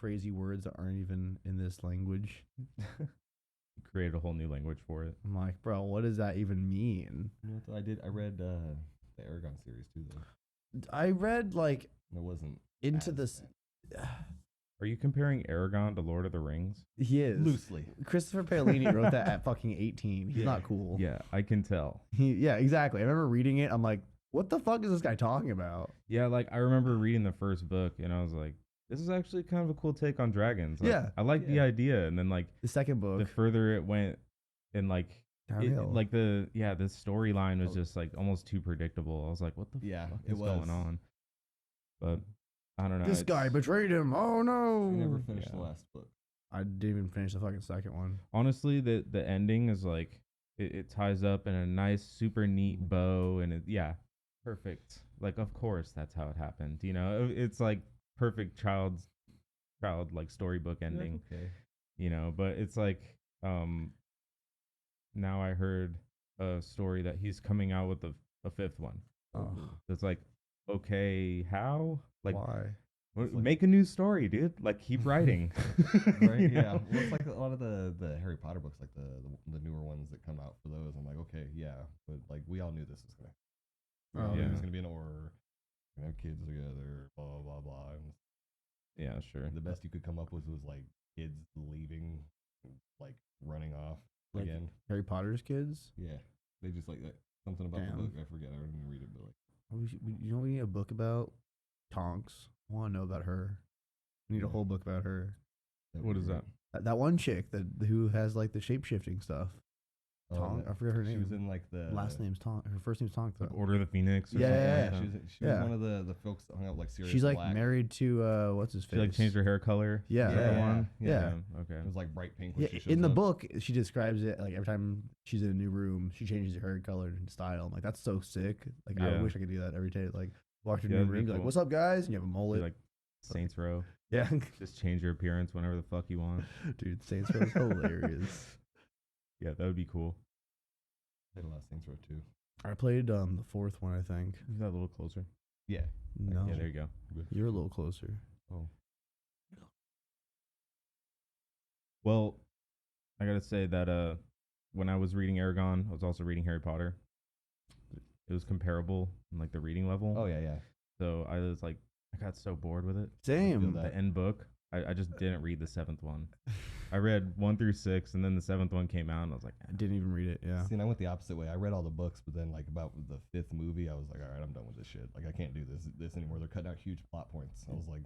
crazy words that aren't even in this language. Created a whole new language for it. I'm like, bro, what does that even mean? You know what I did? I read the Aragon series too, though. I read like It wasn't into as this. bad. Are you comparing Aragon to Lord of the Rings? He is Loosely. Christopher Paolini wrote that at fucking 18. He's not cool. Yeah, I can tell. Yeah, exactly. I remember reading it. I'm like, what the fuck is this guy talking about? Yeah, like I remember reading the first book and I was like, this is actually kind of a cool take on dragons. Like, Yeah. I like the idea. And then like The second the book, further it went and like downhill. the storyline was just like almost too predictable. I was like, what the fuck it is was. going on? But I don't know. This guy betrayed him. Oh I no! never finished the Yeah. last book. I didn't even finish the fucking second one. Honestly, the ending is like it ties up in a nice, super neat bow, and perfect. Like, of course, that's how it happened. You know, it's like perfect child like storybook ending. Okay. You know, but it's like now I heard a story that he's coming out with a fifth one. Oh, It's like, okay, how? Like, why? It's like- make a new story, dude. Like, keep writing. Right? You Yeah. know? Well, it's like a lot of the Harry Potter books, like the newer ones that come out for those. I'm like, okay, yeah, but like we all knew this was gonna. We all knew it was yeah. gonna be an horror. We're gonna have kids together. Blah blah blah. And Yeah, sure. the best you could come up with was like kids leaving, like running off Like again. Harry Potter's kids? Yeah, they just like that. Something about Damn. the book. I forget. I didn't read it, but like. You know, we need a book about Tonks. I want to know about her. We need a Yeah. whole book about her. What is that? That one chick who has like the shape shifting stuff. Tonk. I forgot her She name. was in like the Last name's Tonk. Her first name's Tonk though. Like Order of the Phoenix? Or Yeah, something yeah, like yeah. that? She was Yeah. one of the folks that hung out like Sirius She's like Black. married to what's his face? She like changed her hair color. Yeah. Is that the Yeah. one? Yeah. Okay. It was like bright pink. When Yeah, she shows in the up. book, she describes it like every time she's in a new room, she changes her hair color and style. I'm like, that's so sick. Like, I Yeah. wish I could do that every day. Like, walk through a Yeah, new that'd be room, be like, cool. what's up, guys? And you have a Be mullet. like Saints Row. Yeah, Just change your appearance whenever the fuck you want. dude, Saints Row is hilarious. Yeah, that would be cool. Played a lot of Saints Row too. I played the fourth one, I think. Is that a little closer? Yeah. No, Yeah, there you go. you're a little closer. Oh. Well, I gotta say that when I was reading Aragon, I was also reading Harry Potter. It was comparable in like the reading level. Oh yeah, yeah. So I was like, I got so bored with it. Same. that. The end book, I just didn't read the seventh one. I read 1 through 6, and then the seventh one came out, and I was like, I didn't even read it. Yeah. See, and I went the opposite way. I read all the books, but then like about the fifth movie, I was like, all right, I'm done with this shit. Like I can't do this anymore. They're cutting out huge plot points. I was like,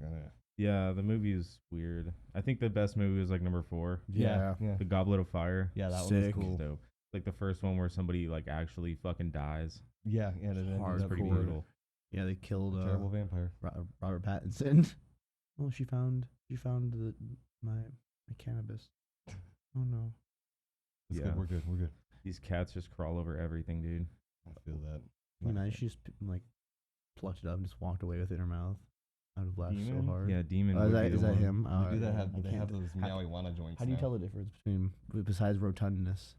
yeah, the movie is weird. I think the best movie was like number 4, Yeah. yeah, The Goblet of Fire. yeah. That one Sick. was cool. So, like the first one where somebody like actually fucking dies. Yeah, and it Hard, ended up Pretty being brutal. Yeah, they killed a terrible vampire. Robert Pattinson. Oh, she found my cannabis. Oh no. It's Yeah. good. We're good. We're good. These cats just crawl over everything, dude. I feel that. Can you imagine she just like plucked it up and just walked away with it in her mouth? I would have laughed Demon? so hard. Yeah, Demon. Oh, would is be the that one. him? Oh, They do that. I They can't- have those how- meow-iguana joints. How do you now. tell the difference between besides rotundness?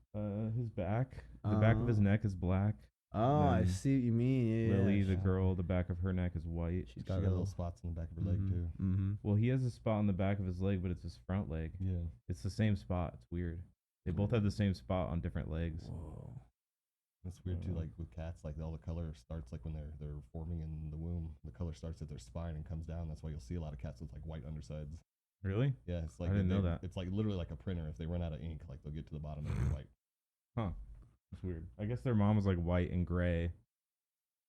His back. The back of his Oh. neck is black. Oh, I Then see what you mean. Yeah, Lily, yeah. the girl, the back of her neck is white. She's She got got a little little. spots on the back of her leg too. Mm-hmm. Well, he has a spot on the back of his leg, but it's his front leg. Yeah. It's the same spot. It's weird. They both have the same spot on different legs. Whoa. That's weird too. Like with cats, like all the color starts like when they're forming in the womb. The color starts at their spine and comes down. That's why you'll see a lot of cats with like white undersides. Really? Yeah, it's like I didn't know that. It's like literally like a printer. If they run out of ink, like they'll get to the bottom and be white. Huh. That's weird. I guess their mom was like white and gray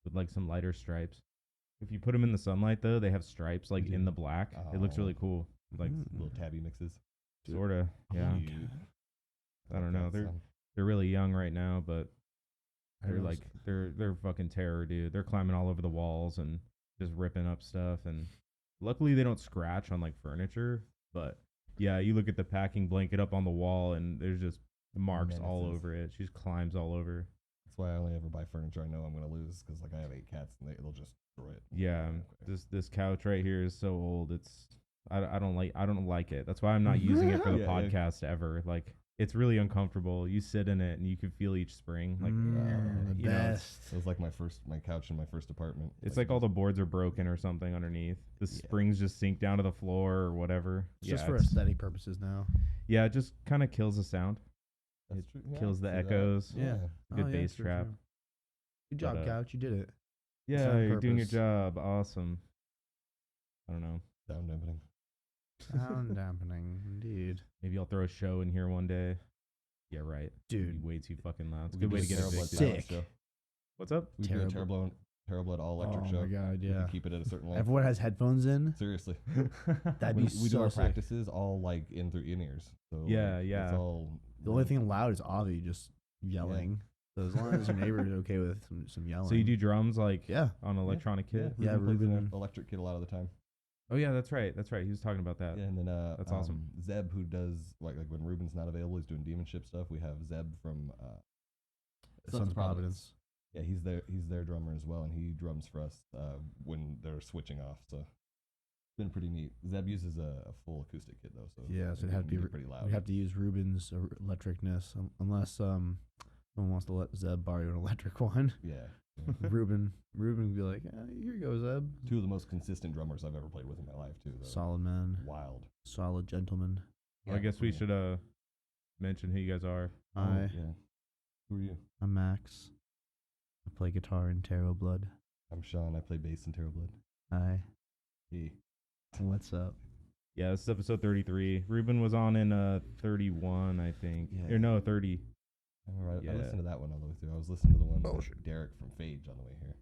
with like some lighter stripes. If you put them in the sunlight though, they have stripes like in the black. It looks really cool. Like Little tabby mixes. sorta. Yeah. Cute. I don't know. Cats, They're really young right now, but I they're know like they're fucking terror, dude. They're climbing all over the walls and just ripping up stuff, and luckily they don't scratch on like furniture, but yeah, you look at the packing blanket up on the wall and there's just marks all Menaces. over it. She just climbs all over. That's why I only ever buy furniture I know I'm gonna lose, because like I have 8 cats and it'll just destroy it. Yeah, Okay. this couch right here is so old. I don't like it. That's why I'm not using it for the Yeah, yeah. podcast ever. Like It's really uncomfortable. You sit in it and you can feel each spring. Like, the you know, best. It was like my couch in my first apartment. it's like all the boards are broken or something underneath. The Yeah. springs just sink down to the floor or whatever. It's just for aesthetic purposes now. Yeah, it just kind of kills the sound. That's It true. Yeah, kills the I can see that. echoes. Yeah. Good bass true, trap. true. Good job, But, Couch. You did it. Yeah, on you're doing your purpose. job. Awesome. I don't know. Sound dampening. Sound dampening, indeed. Maybe I'll throw a show in here one day. Yeah, right. It'd Dude. be way too fucking loud. It's a We good way to could do get a Terror Blood addicted. silent Sick. show. What's up? We do a Terrible. Terror Blood all electric Oh show. my god, We yeah. can keep it at a certain length. Everyone has headphones in. Seriously. That'd we, be we do our so sick. practices all like in ears. So Yeah, like, yeah. It's all The only thing loud is Avi just yelling. So as long as your neighbor is okay with some yelling. So you do drums like Yeah. on electronic kit? Yeah, Ruben plays an Ruben. electric kit a lot of the time. Oh yeah, that's right. That's right. He was talking about that. Yeah, and then That's awesome. Zeb, who does like when Ruben's not available, he's doing demon ship stuff. We have Zeb from Sons of Providence. Yeah, he's their drummer as well, and he drums for us when they're switching off. So it's been pretty neat. Zeb uses a full acoustic kit though, so Yeah, so it'd have to be pretty loud. We have to use Ruben's electricness unless someone wants to let Zeb borrow an electric one. Yeah. Ruben would be like, here you go, Zeb. Two of the most consistent drummers I've ever played with in my life too. Though. Solid man. Wild. Solid gentleman. Well, I guess we should mention who you guys are. Hi, Yeah. Who are you? I'm Max. I play guitar in Tarot Blood. I'm Shawn. I play bass in Terror Blood. Hi. Hey. What's up? Yeah, this is episode 33. Ruben was on in 31, I think. Yeah. Or no, 30. All right. Yeah. I listened to that one all the way through. I was listening to the one Oh, with shit. Derek from Phage on the way here.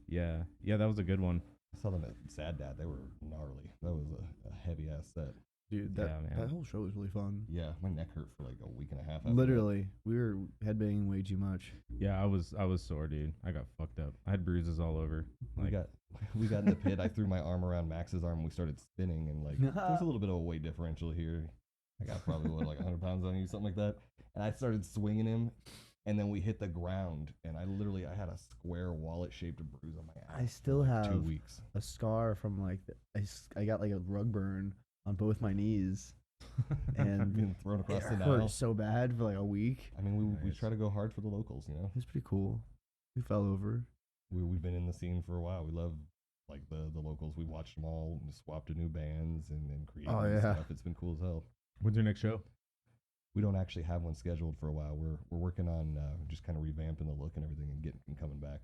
Yeah. Yeah, that was a good one. I saw them at Sad Dad. They were gnarly. That was a heavy ass set. Dude, Yeah, man. that whole show was really fun. Yeah, my neck hurt for like a week and a half. After that. Literally, we were headbanging way too much. Yeah, I was sore, dude. I got fucked up. I had bruises all over. we got in the pit. I threw my arm around Max's arm. And we started spinning, and like there's a little bit of a weight differential here. I got probably like 100 pounds on you, something like that. And I started swinging him, and then we hit the ground, and I had a square wallet-shaped bruise on my ass. I still for have 2 weeks. a scar from like I got like a rug burn on both my knees, and Being thrown it across the hurt Nile. so bad for like a week. I mean, we Nice. try to go hard for the locals, you know. It was pretty cool. We fell over. We've been in the scene for a while. We love like the locals. We watched them all and swapped to new bands and created Oh, new yeah. stuff. It's been cool as hell. When's your next show? We don't actually have one scheduled for a while. We're working on just kind of revamping the look and everything and coming back.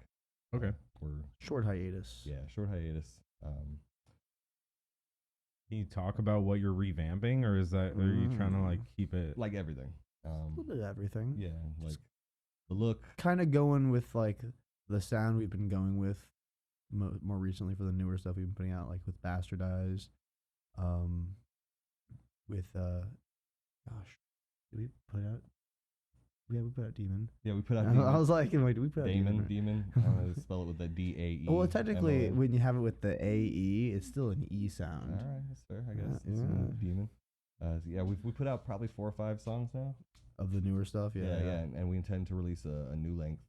Okay. We're Short hiatus. short hiatus. Can you talk about what you're revamping, or is that, or are you trying to like keep it? Like everything. A little bit of everything. Yeah, like the look. Kind of going with like the sound we've been going with more recently for the newer stuff we've been putting out, like with Bastardized, with gosh, did we put out? Yeah, we put out Demon. Yeah, we put out I was like, wait, did we put out Demon? Demon. I don't know how to spell it with the D-A-E. Well, technically, M-O-N. when you have it with the A-E, it's still an E sound. All right, that's fair. I Yeah, guess. It's, yeah. Demon. So yeah, we put out probably 4 or 5 songs now. Of the newer stuff, yeah. And we intend to release a new length.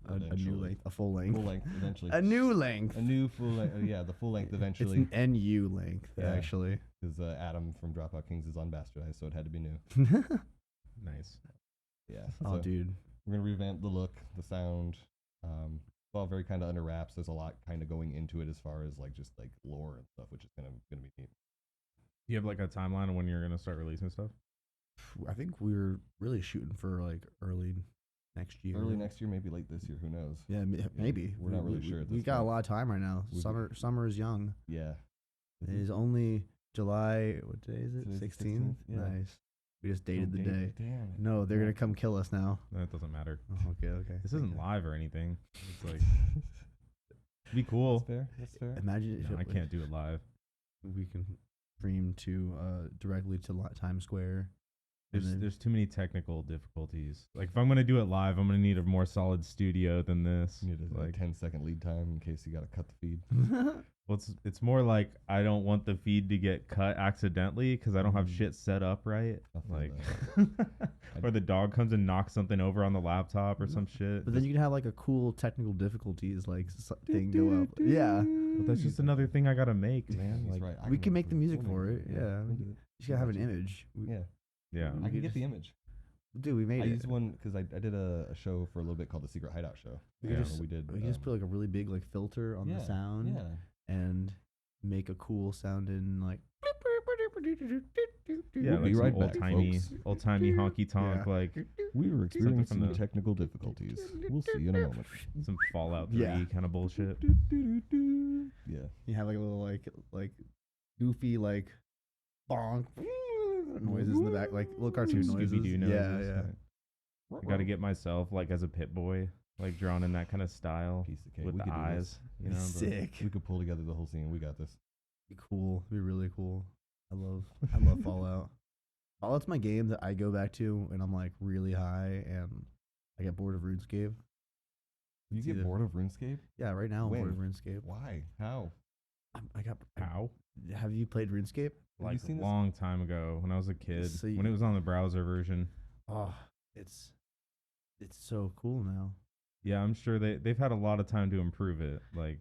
A new eventually. length, a full length. Full length eventually. A new length. A new full length. Yeah, the full length It's eventually. an NU length, Yeah. actually. Because Adam from Dropout Kings is on Bastardized, so it had to be new. Nice. Yeah. Oh, so dude. we're gonna revamp the look, the sound. It's all very kind of under wraps. There's a lot kind of going into it as far as like just like lore and stuff, which is gonna be neat. You have like a timeline of when you're gonna start releasing stuff? I think we're really shooting for like early next year. Early next year, maybe late this year. Who knows? Yeah, maybe. We're not really sure at We this got a point. lot of time right now. We've- Summer is young. Yeah. It is only July. What day is it? Today's the 16th. 16th, yeah. Nice. We just dated the Oh, day. Damn. No, they're Yeah. gonna come kill us now. That doesn't matter. Oh, okay. This isn't Okay. live or anything. It's like, be cool. That's fair. That's fair. Imagine if No, I can't do it live. we can stream to directly to Times Square. and then- There's too many technical difficulties. Like if I'm gonna do it live, I'm gonna need a more solid studio than this. You need a Like, 10-second lead time in case you gotta cut the feed. well, it's more like I don't want the feed to get cut accidentally because I don't have Mm. shit set up right. I feel Like, that. or the dog comes and knocks something over on the laptop or some shit. But then you can have like a cool technical difficulties like thing go up. Yeah, But that's just another thing I gotta make, Yeah, man. he's Like, right. I we can can make the music we'll for make it. Yeah, we'll do it. you gotta have an Gotcha. image. Yeah. Yeah. We I can could get the just- image. Dude, we made I it. used one because I did a show for a little bit called the Secret Hideout Show. We Yeah. could just we did. we could just put like a really big like filter on the sound Yeah. and make a cool sounding like. Yeah, We'll like be some right back, old timey honky tonk, Yeah. like We were Something from experiencing the- technical difficulties. We'll see you in a moment. some Fallout 3 Yeah. kind of bullshit. Yeah. You have like a little like goofy like bonk noises in the back, like little cartoon Some noises. Scooby-Doo noises. Yeah, yeah. I got to get myself like as a Pit Boy, like drawn in that kind of style Piece of cake. with We the could do this. eyes. You know, but- Sick. We could pull together the whole scene. We got this. Be cool. Be really cool. I love Fallout. Fallout's my game that I go back to when I'm like really high and I get bored of RuneScape. You It's get either- bored of RuneScape? Yeah, right now I'm bored of When? RuneScape. Why? How? I got. How? Have you played RuneScape? Like a seen this? long time ago when I was a kid, So when it was on the browser version. Oh, it's so cool now. Yeah, I'm sure they've had a lot of time to improve it. Like,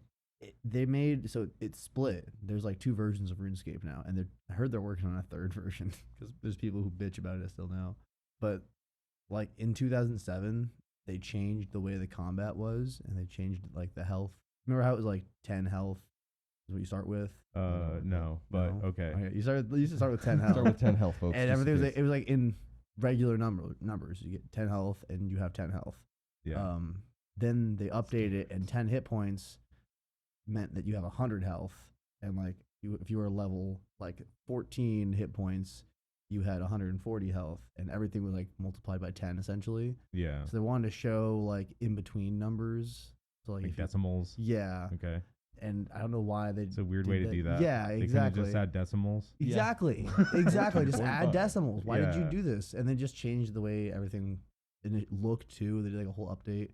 They made so it's split. There's like two versions of RuneScape now, and I heard they're working on a third version because there's people who bitch about it still now. But like in 2007, they changed the way the combat was, and they changed like the health. Remember how it was like 10 health is what you start with? no, but No? okay. You used to start with 10 health. Start with 10 health, folks. and just in everything was case. like, it was like in regular numbers. You get 10 health, and you have 10 health. Yeah. Then they updated it, and 10 hit points meant that you have 100 health, and like if you were level like 14 hit points, you had 140 health, and everything was like multiplied by 10 essentially. Yeah. So they wanted to show like in between numbers, so like, Like if you- decimals. yeah, Okay. and I don't know why they. It's a weird did way to do that. Yeah, They couldn't exactly. just add decimals. Yeah. Exactly. Exactly. Just Point add five. decimals. Why did you Yeah. do this? And then just change the way everything and it looked too. They did like a whole update.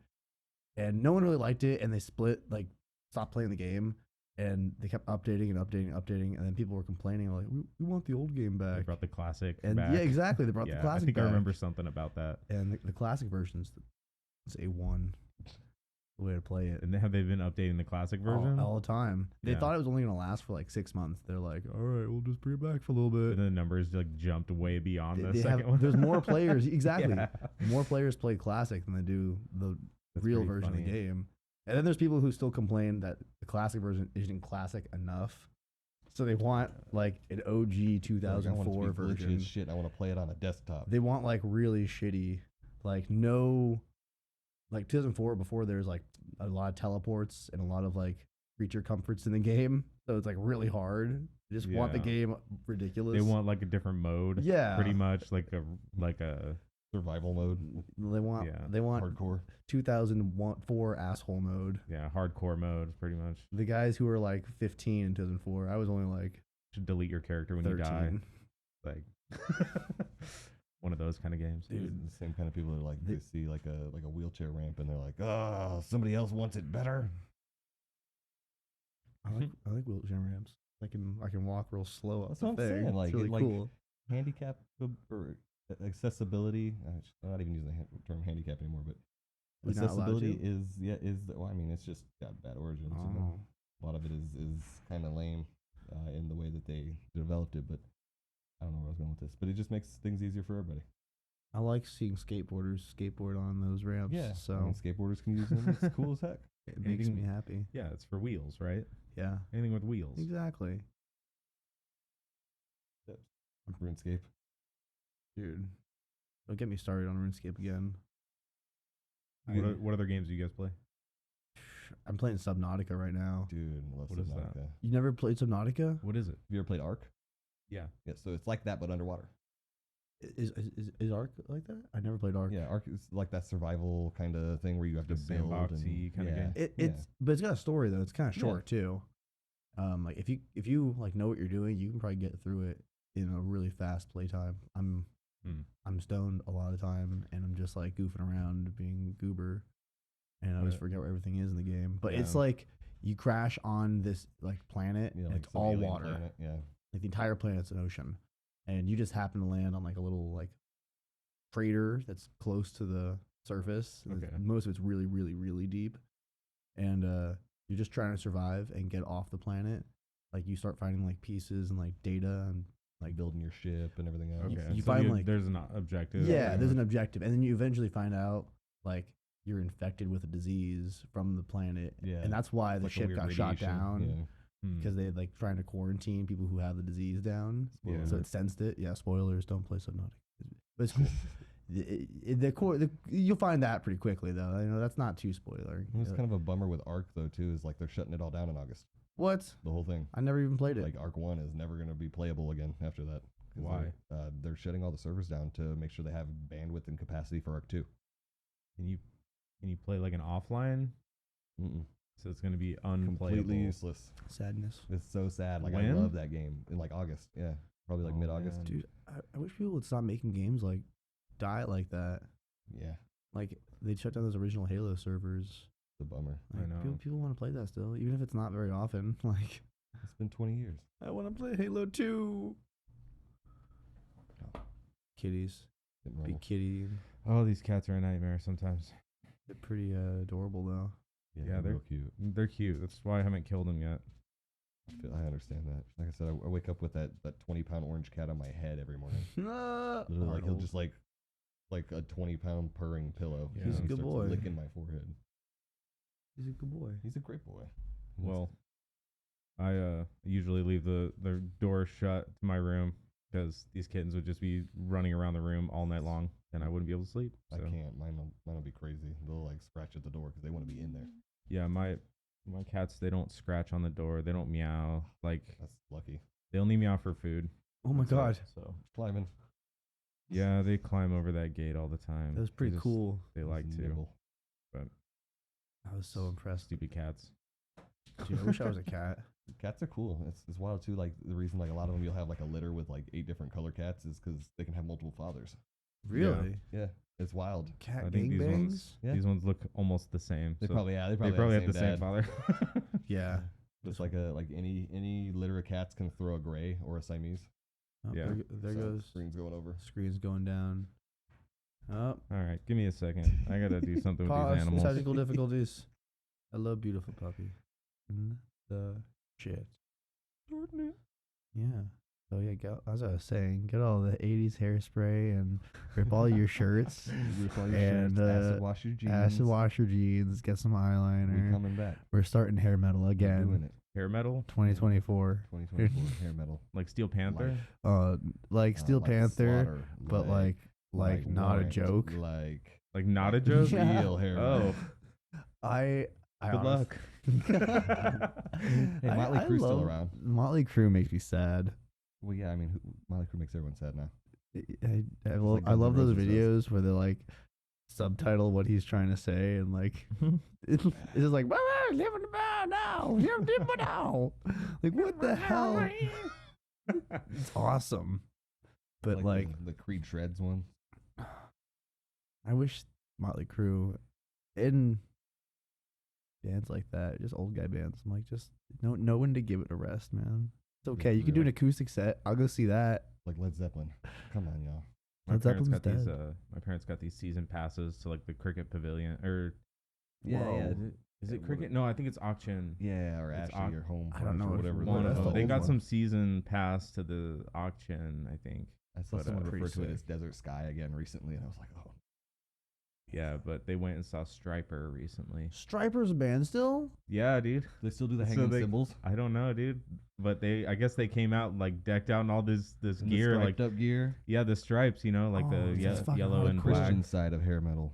And no one really liked it, and they stopped playing the game, and they kept updating and updating and updating, and then people were complaining like, we want the old game They back. brought the classic And back. yeah, exactly. They brought Yeah, the classic I think back. I remember something about that. And the classic version's it's A1. The way to play it. And have they been updating the classic version? All the time. They Yeah. thought it was only gonna last for like 6 months. They're like, all right, we'll just bring it back for a little bit. And the numbers like jumped way beyond the They second have- one. There's more players. Exactly. Yeah. More players play classic than they do the That's real pretty version of the funny. game. And then there's people who still complain that the classic version isn't classic enough. So they want like an OG Like, I want it to 2004 be glitchy as version. shit. I want to play it on a desktop. They want like really shitty, like no, like 2004 before there's like a lot of teleports and a lot of like creature comforts in the game. So it's like really hard. They just want the Yeah. game ridiculous. They want like a different mode. Yeah. Pretty much like a Survival mode. They want Yeah. they want Hardcore. 2004 asshole mode. hardcore mode pretty much. The guys who were like 15 in 2004, I was only like Should delete your character when 13. you die. Like one of those kind of games. Dude, the same kind of people that like They- they see like a wheelchair ramp and they're like, oh, somebody else wants it better. I like wheelchair ramps. I can walk real slow up That's the what I'm thing. saying, It's like- really like- cool. Handicap or accessibility. I'm not even using the term handicap anymore, but We're not allowed accessibility to? is well, I mean, it's just got bad origins. You know? Oh. A lot of it is kind of lame in the way that they developed it, but I don't know where I was going with this. But it just makes things easier for everybody. I like seeing skateboarders skateboard on those ramps. Yeah, So I mean, skateboarders can use them. It's cool as heck. it makes anything- me happy. Yeah, it's for wheels, right? Yeah. Anything with wheels. Exactly. RuneScape. Dude. Don't get me started on RuneScape again. What other games do you guys play? I'm playing Subnautica right now. Dude, I love What is that? Subnautica. Have You never played Subnautica? What is it? you ever played Ark? Yeah. Yeah, so it's like that but underwater. Is Ark like that? I never played Ark. Yeah, Ark is like that survival kind of thing where you have to The build sandboxy and kinda yeah, game. It's but it's got a story though. It's kind of Yeah. short too. Like if you like know what you're doing, you can probably get through it in a really fast playtime. I'm stoned a lot of the time, and I'm just like goofing around, being goober, and I always Yeah. forget where everything is in the game. But it's Yeah. like you crash on this like planet, yeah, and like it's some all alien water. planet, yeah. Like the entire planet's an ocean, and you just happen to land on like a little like crater that's close to the surface. And Okay. most of it's really, really, really deep, and you're just trying to survive and get off the planet. Like you start finding like pieces and like data and like building your ship and everything else. Okay. you so find, like- there's an objective. yeah, pretty there's an much. objective, and then you eventually find out like you're infected with a disease from the planet, Yeah. and that's why the Like a ship weird got shot radiation, down Yeah. because they like trying to quarantine people who have the disease down. Yeah. So it sensed it. Yeah, spoilers. Don't play Subnautica. But it's cool. You'll find that pretty quickly though. You know that's not too spoiler. It was kind of a bummer with Ark though too. Is like they're shutting it all down in August. What? The whole thing. I never even played it. Like Ark 1 is never going to be playable again after that. 'Cause Why? They're shutting all the servers down to make sure they have bandwidth and capacity for Ark 2. Can you play like an offline? Mm-mm. So it's gonna be unplayable. Completely useless. Sadness. It's so sad. Like I When? love that game in like August. Yeah, probably like Oh, mid-August. man. Dude, I wish people would stop making games like die like that. Yeah, Like they'd shut down those original Halo servers. it's a bummer. I Like, know. People want to play that still, even if it's not very often. Like It's been 20 years. I want to play Halo 2. Kitties, Getting big normal. kitty. Oh, these cats are a nightmare sometimes. They're pretty adorable though. Yeah, they're real cute. They're cute. That's why I haven't killed them yet. I understand that. Like I said, I wake up with that 20-pound orange cat on my head every morning. Literally, like he'll just like a 20-pound purring pillow. Yeah. He's a and good starts boy. licking my forehead. He's a good boy. He's a great boy. Well, I usually leave the door shut to my room because these kittens would just be running around the room all night long, and I wouldn't be able to sleep. I So can't. Mine'll be crazy. They'll like scratch at the door because they want to be in there. yeah, my cats, they don't scratch on the door. They don't meow. Like That's lucky. they only meow for food. Oh my That's it. god, So Climbing. yeah, they climb over that gate all the time. that was They pretty just- cool. They like to. Nibble. I was so impressed. Stupid cats. Dude, I wish I was a cat. Cats are cool. It's wild too. Like the reason like a lot of them you'll have like a litter with like 8 different color cats is because they can have multiple fathers. Really? Yeah, it's wild. Cat I think these ones gangbangs? Yeah. these ones look almost the same. They so probably they probably probably have have the same dad. father. Yeah. Just like any litter of cats can throw a gray or a Siamese. Oh, Yeah. There So, goes. screen's going over. Screen's going down. Oh, All right, give me a second. I gotta do something with pause. these animals. Technical difficulties. Hello, beautiful puppy. In the shit. Yeah. So yeah, as I was saying, get all the '80s hairspray and rip all your shirts, Rip all your and shirts, acid wash your jeans. acid wash your jeans, get some We eyeliner. coming back. We're starting hair metal We're again. doing it. Hair metal, 2024. 2024 hair metal. like Steel Panther. Like Steel Like Panther, slaughter, but like not a warrant, joke. Like Like not a joke. Yeah. real hair Oh, metal. I good luck. Hey, Motley Crue's still around. Motley Crue makes me sad. Well, yeah, I mean, Motley Crue makes everyone sad now. I like I Guns love N' those Roses videos where they like subtitle what he's trying to say and like it's just like living about now, now. Like what the hell? It's awesome, but like the Creed Shreds one. I wish Motley Crue in bands like that, just old guy bands. I'm like, just no one to give it a rest, man. It's okay. You can do an acoustic set. I'll go see that. Like Led Zeppelin. Come on, y'all. My Led parents Zeppelin's got these. dead. My parents got these season passes to like the cricket pavilion, or Yeah, Whoa. yeah. is it what cricket? it- No, I think it's auction. Yeah, or It's Ashley or Home. I don't Punch know or if whatever. it One was. of That's them. the They old got one. some season pass to the auction, I think. I saw but, someone pretty refer to it sick. as Desert Sky again recently, and I was like, oh. Yeah, but they went and saw Striper recently. Striper's a band still? Yeah, dude. They still do the So hanging they- cymbals? I don't know, dude. But I guess they came out like decked out in all this And gear, the like striped up gear? yeah, the stripes, you know, like Oh, the that's fucking yellow and hardcore. black. Christian side of hair metal.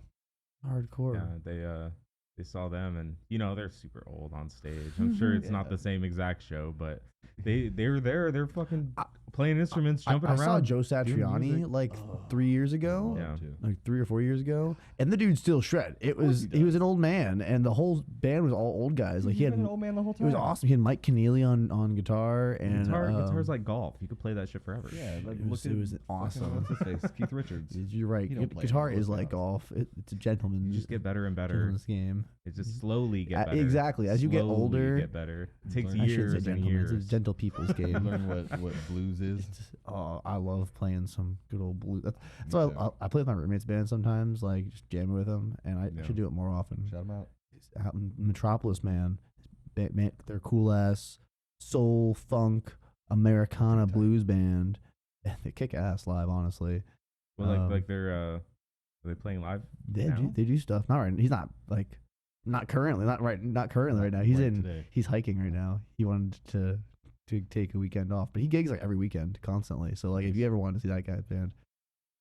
Hardcore. Yeah, they saw them, and you know they're super old on stage. I'm sure it's not Yeah. the same exact show, but they're there. They're fucking I- playing instruments, jumping I around. saw Joe doing Satriani music. like Oh. 3 years ago. Yeah. Like 3 or 4 years ago, and the dude still shred. It course was he he was does. an old man, and the whole band was all old guys. Like he had, an old man the whole it time. was awesome. He had Mike Keneally on guitar, and Guitar's like golf. You could play that shit forever. Yeah, like it was awesome. What's his face? Keith Richards. You're right. He don't play Guitar any is of those like guys. golf. It's a gentleman's. You just get better and better. gentleman's game. It just slowly get better. Exactly. As you get Slowly older, get better. It takes learn- I shouldn't say years and gentleman's. years. It's gentle people's You game. learn what blues is. Oh, I love playing some good old blues. That's Me why too. I play with my roommate's band sometimes, like just jamming with them, and I Yeah. should do it more often. Shout him out. Out in Metropolis, man, they're cool ass soul funk Americana Big time. blues band, They kick ass live, honestly. Well, like they're are they playing live? They do stuff. Not right. He's not like not currently. Not currently right now. He's right today. He's hiking right now. He wanted to take a weekend off, but he gigs like every weekend constantly. So like if you ever want to see that guy's band,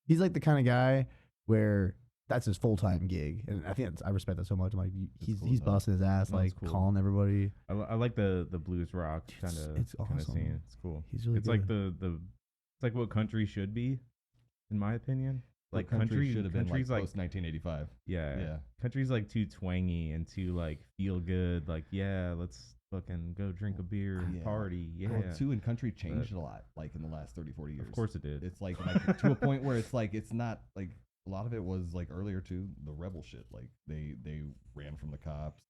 he's like the kind of guy where that's his full time gig, and I think I respect that so much. I'm like he's busting his ass, like cool. calling everybody. I like the blues rock kind It's of awesome. scene. It's cool. He's really it's good. like it's like what country should be, in my opinion. Like country should have been like like post 1985. yeah. Country's like too twangy and too like feel good. Like let's fucking go drink a beer and party. Yeah. Well, too, and country changed a lot, like in the last 30, 40 years. Of course it did. It's like to a point where it's like it's not like a lot of it was like earlier too, the rebel shit. Like they ran from the cops,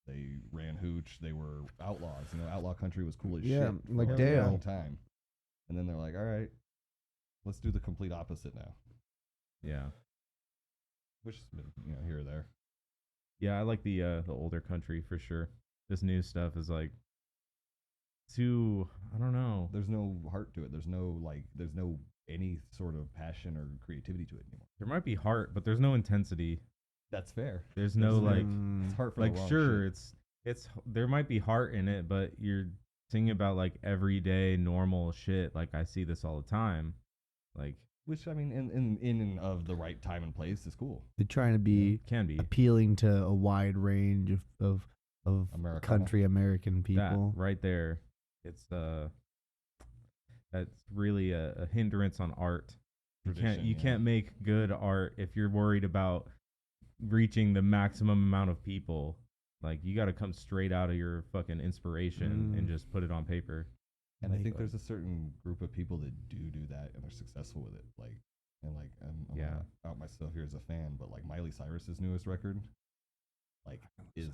they ran hooch, they were outlaws. You know, outlaw country was cool as shit. Like for Dale. a long time. And then they're like, all right, let's do the complete opposite now. Yeah. Which has been, here or there. Yeah, I like the older country for sure. This new stuff is like too, I don't know. There's no heart to it. There's no any sort of passion or creativity to it anymore. There might be heart, but there's no intensity. That's fair. There's no like it's heart for like the wrong sure shit. it's there might be heart in it, but you're singing about like everyday normal shit. Like I see this all the time. Like which I mean in and of the right time and place is cool. They're trying to be can be appealing to a wide range of Americana. country American people. That right there. It's that's really a hindrance on art. You can't make good art if you're worried about reaching the maximum amount of people. Like you got to come straight out of your fucking inspiration and just put it on paper. And I think there's a certain group of people that do that and they're successful with it. Like I'm gonna out myself here as a fan, but like Miley Cyrus's newest record, like is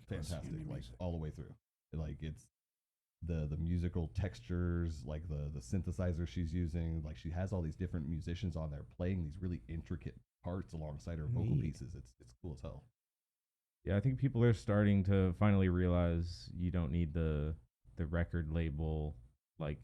fantastic, like all the way through. Like it's the musical textures, like the synthesizer she's using, like she has all these different musicians on there playing these really intricate parts alongside her vocal pieces. It's cool as hell. Yeah, I think people are starting to finally realize you don't need the record label, like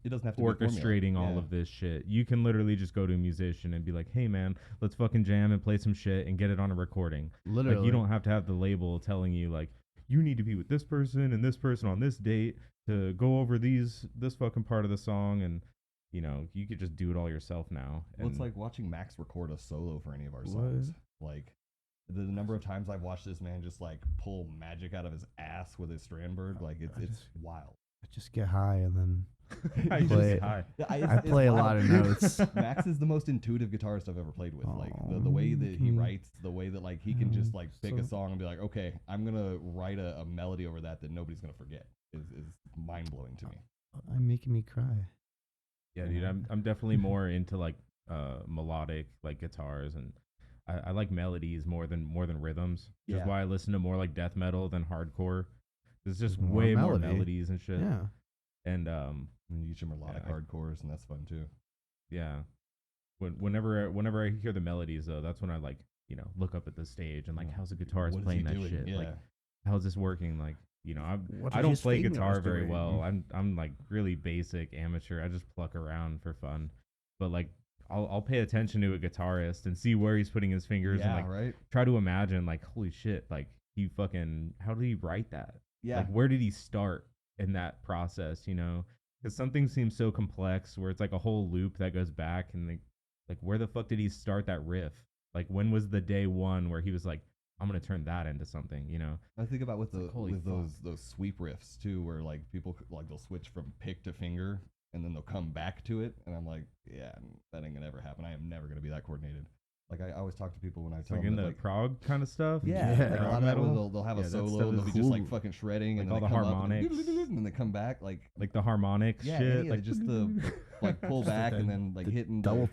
it doesn't have to orchestrating all of this shit. You can literally just go to a musician and be like, hey man, let's fucking jam and play some shit and get it on a recording. Literally. Like you don't have to have the label telling you like you need to be with this person and this person on this date to go over this fucking part of the song, and you could just do it all yourself now. Well, it's like watching Max record a solo for any of our songs. Like the number of times I've watched this man just like pull magic out of his ass with his Strandberg, like it's wild. I just get high and then I play it. I play a lot of notes. Max is the most intuitive guitarist I've ever played with. Like the way that he writes, the way that like he can just like pick a song and be like, okay, I'm gonna write a melody over that nobody's gonna forget is mind blowing to me. I'm making me cry. Yeah, dude, I'm definitely more into like melodic like guitars, and I like melodies more than rhythms. Which is why I listen to more like death metal than hardcore. There's just way more melodies and shit. Yeah. And you get your melodic hardcores, and that's fun too. Yeah. Whenever I hear the melodies though, that's when I like look up at the stage and like how's the guitarist playing that shit? Yeah. Like how's this working? Like I don't play guitar very well. I'm like really basic amateur. I just pluck around for fun. But like I'll pay attention to a guitarist and see where he's putting his fingers and like try to imagine like holy shit, like how did he write that? Yeah. Like where did he start in that process, Because something seems so complex where it's like a whole loop that goes back, and like where the fuck did he start that riff? Like when was the day one where he was like, I'm gonna turn that into something, I think about with those those sweep riffs too, where like people like they'll switch from pick to finger and then they'll come back to it, and I'm like, yeah, that ain't gonna ever happen. I am never gonna be that coordinated. Like I always talk to people when I tell like them in the like, prog kind of stuff. Yeah, like a lot of that they'll have a solo and they'll be just like fucking shredding, like and all then the come harmonics, and then they come back like the harmonics shit, like just the like pull back and then like hitting double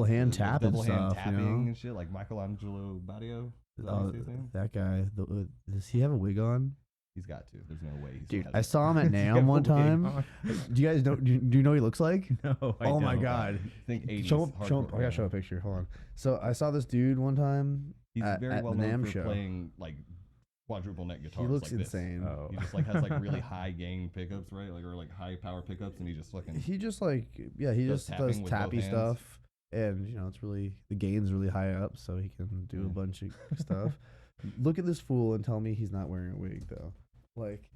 hand tap and double hand stuff, tapping and shit, like Michelangelo Badio. That guy, does he have a wig on? He's got to. There's no way. Dude, I saw him at NAMM one time. Do you guys know? Do you know what he looks like? No, I don't. My god! I think 80s. Show him. I gotta show a picture. Hold on. So I saw this dude one time. He's very well known for playing like quadruple neck guitars. He looks like this. insane. Oh. He just like has like really high gain pickups, right? Like or like high power pickups, and he just fucking He just like he Does just does tapping with both tappy hands. stuff, and it's really the gain's really high up, so he can do a Yeah. bunch of stuff. Look at this fool and tell me he's not wearing a wig though. Like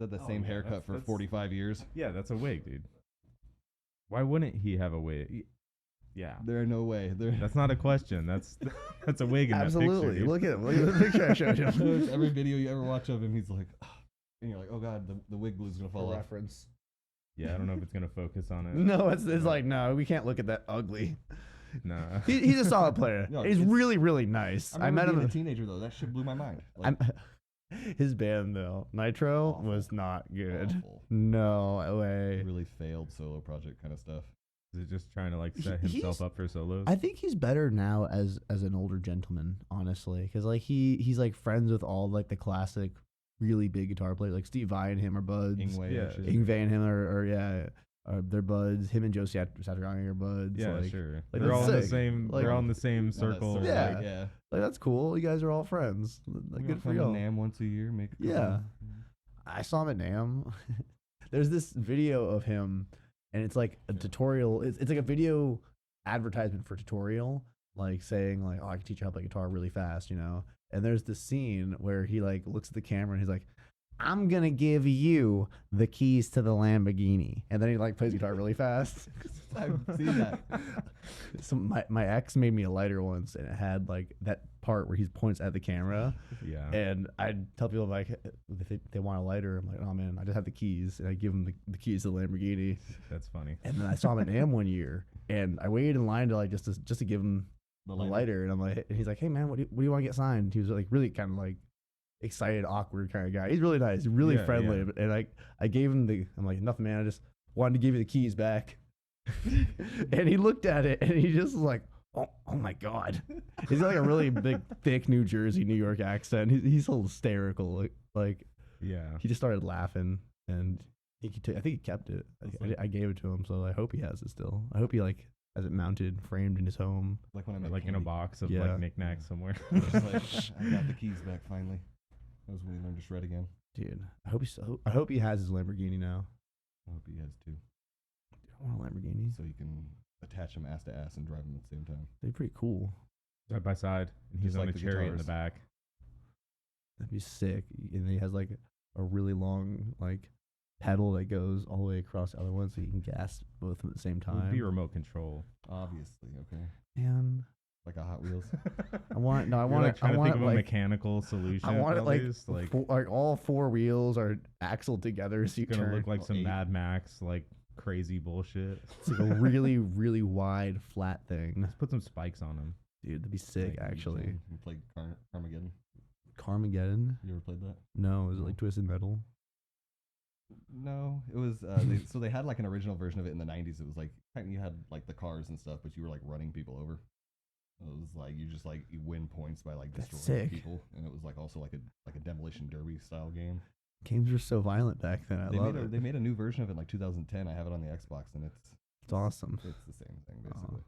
had the Oh, same yeah, haircut for that's- 45 years. Yeah, that's a wig, dude. Why wouldn't he have a wig? Yeah, There are no way. There. that's not a question. That's a wig in absolutely. that picture. Look at him. Look at the picture I showed you. Every video you ever watch of him, he's like, "Ah," and you're like, oh god, the wig glue's gonna fall off. Reference. Yeah, I don't know if it's gonna focus on it. No, it's like no, we can't look at that ugly. Nah. He's a solid player. No, He's it's- really really nice. I met remember him. being a teenager though. That shit blew my mind. Like, His band though, Nitro, Awful. was not good. awful. No way. Really failed solo project kind of stuff. Is it just trying to like set He's- himself up for solos? I think he's better now as an older gentleman, honestly, because like he's like friends with all like the classic, really big guitar players. Like Steve Vai and him are buds. Ingwe Yeah. and shit. Ingve and him they're buds. Him and Joe Satriani are buds. Yeah, like, sure. like, They're that's all in the sick. same. Like- they're all in the same On that circle. circle, Yeah. like, yeah. Like that's cool. You guys are all friends. Like We good all for come to y'all. NAMM once a year. Make a couple- Yeah. I saw him at NAMM. There's this video of him, and it's like a tutorial. It's like a video advertisement for tutorial, like saying like, "Oh, I can teach you how to play guitar really fast," And there's this scene where he like looks at the camera and he's like, "I'm gonna give you the keys to the Lamborghini," and then he like plays guitar really fast. I've seen that. So my ex made me a lighter once, and it had like that part where he points at the camera. Yeah. And I'd tell people like if they want a lighter, I'm like, oh man, I just have the keys, and I give them the keys to the Lamborghini. That's funny. And then I saw him at NAMM one year, and I waited in line to like just to give him The the lighter, and I'm like, and he's like, hey man, what do you want to get signed? He was like really kind of like excited, awkward kind of guy. He's really nice, really Yeah, friendly, yeah. and I gave him I'm like, nothing man, I just wanted to give you the keys back. And he looked at it, and he just was like, oh my god. He's got like a really big, thick New York accent. He's so hysterical. Like Yeah. he just started laughing, and I think he kept it. I gave it to him, so I hope he has it still. I hope he like has it mounted, framed in his home. Like when I met Like in a Candy. box of Yeah. like knickknacks somewhere. Just like, I got the keys back finally. That was when we learned to shred again. Dude, I hope he has his Lamborghini now. I hope he has too. I want a Lamborghini. So you can attach them ass to ass and drive them at the same time. They're pretty cool. Side by side. And he's Just on like a the chariot in the guitars. back. That'd be sick. And he has like a really long like pedal that goes all the way across the other one, so you can gas both of them at the same It would time. be remote control. Obviously, okay. Man, Like a Hot Wheels. I want You're like like trying to think of a like mechanical solution. I want for it all like these, like like all four wheels are axled together, so you it's gonna turn. look like some eight. Mad Max like crazy bullshit. It's like a really really wide flat thing, Let's put some spikes on him. dude. That'd be sick. Like, Actually, You played Carmageddon. Carmageddon. You ever played that? No, is it like Twisted Metal? No, it was. So they had like an original version of it in the '90s. It was like you had like the cars and stuff, but you were like running people over. It was like you win points by like That's destroying sick. people, and it was like also like a demolition derby style game. Games were so violent back then. I love it. They made a new version of it in like 2010. I have it on the Xbox, and It's awesome. it's the same thing Aw. basically.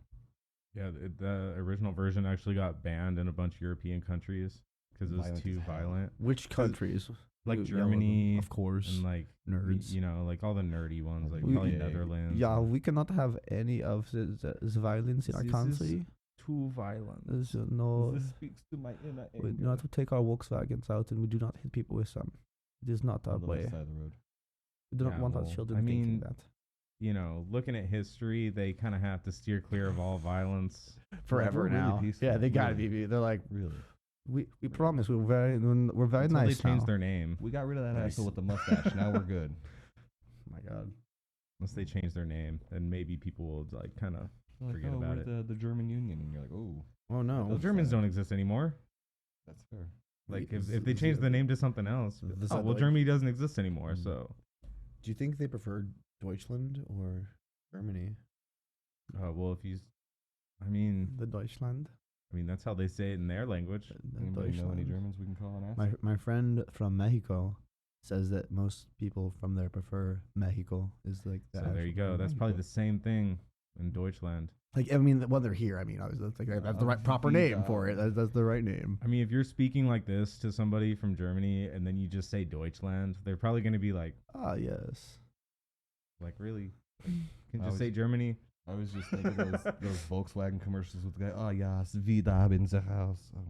Yeah, the original version actually got banned in a bunch of European countries because it was Violent too as hell. violent. Which countries? Like Yeah, Germany, of course. and like Nerds. you know, like all the nerdy ones, like We- probably yeah, Netherlands. Yeah, we cannot have any of the violence in our This is country. too violent. There's no. This speaks to my inner We do not take our Volkswagens out, and we do not hit people with them. It is not our on the way. left side of the road. We do not Yeah, want our well, children I thinking mean, that. You know, looking at history, they kind of have to steer clear of all violence. Forever we're really now. peaceful, Yeah, they gotta really. be. They're like, Really, we promise we're very Until nice they change now. their name. we got rid of that Nice. asshole with the mustache. Now we're good. Oh my god. Unless they change their name, then maybe people will like kind of. Like, Forget oh, about we're it. the German Union, and you're like, oh, Oh no. Well, Germans don't exist anymore. that's fair. Like Is- if they is change it- the name to something else, is oh that well, like- Germany doesn't exist anymore. Mm. So, Do you think they prefer Deutschland or Germany? well, if you, I mean, The Deutschland. that's how they say it in their language. The Anybody know any Deutschland. Germans we can call and ask? My friend from Mexico says that most people from there prefer Mexico. Is like the So there you actual go. word. That's probably the same thing in Deutschland. Like, I mean, when they're here, I mean, obviously, that's, like, that's the right proper name for it. That's the right name. I mean, if you're speaking like this to somebody from Germany and then you just say Deutschland, they're probably going to be like, Ah, yes. like, really? Can just say Germany? I was just thinking those Volkswagen commercials with the guy. Oh yeah, it's wieder in the house. Oh,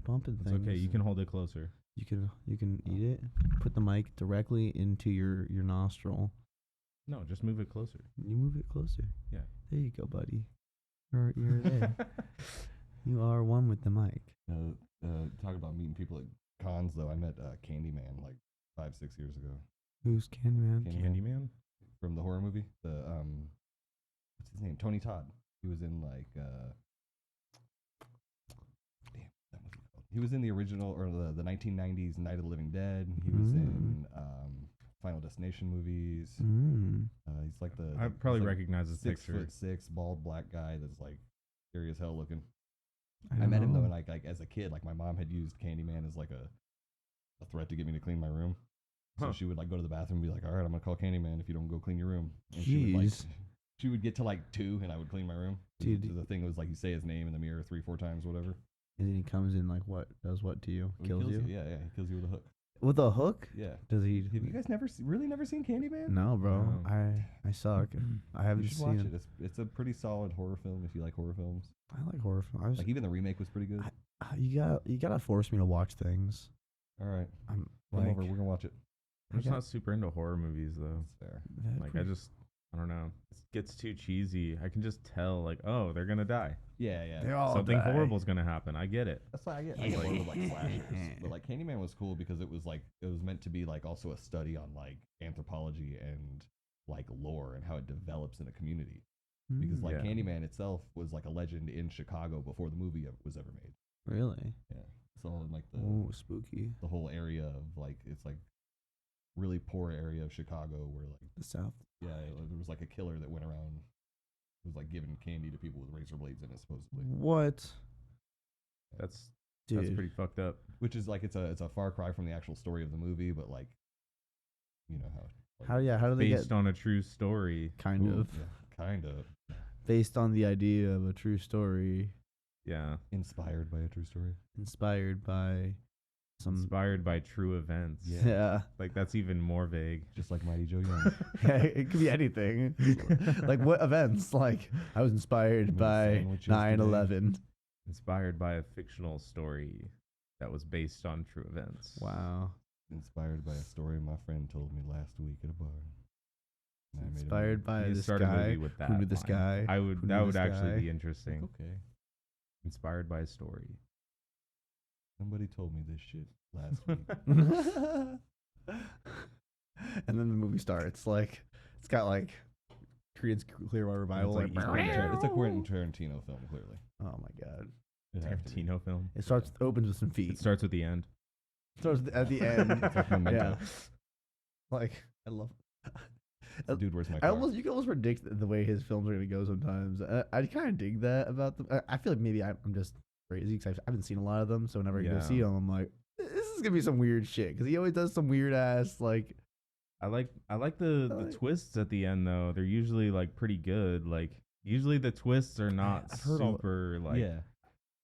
Bumping It's things. okay. You can hold it closer. You can eat it. Put the mic directly into your nostril. No, just move it closer. You move it closer. Yeah. There you go, buddy. You're there. You are one with the mic. Talk about meeting people at cons though. I met Candyman like 5-6 years ago. Who's Candyman? Candyman? From the horror movie. What's his name? Tony Todd. He was in like that movie called? He was in the original or the 1990s Night of the Living Dead. He was in Final Destination movies. He's like I probably like recognize his picture. 6'6", bald black guy that's like scary as hell looking. I I met him though, know. and like as a kid, like my mom had used Candyman as like a threat to get me to clean my room. So she would like go to the bathroom and be like, "All right, I'm gonna call Candyman if you don't go clean your room." And she would get to like 2, and I would clean my room. Dude. The thing was like you say his name in the mirror 3-4 times, whatever. And then he comes in like what? Does what to you? He Kills you? Yeah, he kills you with a hook. With a hook? Yeah. Does he? Have you guys really never seen Candyman? No, bro. No. I suck. I haven't You should seen watch it. It's a pretty solid horror film if you like horror films. I like horror films. Like even the remake was pretty good. You gotta force me to watch things. All right, I'm come like, over. We're gonna watch it. I'm just not super into horror movies though. That's fair. Like I don't know. It gets too cheesy. I can just tell like, oh, they're gonna die. Yeah, yeah. They all Something die. horrible's gonna happen. I get it. That's why I get more with like slashers. But like Candyman was cool because it was meant to be like also a study on like anthropology and like lore and how it develops in a community. Because like Yeah. Candyman itself was like a legend in Chicago before the movie was ever made. Really? Yeah. So like Oh, spooky. the whole area of like it's like really poor area of Chicago where like The South. yeah there was like a killer that went around was like giving candy to people with razor blades in it supposedly. What? That's Dude. pretty fucked up. Which is like it's a far cry from the actual story of the movie, but like you know how How do they Based get on a true story. kind Ooh, of yeah, kind of based on the idea of a true story, Yeah. inspired by a true story. inspired by some Inspired by true events. Yeah. yeah. Like that's even more vague. Just like Mighty Joe Young. It could be anything. Like what events? Like I was inspired Made by sandwiches 9/11. Inspired by a fictional story that was based on true events. Wow. Inspired by a story my friend told me last week at a bar. And I made a Inspired by You this start a guy movie with that. who knew this line. guy. I who would. knew That would this actually guy. be interesting. movie. Okay. Inspired by a story. Somebody told me this shit last week. And then the movie starts. Like it's got like Korean's Clearwater Revival. like Like, It's a Quentin Tarantino film, clearly. oh my god! It has to be. Tarantino film. It opens with some feet. It starts with the end. Starts at the end. It's like Memento. Yeah. Like I love. Dude, where's my I car? you can almost predict the way his films are gonna go sometimes. I kind of dig that about them. I feel like maybe I'm just crazy because I haven't seen a lot of them. So whenever I go Yeah. see them, I'm like, this is gonna be some weird shit because he always does some weird ass like. I like the like- twists at the end though. They're usually like pretty good. Like usually the twists are not I've heard all- super like yeah.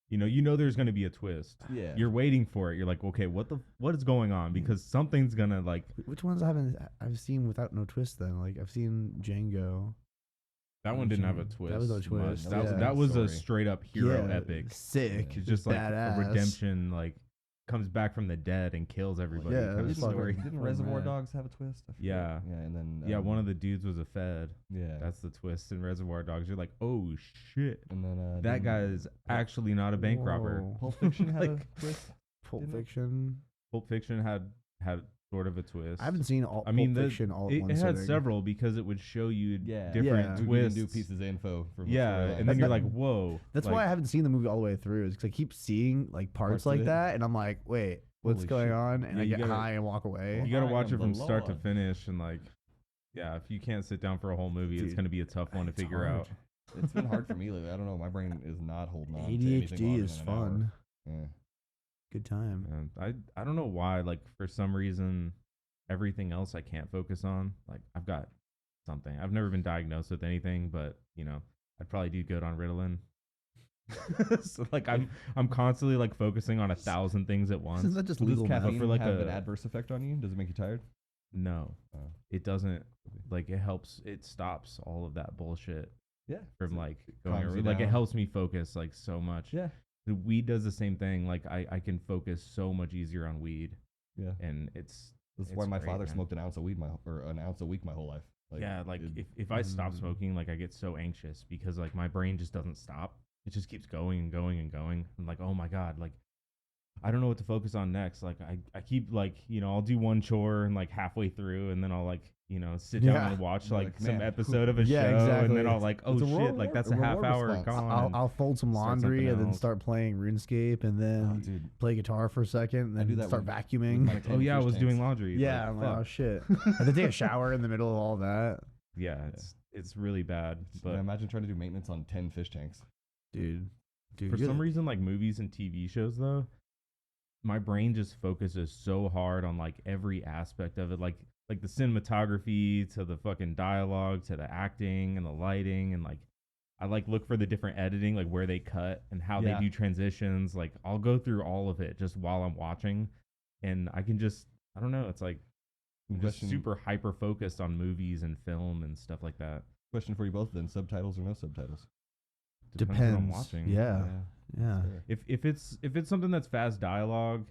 you know there's gonna be a twist. Yeah. You're waiting for it. You're like, okay, what is going on? Because something's gonna like Which ones I've seen without no twist then? Like I've seen Django. that one didn't have a That twist. was no much. twist, That was yeah. that was a Story. straight up hero Yeah, epic. Sick. Yeah. It's just like badass. a redemption, like comes back from the dead and kills everybody. Yeah, kind of that's Didn't, fucking- story. didn't fucking Reservoir rad. Dogs have a twist? I forget. Yeah. Yeah, and then Yeah, one of the dudes was a Fed. yeah. That's the twist in Reservoir Dogs. You're like, oh shit, and then that guy is actually not a bank robber. Whoa. Pulp Fiction had Like, a twist. Pulp Didn't it? Fiction. Pulp Fiction had sort of a twist. I haven't seen all. I mean, Pulp Fiction all at it one had sitting. several because it would show you Yeah. different Yeah. You twists. can do pieces of info from Yeah, the storyline. and then you're That- like, whoa. That's like, why I haven't seen the movie all the way through. Is because I keep seeing like parts Parts of like it? that, and I'm like, wait, what's Holy going shit. on? And Yeah, I you get gotta- high and walk away. you gotta I watch am it from the start to Lord. finish, and like, yeah, if you can't sit down for a whole movie, it's Dude, gonna be a tough one to it's figure hard. out. It's been hard for me lately. I don't know. My brain is not holding on to anything ADHD longer is than an hour. fun. Yeah. Good time. And I don't know why. Like for some reason, everything else I can't focus on. Like I've got something. I've never been diagnosed with anything, but you know, I'd probably do good on Ritalin. So like I'm constantly like focusing on 1,000 things at once. Isn't that just Does legal meth? caffeine for like have a- an adverse effect on you? Does it make you tired? No, Oh. it doesn't. Like it helps. It stops all of that bullshit Yeah. from So like it going calms over. you Like it down. helps me focus like so much. Yeah. The weed does the same thing. Like I can focus so much easier on weed, Yeah. and it's That's why it's my great, father man. smoked an ounce a weed or an ounce a week my whole life. Like it- if I stop Mm. smoking, like I get so anxious because like my brain just doesn't stop. It just keeps going and going and going. I'm like, oh my God, like I don't know what to focus on next. Like I keep like, I'll do one chore and like halfway through and then I'll like, sit down Yeah. and watch You're like like, some man, episode of a Yeah, show and exactly. then I'll like, oh It's a shit, like that's a half reward hour response. gone. I'll, and I'll fold some start laundry something and then else. start playing RuneScape and oh, then dude. play guitar for a second and I do then that start with vacuuming. my oh 10 yeah, I fish was doing tanks. laundry. Yeah, Like, I'm like, oh fuck. shit. I had to take a shower in the middle of all that. Yeah, it's really bad. But But imagine trying to do maintenance on 10 fish tanks. Dude, for you're some the- reason, like movies and TV shows, though, my brain just focuses so hard on like every aspect of it, like the cinematography to the fucking dialogue to the acting and the lighting, and like I like look for the different editing, like where they cut and how Yeah. they do transitions. Like I'll go through all of it just while I'm watching, and I can just I don't know, it's like I'm just Question- super hyper focused on movies and film and stuff like that. Question for you both then: subtitles or no subtitles? Depends what I'm Depends. watching. Yeah. Yeah. that's fair. If it's something that's fast dialogue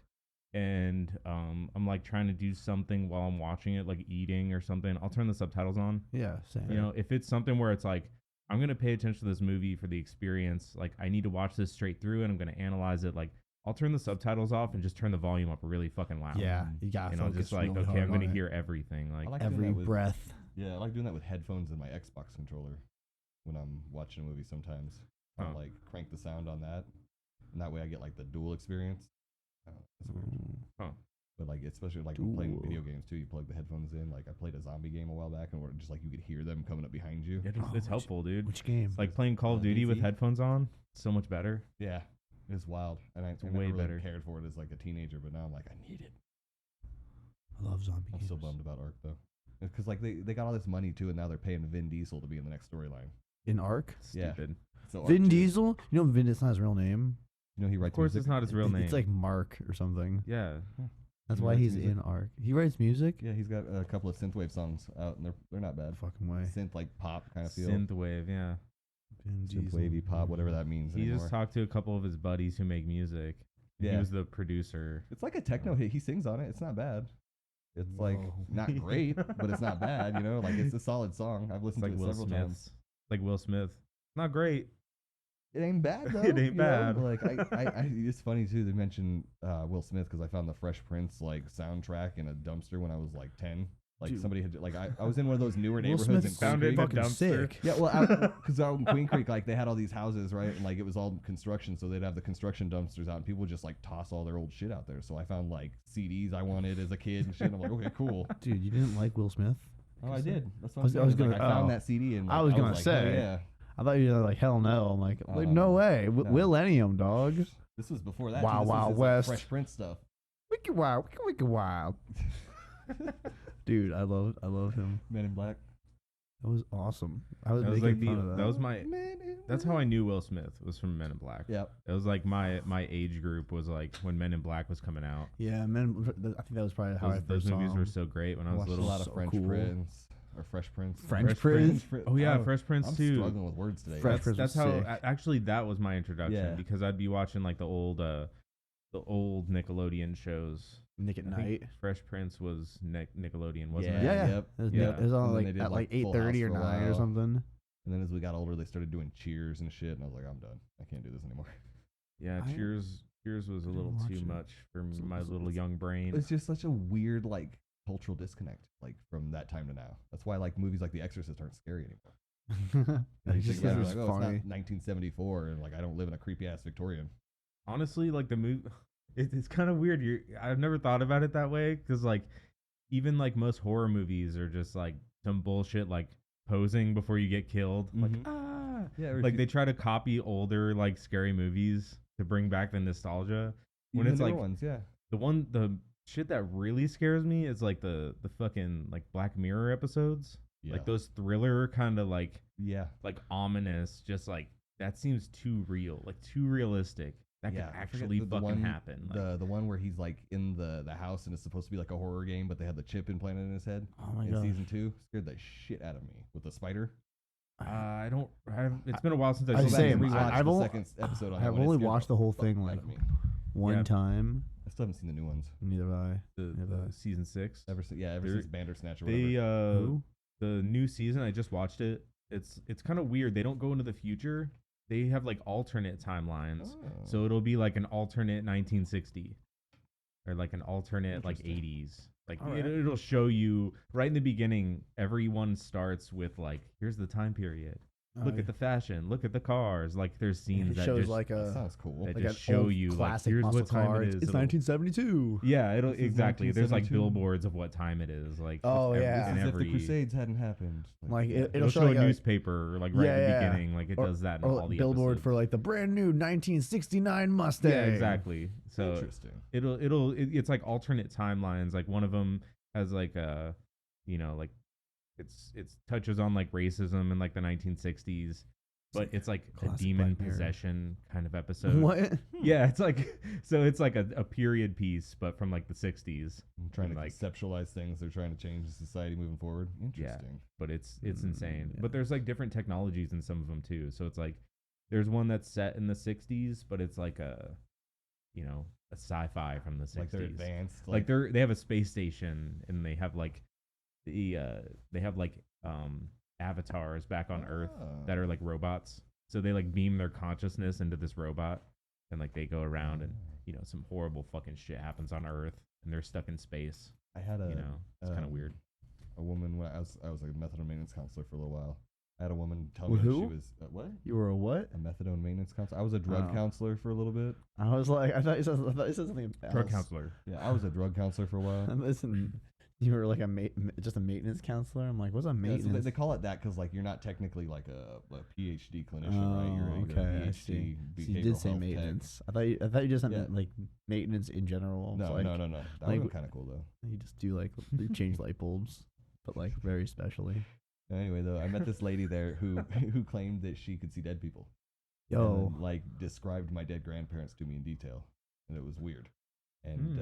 and I'm like trying to do something while I'm watching it, like eating or something, I'll turn the subtitles on. Yeah, same. If it's something where it's like I'm gonna pay attention to this movie for the experience, like I need to watch this straight through and I'm gonna analyze it, like I'll turn the subtitles off and just turn the volume up really fucking loud. Yeah, you gotta focus just like really okay, hard I'm gonna on it. hear everything. Like I like doing Every that with- breath. Yeah, I like doing that with headphones and my Xbox controller when I'm watching a movie sometimes. I'll Huh. like crank the sound on that, and that way I get like the dual experience. That's weird. Mm. But like, especially like when playing Dual. video games too, you plug the headphones in. Like I played a zombie game a while back, and where just like you could hear them coming up behind you. it's Oh, helpful, dude. Which game? It's like playing Call of Duty with DayZ? headphones on. So much better. Yeah, it's wild, and I never way really better. cared for it as like a teenager, but now I'm like, I need it. I love zombie I'm games. so bummed about Ark though, because like they got all this money too, and now they're paying Vin Diesel to be in the next storyline. In Ark? Yeah. Stupid. So Ark Vin 2, Diesel? You know Vin, it's not his real name. You know he writes. Of course, music. it's not his real name. It's like Mark or something. Yeah. That's He why writes he's music. in Ark. He writes music? Yeah, he's got a couple of synthwave songs out, and they're not bad. Fucking way. Synth like pop kind of feel. Synthwave, yeah. Vin Diesel. Synthwavy pop, whatever that means He anymore. just talked to a couple of his buddies who make music. He Yeah. was the producer. It's like a techno hit. He sings on it. It's not bad. It's like Whoa. not great, but it's not bad. Like it's a solid song. I've It's listened like to it Will several Smith. times. Like Will Smith. Not great. It ain't bad though. It ain't you know? bad. Like I it's funny too. They mentioned Will Smith because I found the Fresh Prince like soundtrack in a dumpster when I was like 10. Like Dude. somebody had like I was in one of those newer Will neighborhoods Smith in found Queen it Creek. in a fucking dumpster. sick. Yeah, well, because out in Queen Creek, like they had all these houses, right, and like it was all construction, so they'd have the construction dumpsters out, and people just like toss all their old shit out there. So I found like CDs I wanted as a kid and shit. And I'm like, okay, cool. Dude, you didn't like Will Smith? Oh, I did. That's what I was I'm saying. gonna- Like, I found oh. that CD and I was gonna like, say. hell yeah. I thought you were like, hell no. I'm like, no way. no. Millennium, dog. This was before that. Wild too. This was Wild his, West. Fresh Prince stuff. Wiki wild, wiki wild. Dude, I love him. Men in Black. That was awesome. I was That was making like fun of that. that was my Men in that's how I knew Will Smith was from Men in Black. Yep. It was like my age group was like when Men in Black was coming out. Yeah, man. I think that was probably how I Those first saw movies him. were so great when I was Watched a little. lot of So French cool. Prince or Fresh Prince. French Prince? Oh yeah, Oh, Fresh Prince I'm too. struggling with words today. Fresh Prince That's was how sick. actually that was my introduction Yeah. because I'd be watching like the old Nickelodeon shows. Nick at I think Night. Fresh Prince was Nickelodeon, wasn't Yeah. it? Yeah, Yep. It was, Yeah. it was on And then like they did, at like like, Full 8:30 House or for a 9 or while. something. And then as we got older, they started doing Cheers and shit, and I was like, I'm done. I can't do this anymore. Yeah, I- Cheers was a didn't little watch too it. much for So- my so- little young brain. It's just such a weird like cultural disconnect, like from that time to now. That's why like movies like The Exorcist aren't scary anymore. I You just think thought about it it, was like, oh, funny. it's not 1974, and like I don't live in a creepy ass Victorian. Honestly, like the movie, it's kind of weird. I've never thought about it that way because like even like most horror movies are just like some bullshit like posing before you get killed. Like Mhm. ah, Yeah, or if like you- they try to copy older like scary movies to bring back the nostalgia. When even it's the newer like ones, yeah. the shit that really scares me is like the fucking like Black Mirror episodes. Yeah. Like those thriller kind of like Yeah. like ominous, just like that seems too real, like too realistic. That Yeah, could I actually forget the fucking one, happen. Like, the one where he's like in the house and it's supposed to be like a horror game, but they had the chip implanted in his head. Oh my in god. season 2 scared the shit out of me with the spider. I don't. it's been a while since I I've Go was back seen and saying, it. rewatch I've the only- second episode on that I've one. It only scared watched the whole fuck thing out like of me. one Yeah. time. I still haven't seen the new ones. Neither have I. The season 6. Ever They're- since Bandersnatch or whatever. They Who? the new season. I just watched it. It's kind of weird. They don't go into the future. They have like alternate timelines. Oh. So it'll be like an alternate 1960 or like an alternate like Interesting. 80s. Like All right. it'll show you right in the beginning. Everyone starts with like, here's the time period. Look at the fashion. Look at the cars. Like there's scenes It that shows just like That a sounds cool. that like just an show old you like classic here's muscle what time car. it is. It's It'll- 1972. Yeah, it'll This is exactly. There's like 1972. billboards of what time it is. Like Oh, every- yeah. in As if every the Crusades hadn't happened. Like yeah. it'll it'll show show like a a newspaper like right Yeah, at the yeah. beginning. Like it Or- does that in or all the billboard episodes. for like the brand new 1969 Mustang. Yeah, exactly. So Interesting. it's like alternate timelines. Like one of them has like a, like it's touches on like racism in like the 1960s, but it's like a Classic demon Black Mirror. possession kind of episode. What? Yeah, it's like so it's like a period piece, but from like the 60s. I'm trying to like- conceptualize things. They're trying to change society moving forward. Interesting. But it's insane. yeah. But there's like different technologies in some of them too. So it's like there's one that's set in the 60s, but it's like a sci-fi from the 60s. Like they're advanced. Like they have a space station and they have like avatars back on Earth that are like robots. So they like beam their consciousness into this robot and like they go around and some horrible fucking shit happens on Earth and they're stuck in space. I had a It's kind of weird. a woman when I was like a methadone maintenance counselor for a little while. I had a woman tell With me who? she was what? You were a what? A methadone maintenance counselor. I was a drug Oh. counselor for a little bit. I was like, I thought you said something else. Drug counselor. Yeah, I was a drug counselor for a while. Listen, you were like just a maintenance counselor. I'm like, what's a Yeah, so maintenance? they call it that because like you're not technically like a PhD clinician, right? You're Oh, a okay, I PhD see. So behavioral you did say health tech. maintenance. I thought you just Yeah. meant like maintenance in general. No, So, like, no. That like- was kind of cool though. You just do like you change light bulbs, but like very specially. Anyway, though, I met this lady there who who claimed that she could see dead people. Yo, And, like described my dead grandparents to me in detail, and it was weird. And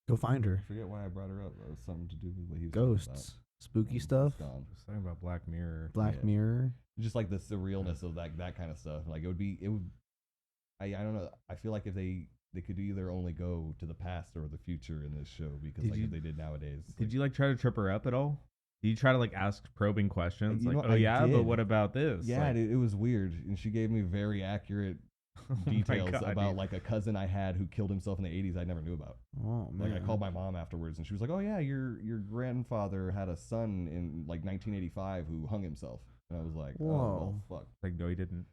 go find her. I forget why I brought her up. It was something to do with what he was talking Ghosts, spooky about. stuff, It's gone. I was talking about Black Mirror. Black Yeah. Mirror. Just like the surrealness of that kind of stuff. Like it would. I don't know. I feel like if they could either only go to the past or the future in this show because Did like you- if they did nowadays. Did you like try to trip her up at all? Did you try to like ask probing questions? You Like, know, oh I yeah, but did. what about this? Yeah, Like, it was weird, and she gave me very accurate oh my details God, about dude. like a cousin I had who killed himself in the 80s I never knew about. Oh man. Like I called my mom afterwards and she was like, "Oh yeah, your grandfather had a son in like 1985 who hung himself." And I was like, "Oh Whoa. well, fuck." Like, no, he didn't.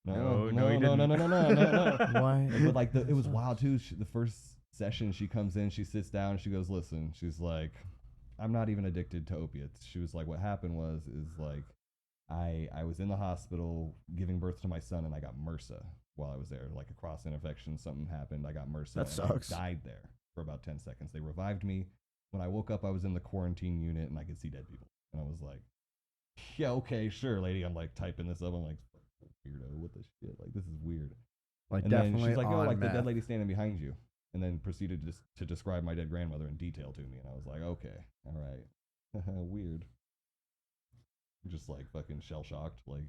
No, No, he no, no, didn't. no, no, no, no. Why? But like it was wild too. The first session she comes in, she sits down, she goes, "Listen," she's like, "I'm not even addicted to opiates." She was like, "What happened is like I was in the hospital giving birth to my son and I got MRSA while I was there. Like a cross infection, something happened. I got MRSA. That and sucks. I died there for about 10 seconds. They revived me. When I woke up, I was in the quarantine unit and I could see dead people. And I was like, yeah, okay, sure, lady. I'm like typing this up. I'm like, weirdo, what the shit? Like, this is weird. Like And then definitely she's like, oh, on like the meth. dead lady standing behind you. And then proceeded to describe my dead grandmother in detail to me. And I was like, okay, all right. Weird. Just like fucking shell shocked. Like,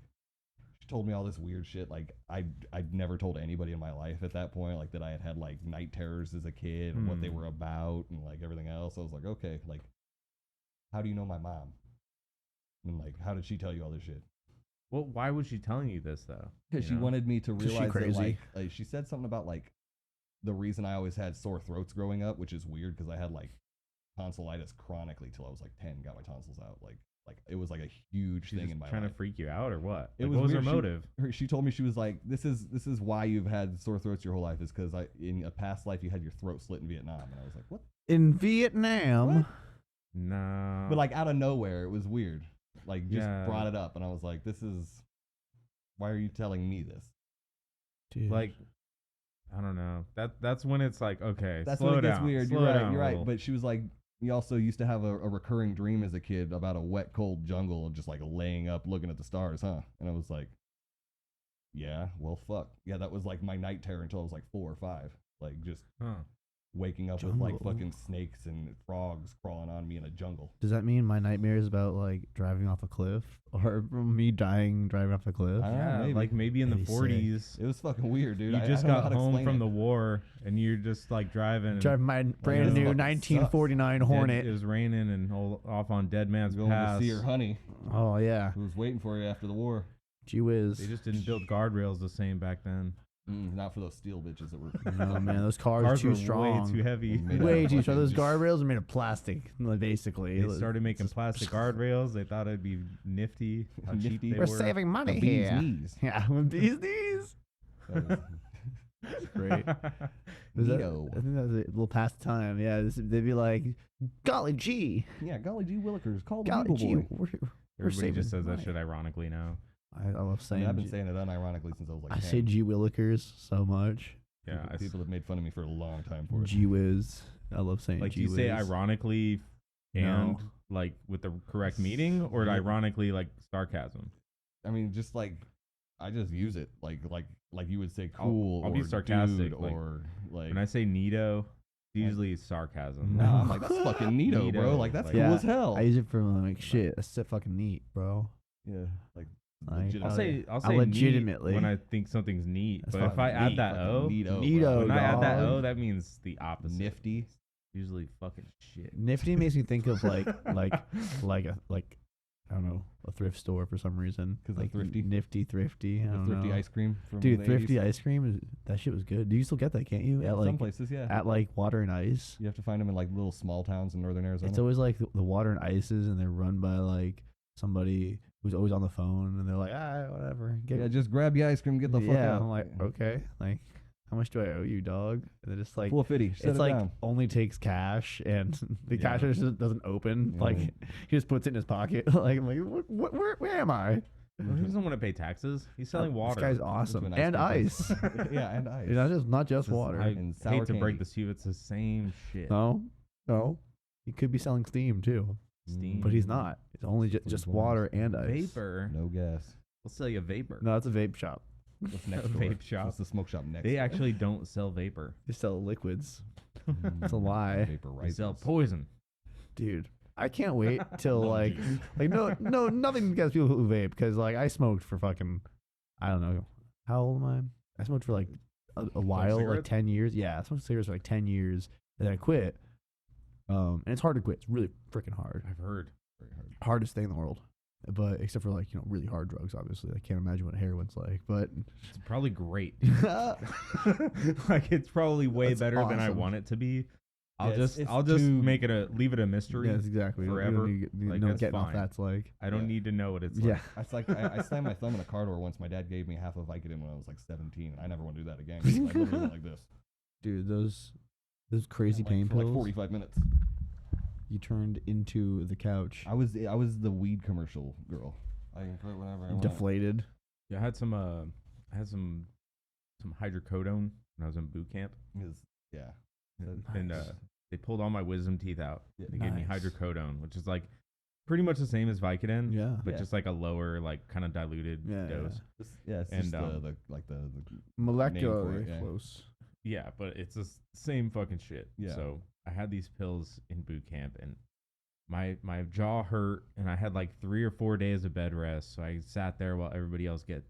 she told me all this weird shit. Like, I'd never told anybody in my life at that point, like, that I had like night terrors as a kid and what they were about and like everything else. I was like, okay, like, how do you know my mom? And like, how did she tell you all this shit? Well, why was she telling you this though? Because You she know? wanted me to 'Cause she realize that, crazy. like, she said something about like the reason I always had sore throats growing up, which is weird because I had like tonsillitis chronically till I was like 10, got my tonsils out. Like it was like a huge She's thing just in my trying life. to freak you out or what? It Like, was what was her weird. motive? She told me, she was like, this is why you've had sore throats your whole life is because in a past life you had your throat slit in Vietnam. And I was like, what? In Vietnam. What? No. But like out of nowhere, it was weird. Like just Yeah. brought it up, and I was like, why are you telling me this? Dude. like, I don't know. That's when it's like, okay, That's slow when it gets down, weird. slow You're right. down You're a right. little. But she was like, he also used to have a recurring dream as a kid about a wet, cold jungle and just like laying up looking at the stars, huh? And I was like, yeah, well, fuck. Yeah, that was like my night terror until I was like 4 or 5. Like just waking up with like Jungle. fucking snakes and frogs crawling on me in a jungle. Does that mean my nightmare is about like driving off a cliff or me driving off a cliff? I don't know, Yeah, maybe. like maybe in the That'd be sick. 40s. It was fucking weird, dude. You I just don't know got how to home explain from it. the war, and you're just like driving. Drive my brand this new fucking 1949 Hornet. It was raining and off on Dead Man's Going Pass. to see your honey, Oh yeah, who was waiting for you after the war. gee whiz. They just didn't build guardrails the same back then. Not for those steel bitches that were. No man, those cars Cars too were strong. way too heavy. Made out Way of too strong. fucking Those just- guardrails are made of plastic, basically. They started making plastic guardrails. They thought it'd be nifty. How cheap Nifty. they We're were. saving money The bee's here. knees. Yeah, with bees knees. That was- Great. Was that- Neato. I think that was a little past time. Yeah, they'd be like, "Golly gee, Yeah, golly gee willikers, call the golly Beagle gee, Boy. we're Everybody saving just says that money." shit ironically now. I love I saying. mean, I've been saying it unironically since I was like I 10. say gee willikers so much. Yeah, People have made fun of me for a long time for it. Gee whiz. I love saying like gee you whiz. say ironically and No. like with the correct meaning, or Yeah. ironically like sarcasm. I mean, just like I just use it like you would say I'll- cool. I'll or be sarcastic, dude, like, or like. When I say neato, it's usually sarcasm. No. Nah, I'm like that's fucking neato, bro. Neato, Like that's like- cool Yeah, as hell. I use it for like shit. That's so fucking neat, bro. Yeah, like Like, legitimately. I'll I say legitimately- neat when I think something's neat. That's but if I fucking add neat, that fucking o, neato, Neato, bro. when I add that dog. o, that means the opposite. Nifty. Usually fucking shit. Nifty makes me think of like I don't know, a thrift store for some reason. 'Cause of like thrifty? Nifty, thrifty. I The don't thrifty know. ice cream from Dude, the thrifty 80s. ice cream that shit was good. Do you still get that? Can't you? Yeah, At some like places, yeah. at like Water and Ice. You have to find them in like little small towns in northern Arizona. It's always like the Water and Ices, and they're run by like somebody who's always on the phone, and they're like, whatever. yeah, just grab your ice cream, get the fuck yeah, out. I'm like, okay, like, how much do I owe you, dog? And then it's like, Full 50. Set it's it like down. only takes cash, and the Yeah. cash register doesn't open. Yeah. Like, he just puts it in his pocket. like, I'm like, where am I? Well, he doesn't want to pay taxes. He's selling water. This guy's awesome, an and ice ice. cream place. Yeah, and ice. Not just This is water. I and sour hate to break candy. this to you. It's the same shit. No, he could be selling steam too, Steam. but he's not. It's only That's what just he wants. water and ice. Vapor. No gas. We'll sell you vapor. No, it's a vape shop. What's next A door? vape shop. What's the smoke shop next? They door? actually don't sell vapor. They sell liquids, Mm, it's a lie. Vapor They sell rifles. poison. dude. I can't wait till No, like dude. nothing against people who vape, because like I smoked for fucking, I don't know, how old am I? I smoked for like a while, like cigarettes? 10 years. Yeah, I smoked cigarettes for like 10 years, and then I quit. And it's hard to quit. It's really freaking hard. I've heard. Very hard. Hardest thing in the world. But except for like, really hard drugs, obviously. I can't imagine what heroin's like. But It's probably great. that's Like it's probably way That's better than I awesome. want it to be. Yeah, it's I'll just too- make it leave it a mystery. yes, exactly. You don't Forever. need to Like, know that's getting off fine. that's like. I don't Yeah. need to know what it's Yeah. like. It's like I slammed my thumb in a car door once. My dad gave me half a Vicodin when I was like 17, and I never want to do that again. 'cause I literally went like this. Dude, those crazy Like, pain for pills. like 45 minutes. You turned into the couch. I was the weed commercial girl. I can quit whenever I want. Deflated. Yeah, I had some hydrocodone when I was in boot camp, Yeah. and Nice. they pulled all my wisdom teeth out. Yeah, They gave me nice. hydrocodone, which is like pretty much the same as Vicodin, Yeah. but Yeah. just like a lower, like kind of diluted Yeah, dose. It's And, just um, the Molecularly yeah. close. Yeah, but it's the same fucking shit. Yeah. So I had these pills in boot camp, and my jaw hurt, and I had like 3 or 4 days of bed rest. So I sat there while everybody else gets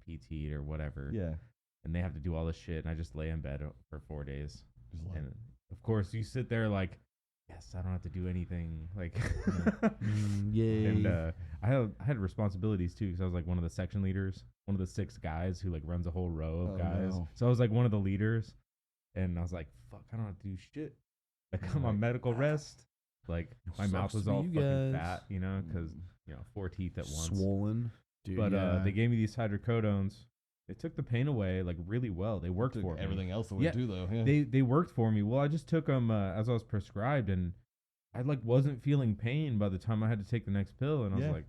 PT'd or whatever. yeah. And they have to do all this shit, and I just lay in bed for 4 days. Just like, And of course, you sit there like, yes, I don't have to do anything. Like, Yay. and I had responsibilities too, because I was like one of the section leaders, one of the 6 guys who like runs a whole row of Oh, guys. no. So I was like one of the leaders, and I was like, fuck, I don't have to do shit. Like I'm on Right. medical rest. Like my mouth Sucks was for all you fucking guys. fat, because 4 teeth at once. Swollen. Dude, But yeah. they gave me these hydrocodones. They took the pain away like really well. They worked took for me. everything else away Yeah, too, though. Yeah. They worked for me. Well, I just took them as I was prescribed, and I like wasn't feeling pain by the time I had to take the next pill, and I was Yeah. like,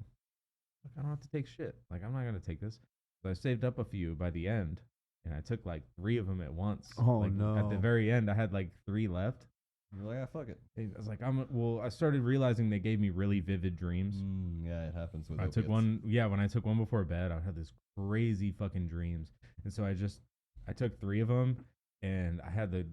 "Look, I don't have to take shit. Like I'm not gonna take this." So I saved up a few by the end, and I took like 3 of them at once. Oh, Like, At the no. very end, I had like 3 left, You're like, fuck it. I was like, I started realizing they gave me really vivid dreams. Yeah, it happens with I took one, when I took one before bed, I had this crazy fucking dreams. And so I took 3 of them, and I had the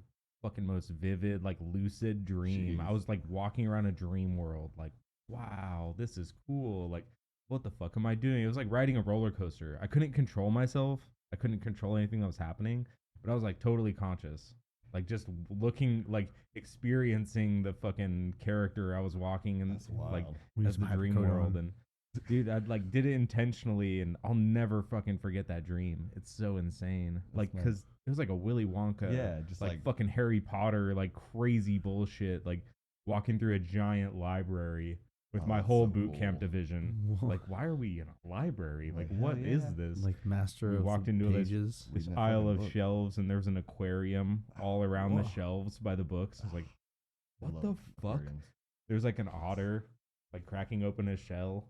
fucking most vivid, like, lucid dream. Jeez. I was, like, walking around a dream world, like, wow, this is cool. Like, what the fuck am I doing? It was like riding a roller coaster. I couldn't control myself. I couldn't control anything that was happening, but I was, like, totally conscious. Like, just looking, like, experiencing the fucking character I was walking in, like, as the dream world. And dude, I like did it intentionally, and I'll never fucking forget that dream. It's so insane. That's like, because it was like a Willy Wonka, just like fucking Harry Potter, like crazy bullshit. Like walking through a giant library with my whole boot camp division. Like, why are we in a library? Like, what is this? Like master we of walked into pages. this aisle of shelves, and there was an aquarium all around the shelves by the books. I was like, what the fuck? There's like an otter, like cracking open a shell.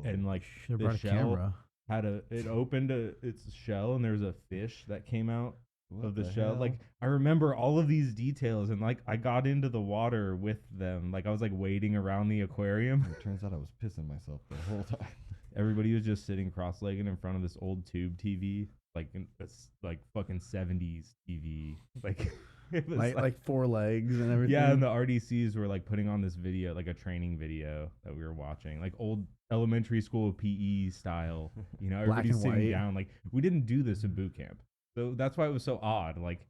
And like the shell it opened its shell, and there's a fish that came out of the shell. Like, I remember all of these details, and like I got into the water with them. Like, I was like wading around the aquarium. It turns out I was pissing myself the whole time. Everybody was just sitting cross-legged in front of this old tube TV, like like fucking 70s TV. Like it was like 4 legs and everything. Yeah, and the RDCs were like putting on this video, like a training video that we were watching, like old elementary school PE style. You know, everybody's sitting down. Like, we didn't do this in boot camp, so that's why it was so odd. Like,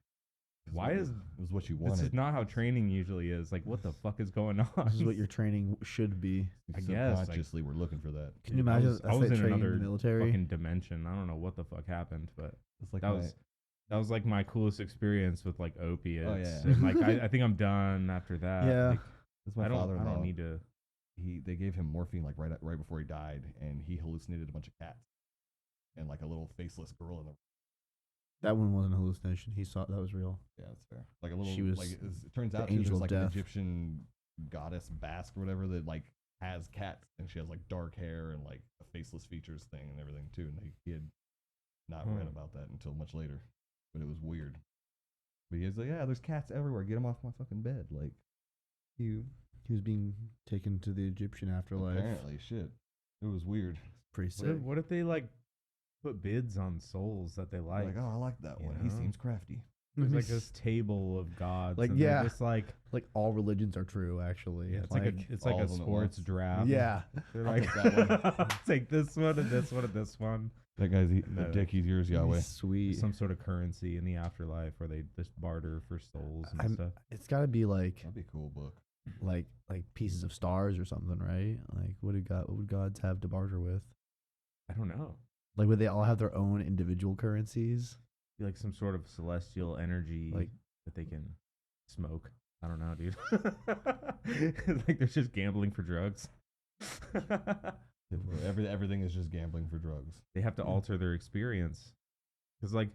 why is it was what you wanted? This is not how training usually is. Like, what the fuck is going on? This is what your training should be. I guess subconsciously we're looking for that. Can you imagine? I was in another military fucking dimension. I don't know what the fuck happened, but it's like that was like my coolest experience with like opiates. Oh, yeah. And like I think I'm done after that. Yeah. Like, that's my I father-in-law. don't need to. They gave him morphine like right before he died, and he hallucinated a bunch of cats and like a little faceless girl in the. That one wasn't a hallucination. He saw that was real. Yeah, that's fair. Like a little. She was like it turns out angel there's like an death. Egyptian goddess Basque or whatever that like has cats, and she has like dark hair and like a faceless features thing and everything too. And he had not read about that until much later, but it was weird. But he was like, yeah, there's cats everywhere. Get them off my fucking bed. Like he was being taken to the Egyptian afterlife. Apparently, shit. It was weird. Pretty sick. What if they like put bids on souls that they like? Like, oh, I like that one. He seems crafty. There's like this table of gods. Like, and yeah, just like all religions are true. Actually, yeah, it's like a sports draft. Yeah, they're like, take this one and this one and this one. That guy's the dick. He's yours, Yahweh. Sweet. Some sort of currency in the afterlife where they just barter for souls and stuff. It's got to be like that'd be a cool book. Like pieces of stars or something, right? Like what would gods have to barter with? I don't know. Like would they all have their own individual currencies? Be like some sort of celestial energy like that they can smoke. I don't know, dude. Like they're just gambling for drugs. Everything is just gambling for drugs. They have to alter their experience. Because like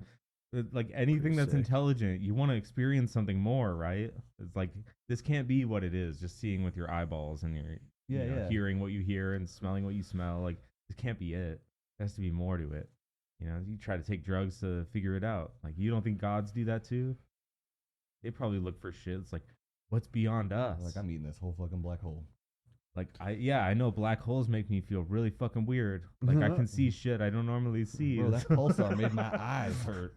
anything that's intelligent, you want to experience something more, right? It's like, this can't be what it is, just seeing with your eyeballs and your hearing what you hear and smelling what you smell. Like, this can't be it. There has to be more to it. You know, you try to take drugs to figure it out. Like, you don't think gods do that too? They probably look for shit. It's like, what's beyond us? Like, I'm eating this whole fucking black hole. Like, I know black holes make me feel really fucking weird. Like, I can see shit I don't normally see. Bro, that pulsar made my eyes hurt.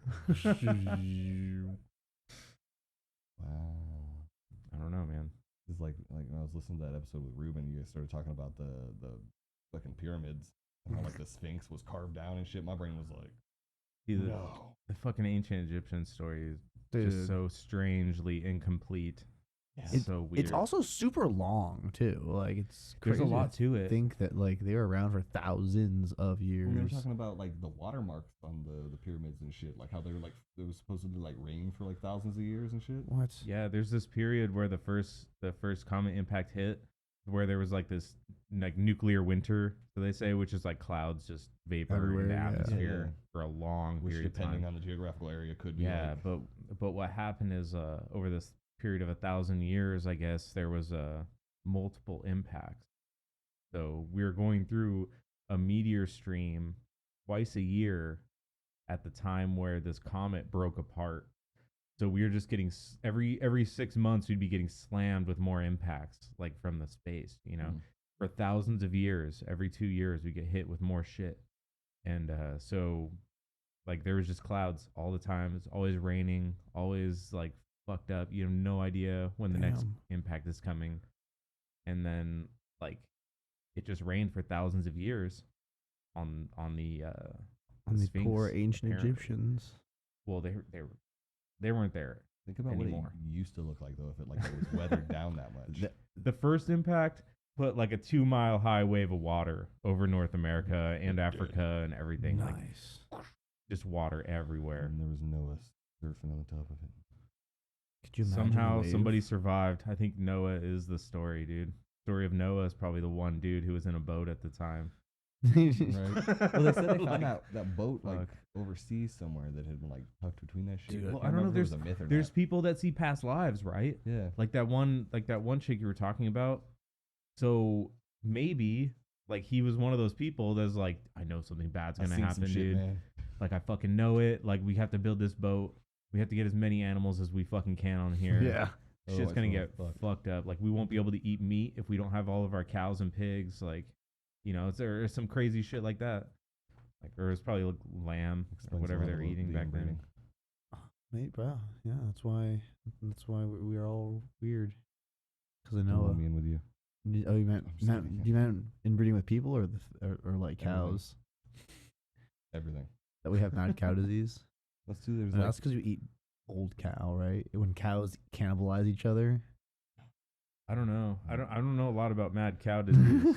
Wow. I don't know, man. It's like when I was listening to that episode with Ruben, you guys started talking about the fucking pyramids and how like the Sphinx was carved down and shit. My brain was like, no. The fucking ancient Egyptian story is just so strangely incomplete. It's so weird. It's also super long too. Like it's crazy. There's a lot to it. Think that like they were around for thousands of years. We were talking about like the watermarks on the pyramids and shit. Like how they were like there was supposedly like rain for like thousands of years and shit. What? Yeah, there's this period where the first comet impact hit, where there was like this like nuclear winter, so they say, which is like clouds just vapor everywhere, in the atmosphere for a long period of time. Depending on the geographical area, could be. Yeah, but what happened is over this period of 1,000 years, I guess there was multiple impacts. So we were going through a meteor stream twice a year at the time where this comet broke apart. So we were just getting every 6 months we'd be getting slammed with more impacts like from the space, you know. For thousands of years, every 2 years we get hit with more shit. And so like there was just clouds all the time. It's always raining, always like fucked up. You have no idea when the next impact is coming. And then like it just rained for thousands of years on the Sphinx, poor ancient apparently. Egyptians. Well, they weren't there. Think about anymore. what it used to look like, though, if it like it was weathered down that much. The first impact put like a 2-mile high wave of water over North America and Africa and everything. Nice. Like, just water everywhere. And there was Noah surfing on the top of it. Could you imagine Somehow somebody survived. I think Noah is the story, dude. Story of Noah is probably the one dude who was in a boat at the time. Right. Well, they said they found Like, that boat like overseas somewhere that had been like tucked between that shit. Dude, well, I don't know if there's a myth or there's not. people that see past lives, right? Yeah. Like that one chick you were talking about. So maybe like he was one of those people that's like, I know something bad's I've gonna seen happen, some shit, dude. man. Like I fucking know it. Like we have to build this boat. We have to get as many animals as we fucking can on here. Yeah. Shit's gonna get fucked. fucked up. Like we won't be able to eat meat if we don't have all of our cows and pigs. Like, you know, there's some crazy shit like that. Like, or it's probably like lamb or Explains a whatever lot they're about eating the back then. inbreeding. Mate, bro. Yeah, that's why we are all weird. Because I Don't know. let me in with you. Oh, you meant I'm just kidding. you meant inbreeding with people or or like Everything. cows Everything. that we have mad cow disease? Let's do there's No, like, that's because you eat old cow, right? When cows cannibalize each other. I don't know. I don't know a lot about mad cow disease.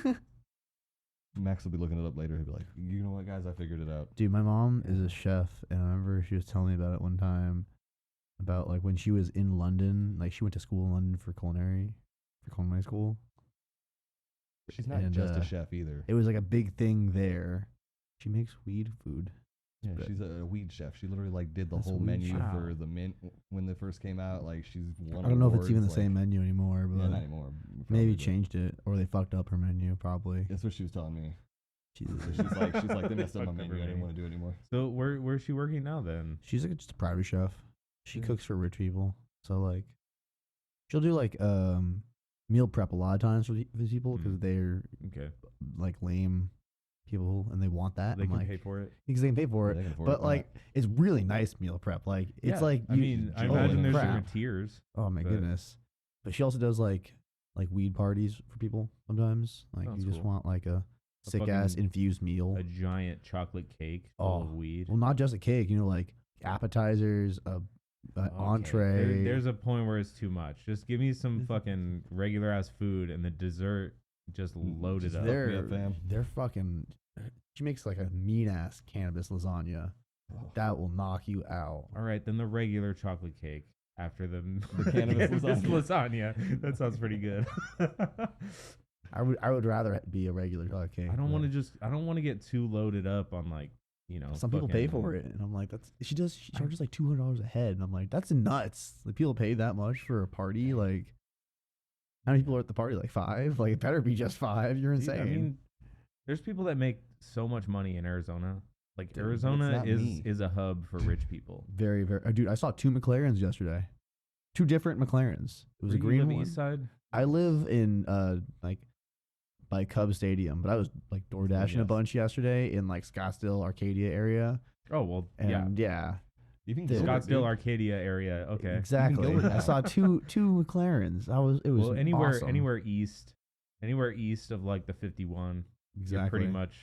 Max will be looking it up later. He'll be like, you know what, guys, I figured it out. Dude, my mom is a chef, and I remember she was telling me about it one time, about like when she was in London, like she went to school in London for culinary school. She's not And, just a chef either. It was like a big thing there. She makes weed food. Yeah, But- she's a weed chef. She literally like did the That's whole weed menu chef. for the mint when they first came out. Like she's won I don't know if it's even the awards, same menu anymore, Yeah, but not anymore. maybe Probably, changed it or they fucked up her menu. Probably. That's what she was telling me. Jesus. So she's like, they They messed up my fucked up menu. her I didn't menu. want to do it anymore. So where's she working now then? She's like just a private chef. She Yeah. cooks for rich people. So like, she'll do like meal prep a lot of times for these people because they're Okay, like lame people and they want that. they I'm can like, pay for it. because they can pay for Yeah, it. they can afford But it, why like, it's really nice meal prep. Like it's Yeah, like I mean, I holy imagine there's crap. different tiers. Oh my but- goodness. But she also does like weed parties for people sometimes. Like That's you just cool. want like a sick ass fucking- infused meal. A giant chocolate cake full of weed. Well, not just a cake, like appetizers, a Okay. entree. There's a point where it's too much. Just give me some fucking regular ass food and the dessert just loaded just up. there. me up, fam. They're fucking. She makes like a mean ass cannabis lasagna Oh. that will knock you out. All right, then the regular chocolate cake after the cannabis lasagna. That sounds pretty good. I would rather be a regular chocolate cake. I don't but want to get too loaded up on like, Some people pay fucking- for it, and I'm like, she charges like $200 a head, and I'm like, that's nuts. Like people pay that much for a party. Like, how many people are at the party? Like 5. Like it better be just 5. You're Dude, insane. I mean, there's people that make so much money in Arizona. Like Dude, Arizona it's not me. is a hub for rich people. very, very. Dude, I saw 2 McLarens yesterday. 2 different McLarens. It was Where a you green live one. East side. I live in like by Cubs Stadium, but I was like door dashing a Yes. bunch yesterday in like Scottsdale, Arcadia area, Oh well, and yeah, Even Dude. Gilbert, Scottsdale, dude. Arcadia area. Okay. exactly. Gilbert I now. saw two McLarens. It was Well, anywhere awesome. anywhere east of like the 51, exactly. you're pretty much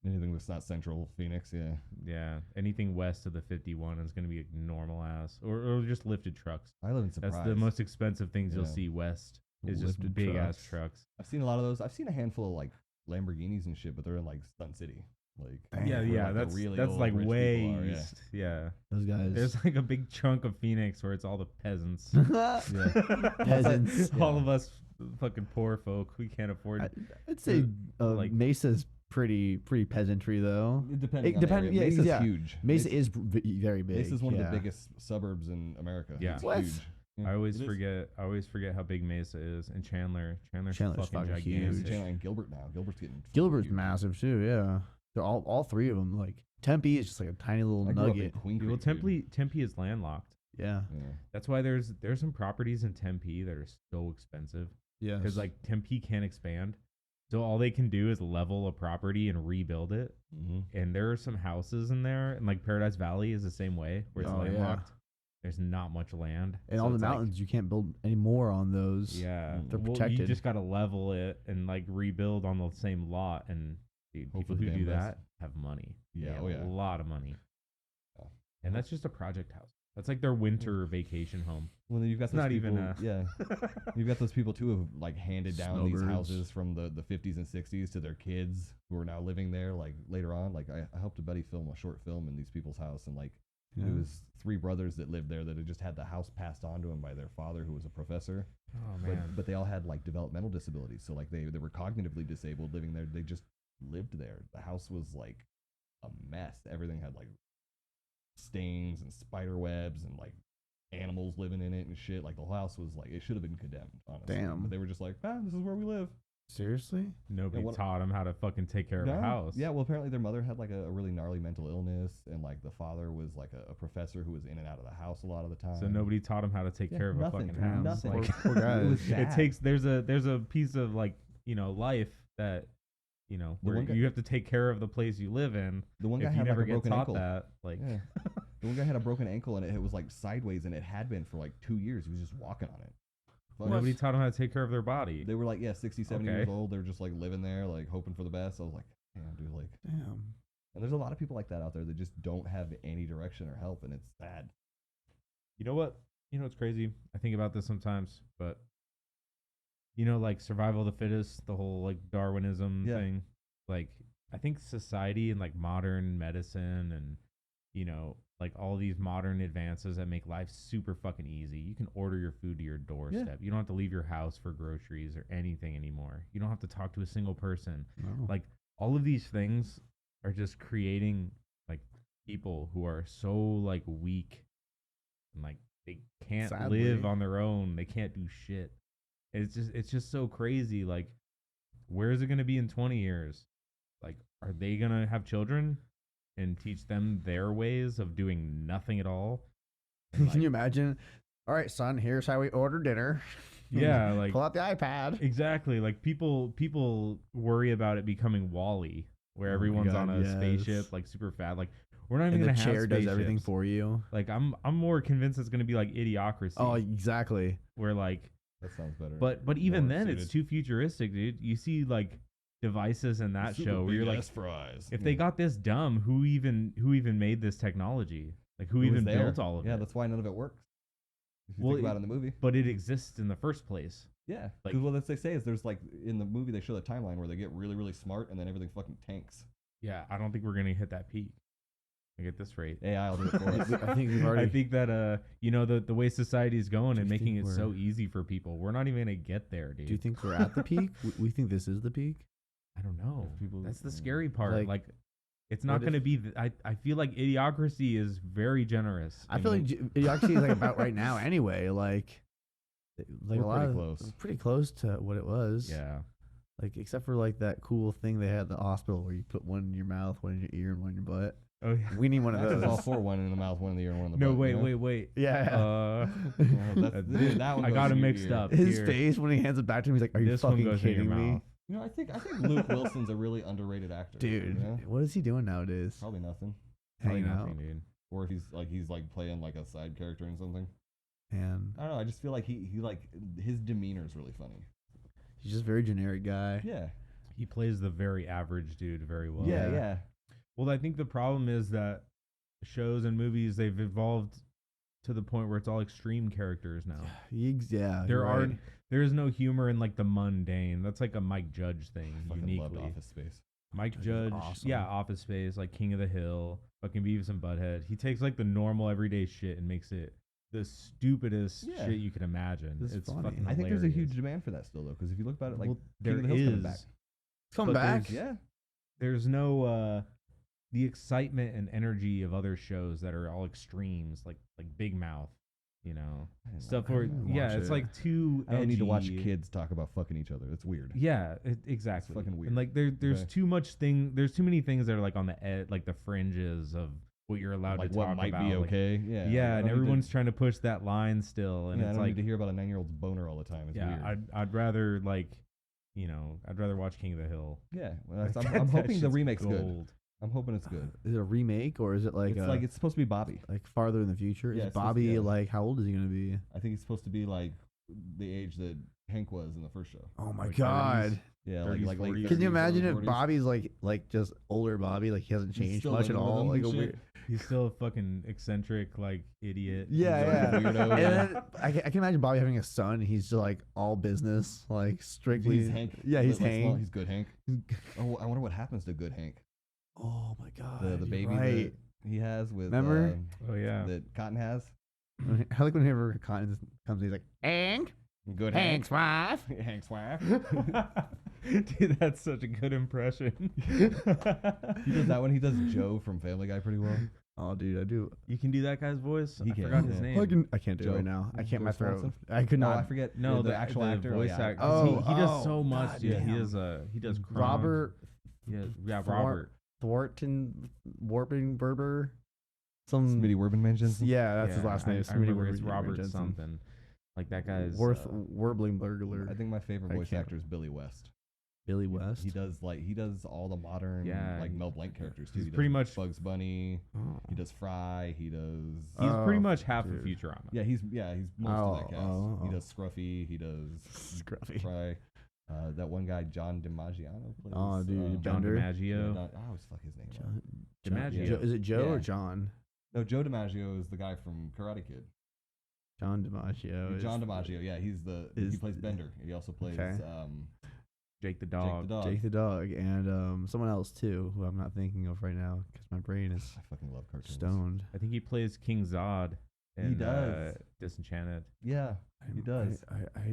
Anything that's not central Phoenix, yeah. yeah. Anything west of the 51 is going to be a normal ass or just lifted trucks. I live in Surprise. That's the most expensive things you'll Yeah. see west. Is just Lifted big ass trucks. trucks. I've seen a lot of those. I've seen a handful of like Lamborghinis and shit, but they're in like Stunt City. Like Damn. Yeah, where, yeah, like, the that's really that's old like rich way people are, yeah. east. Yeah. Those guys. There's like a big chunk of Phoenix where it's all the peasants. Peasants. All of us fucking poor folk, we can't afford. I'd say like- Mesa's pretty peasantry though. Depending It on depend- the yeah, area. Mesa's yeah. huge. Mesa is very big. Mesa's one of yeah. the biggest suburbs in America. Yeah. It's What? huge. Yeah, I always it is. forget how big Mesa is, and Chandler's Chandler's fucking fucking gigantic. huge. Chandler and Gilbert now. Gilbert's getting Gilbert's huge. massive too. Yeah, they're all 3 of them. Like Tempe is just like a tiny little I grew up in nugget. Queen Well, Creek, dude. Tempe is landlocked. Yeah. Yeah. That's why there's some properties in Tempe that are so expensive Yeah. because like Tempe can't expand, so all they can do is level a property and rebuild it. Mm-hmm. And there are some houses in there, and like Paradise Valley is the same way, where it's Oh, yeah. landlocked. There's not much land, And so all the it's like, mountains, you can't build any more on those. yeah, They're well, you protected. just gotta level it and like rebuild on the same lot. And dude, Hope people for who the do damn that best. have money. Yeah, They oh have yeah. a lot of money. Yeah. And that's just a project house. That's like their winter vacation home. Well, then you've got It's those not people, even yeah. You've got those people too who have like handed down these Snowbirds. houses from the 50s and 60s to their kids who are now living there. Like later on, like I helped a buddy film a short film in these people's house, and like Yeah. it was 3 brothers that lived there that had just had the house passed on to them by their father, who was a professor. Oh man. But they all had like developmental disabilities, so like they were cognitively disabled living there. They just lived there. The house was like a mess. Everything had like stains and spider webs and like animals living in it and shit. Like the whole house was like, it should have been condemned, honestly. Damn. But they were just like, this is where we live. Seriously? Nobody Yeah, what- taught them how to fucking take care of a No. house. Yeah, well, apparently their mother had like a really gnarly mental illness, and like the father was like a professor who was in and out of the house a lot of the time. So nobody taught them how to take Yeah, care of nothing, a fucking house. nothing. Like, Poor guys. It was it bad. takes there's a piece of like life that where one guy- you have to take care of the place you live in. The one guy If you had never like a get broken taught ankle. that, like Yeah. The one guy had a broken ankle, and it was like sideways, and it had been for like 2 years. He was just walking on it. Fuck. nobody taught them how to take care of their body. They were like, 60, 70 Okay. years old. They're just like living there, like hoping for the best. I was like, damn, dude, like. Damn. And there's a lot of people like that out there that just don't have any direction or help, and it's sad. You know what? It's crazy. I think about this sometimes, but like survival of the fittest, the whole like Darwinism Yeah. thing. Like I think society and like modern medicine and like all these modern advances that make life super fucking easy. You can order your food to your doorstep. You don't have to leave your house for groceries or anything anymore. You don't have to talk to a single person. No. Like all of these things are just creating like people who are so like weak and like they can't Sadly. live on their own. They can't do shit. It's just so crazy. Like, where is it going to be in 20 years? Like, are they going to have children and teach them their ways of doing nothing at all? And, Can you like, imagine? All right, son, here's how we order dinner. Yeah, like Pull out the iPad. exactly. Like people worry about it becoming Wall-E, where Oh my everyone's God, on a yes. spaceship, like super fat. Like we're not even And the gonna have chair does everything spaceships. for you. Like I'm more convinced it's gonna be like Idiocracy, Oh, exactly. where like, That sounds better. but even More then it's suited. too futuristic, dude. You see like devices in that Super show where you're big like, ass fries. if they got this dumb, who even made this technology? Like who It was even there. built all of Yeah, it? that's why none of it works. If you Well, think about it in the movie. But it exists in the first place. Yeah, like- because what they say is there's like in the movie they show the timeline where they get really really smart and then everything fucking tanks. Yeah, I don't think we're gonna hit that peak. Like at this rate. AI will do it for us. I think we've already. I think that the way society is going Do and you making it think so we're- easy for people, we're not even gonna get there, dude. Do you think we're at the peak? We think this is the peak. I don't know. If people- That's the scary part. Like, it's not what going to if- be. I feel like Idiocracy is very generous. I feel like Idiocracy is like about right now anyway. Like We're a lot pretty of, close. pretty close to what it was. Yeah. Like except for like that cool thing they had at the hospital where you put one in your mouth, one in your ear, and one in your butt. Oh yeah. We need one of Max is all those. for one in the mouth, one in the ear, and one in the No, butt. you know? wait. Yeah. Dude, that one I goes got in him your mixed ear. up. His Here. face when he hands it back to him, he's like, "Are you This one fucking goes in your kidding me, mouth. You know, I think Luke Wilson's a really underrated actor, dude? You know? What is he doing nowadays? Probably nothing. Probably Hanging out, nothing, dude. Or if he's like playing like a side character in something. and I don't know. I just feel like he like his demeanor is really funny. he's just a very generic guy. Yeah. He plays the very average dude very well. Yeah. Yeah. Yeah. Well, I think the problem is that shows and movies, they've evolved to the point where it's all extreme characters now. Yeah, There you're are right. there is no humor in like the mundane. That's like a Mike Judge thing I fucking loved uniquely. Office Space. Mike Judge Judge, is awesome. yeah, Office Space, like King of the Hill, fucking Beavis and Butthead. He takes like the normal everyday shit and makes it the stupidest Yeah. shit you can imagine. It's It's funny. fucking I think there's a hilarious. huge demand for that still though, because if you look about it, like Well, King there of the Hill's coming is. back. Come but back. Yeah. There's no the excitement and energy of other shows that are all extremes, like Big Mouth, stuff where watch it's it. like too. I don't need to watch edgy. kids talk about fucking each other. It's weird. Yeah, exactly. fucking weird. And like there's Okay. too much thing. There's too many things that are like on the like the fringes of what you're allowed like to what talk might about. be like, okay. Yeah. yeah, I and don't need everyone's to, trying to push that line still, and yeah, I it's don't need like, to hear about a 9-year-old's boner all the time. It's yeah, weird. I'd rather like, I'd rather watch King of the Hill. Yeah. Well, Like, I'm that hoping the shit's remake's good. gold. I'm hoping it's good. Is it a remake or is it like It's supposed to be Bobby. like farther in the future? Yeah, Is it's supposed to Bobby be, yeah. like how old is he gonna be? I think he's supposed to be like the age that Hank was in the first show. Oh my Like god! 30s. Yeah, 30s, like 40s. Can you 30s, imagine early if 40s. Bobby's like just older Bobby, like he hasn't He's changed still much at living with all, them like and a shit. weird. He's still a fucking eccentric like idiot. Yeah, He's yeah. like a weirdo, And yeah. then I can imagine Bobby having a son. He's just like all business, like strictly. He's Hank. Yeah, he's Like, Hank. He's good Hank. Oh, I wonder what happens to good Hank. Oh my god! The you're baby right. that he has with Remember? Oh yeah. that Cotton has. I like whenever Cotton comes, he's like, "Hank, Good Hank's wife." Hank's wife. Dude, that's such a good impression. He does that one. He does Joe from Family Guy pretty well. Oh, dude, I do. You can do that guy's voice. He I can, forgot his yeah. name. I can't do Joe- it right now. I can't. Joe My throat. Swanson? I could No, not. I forget. No, the actual actor. voice yeah. actor. Oh, he does so oh, much. God Yeah, damn. he does crime. Robert Yeah, Thwart- Robert. Thornton Warping Berber. Some. Smitty Werbenman Jensen. Yeah, that's his Yeah, last name. I Smitty remember it's Werben Robert Jensen. something. Like that guy's Warbling Burglar. I think my favorite I voice can't- actor is Billy West. Billy West. He does all the modern Yeah, like he- Mel Blanc characters too. he's He does pretty much- Bugs Bunny. Oh. He does Fry. He does. he's Oh, pretty much half dude. of Futurama. Yeah, he's most of that cast. He oh. does Scruffy. He does Scruffy. Fry. That one guy, John DiMaggio, plays. Oh, dude, John Bender. yeah, DiMaggio. I always fuck his name up. John, DiMaggio. Is it Joe or Yeah. John? No, Joe DiMaggio is the guy from Karate Kid. John DiMaggio. John DiMaggio, yeah, he is- plays Bender. He also plays Okay. Jake the Jake dog. the dog. Jake the dog, and someone else too, who I'm not thinking of right now because my brain is I fucking love cartoons. stoned. I think he plays King Zod. In, does. Disenchanted. Yeah, he does. Have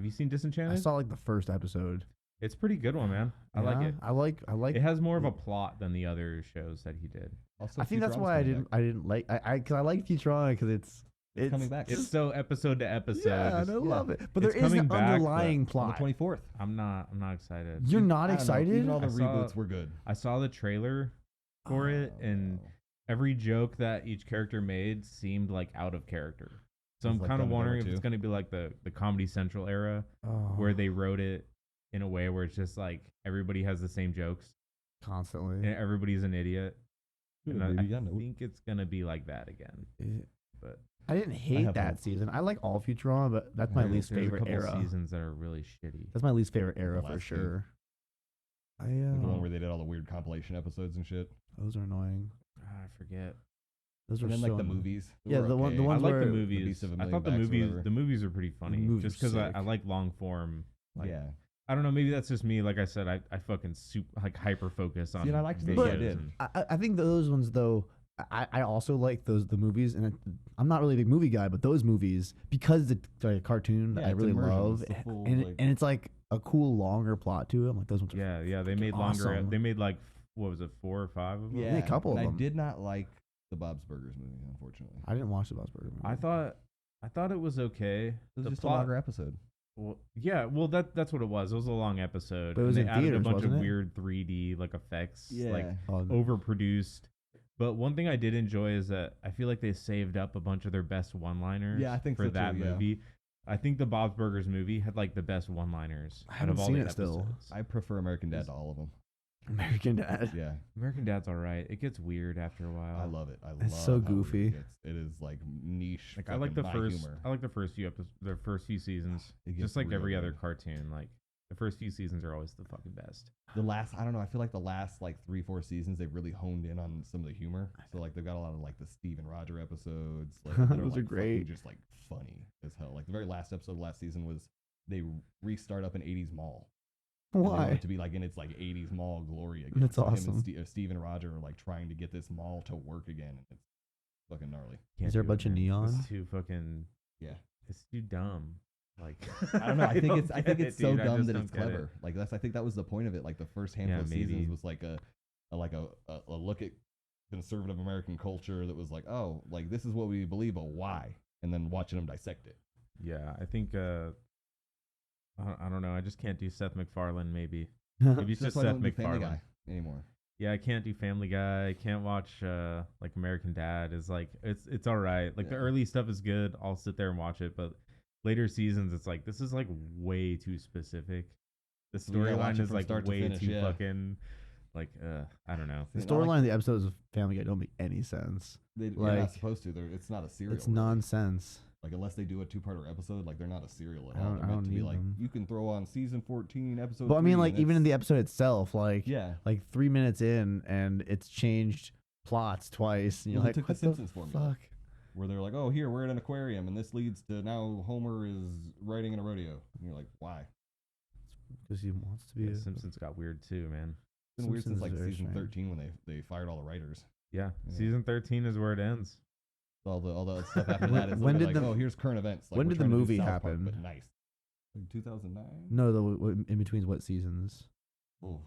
you seen I Disenchanted? saw like the first episode. It's a pretty good one, man. I like Yeah, it. I like. It has more of a plot than the other shows that he did. Also, I think that's Futurama's why I coming didn't. back. I didn't like. Because I like Futurama because it's coming back. It's so episode to episode. Yeah, and I just- love it. But It's there is coming an back, but underlying on the plot. 24th. I'm not excited. You're not I don't know, excited? Even all the I saw- reboots were good. I saw the trailer for it, Oh, and no. every joke that each character made seemed like out of character. So It's I'm like kind of Dumb and Dumber wondering if it's 2. going to be like the Comedy Central era, Oh, where they wrote it in a way where it's just like everybody has the same jokes constantly. and everybody's an idiot. And I Maybe, I know. think it's going to be like that again. But I didn't hate have that hope. season. I like all Futurama, but that's my There's- least there's favorite a couple era. seasons that are really shitty. That's my least favorite era The for last two. sure. The one where they did all the weird compilation episodes and shit. Those are annoying. I forget. Those are And then so like the annoying. movies. They Yeah, were the one- okay. the I ones like where the the movies. Beast of a I Million thought the Backs or movies whatever. the movies are pretty funny movies just are because I sick. like long form. Like, Yeah. I don't know. Maybe that's just me. Like I said, I fucking like hyper focus on. and I liked the videos show, I did. and- I think those ones though. I also like the movies, and I'm not really a big movie guy, but those movies because it's like a cartoon that Yeah, I it's really immersion. love, It's the full, and like- and it's like a cool longer plot to it. I'm like those ones. Are Yeah, they fucking made longer. awesome. They made like what was it, 4 or 5 of them? Yeah, a couple and of them. I did not like the Bob's Burgers movie, unfortunately. I didn't watch the Bob's Burger movie. I thought it was okay. It was The just plot- a longer episode. Well, yeah, that's what it was. It was a long episode. But it was and in they added theaters, a bunch wasn't of it? weird 3D like effects, like Oh, overproduced. But one thing I did enjoy is that I feel like they saved up a bunch of their best one-liners Yeah, I think for so too, that yeah. movie. I think the Bob's Burgers movie had like the best one-liners I out haven't of all seen the it still. episodes. I prefer American Dad to all of them. American Dad. Yeah, American Dad's all right. It gets weird after a while. I love it. I It's love so how weird goofy. It gets. It is like niche. Like I like the fucking first. humor. I like the first few episodes. The first few seasons. It gets Just like real every other good. cartoon. Like the first few seasons are always the fucking best. The last, I don't know. I feel like the last like 3-4 seasons they've really honed in on some of the humor. So like they've got a lot of like the Steve and Roger episodes. Like, that Those are like, great. fucking just like funny as hell. Like the very last episode of last season was they restart up an 80s mall. And they want Why? it to be like in its like 80s mall glory again. That's So him awesome. and Steve and Roger are like trying to get this mall to work again, and it's fucking gnarly. Can't there a do it, bunch of man. neon? It's too fucking. Yeah. It's too dumb. Like I don't know. I think don't it's get it's it, so dude. I dumb just that don't it's get it. clever. Like I think that was the point of it. Like the first handful Yeah, of seasons maybe. was like a look at conservative American culture that was like, oh, like this is what we believe, but why? And then watching them dissect it. Yeah, I think. I don't know. I just can't do Seth MacFarlane. Maybe it's That's just why I Seth don't do Family MacFarlane. Guy anymore. Yeah, I can't do Family Guy. I can't watch like American Dad. Is like it's all right. Like the Yeah. early stuff is good. I'll sit there and watch it, but later seasons, it's like this is like way too specific. The You gotta watch storyline it is from like start to way finish, too yeah. fucking like I don't know. The See, and I like- storyline of the episodes of Family Guy don't make any sense. They're like- not supposed to. It's not a serial. It's really. nonsense. Like unless they do a 2-parter episode, like they're not a serial at I all. don't- They're I meant don't to be need like them. you can throw on season 14 episode. But I mean, 3, like and even in the it's- episode itself, like yeah, 3 minutes in, and it's changed plots twice, and you're Well, they like, took the what Simpsons formula. fuck? where they're like, oh, here we're at an aquarium, and this leads to now Homer is riding in a rodeo, and you're like, why? Because he wants to be. Yeah, a- Simpsons got weird too, man. It's been weird since Simpsons like is very season strange. 13 when they fired all the writers. Yeah, Yeah. season 13 is where it ends. All the stuff after When- that is when literally did like, the- oh, here's current events. Like, when we're did the trying to do movie South Park, happen? but nice. Like 2009. No, in between what seasons? Oh,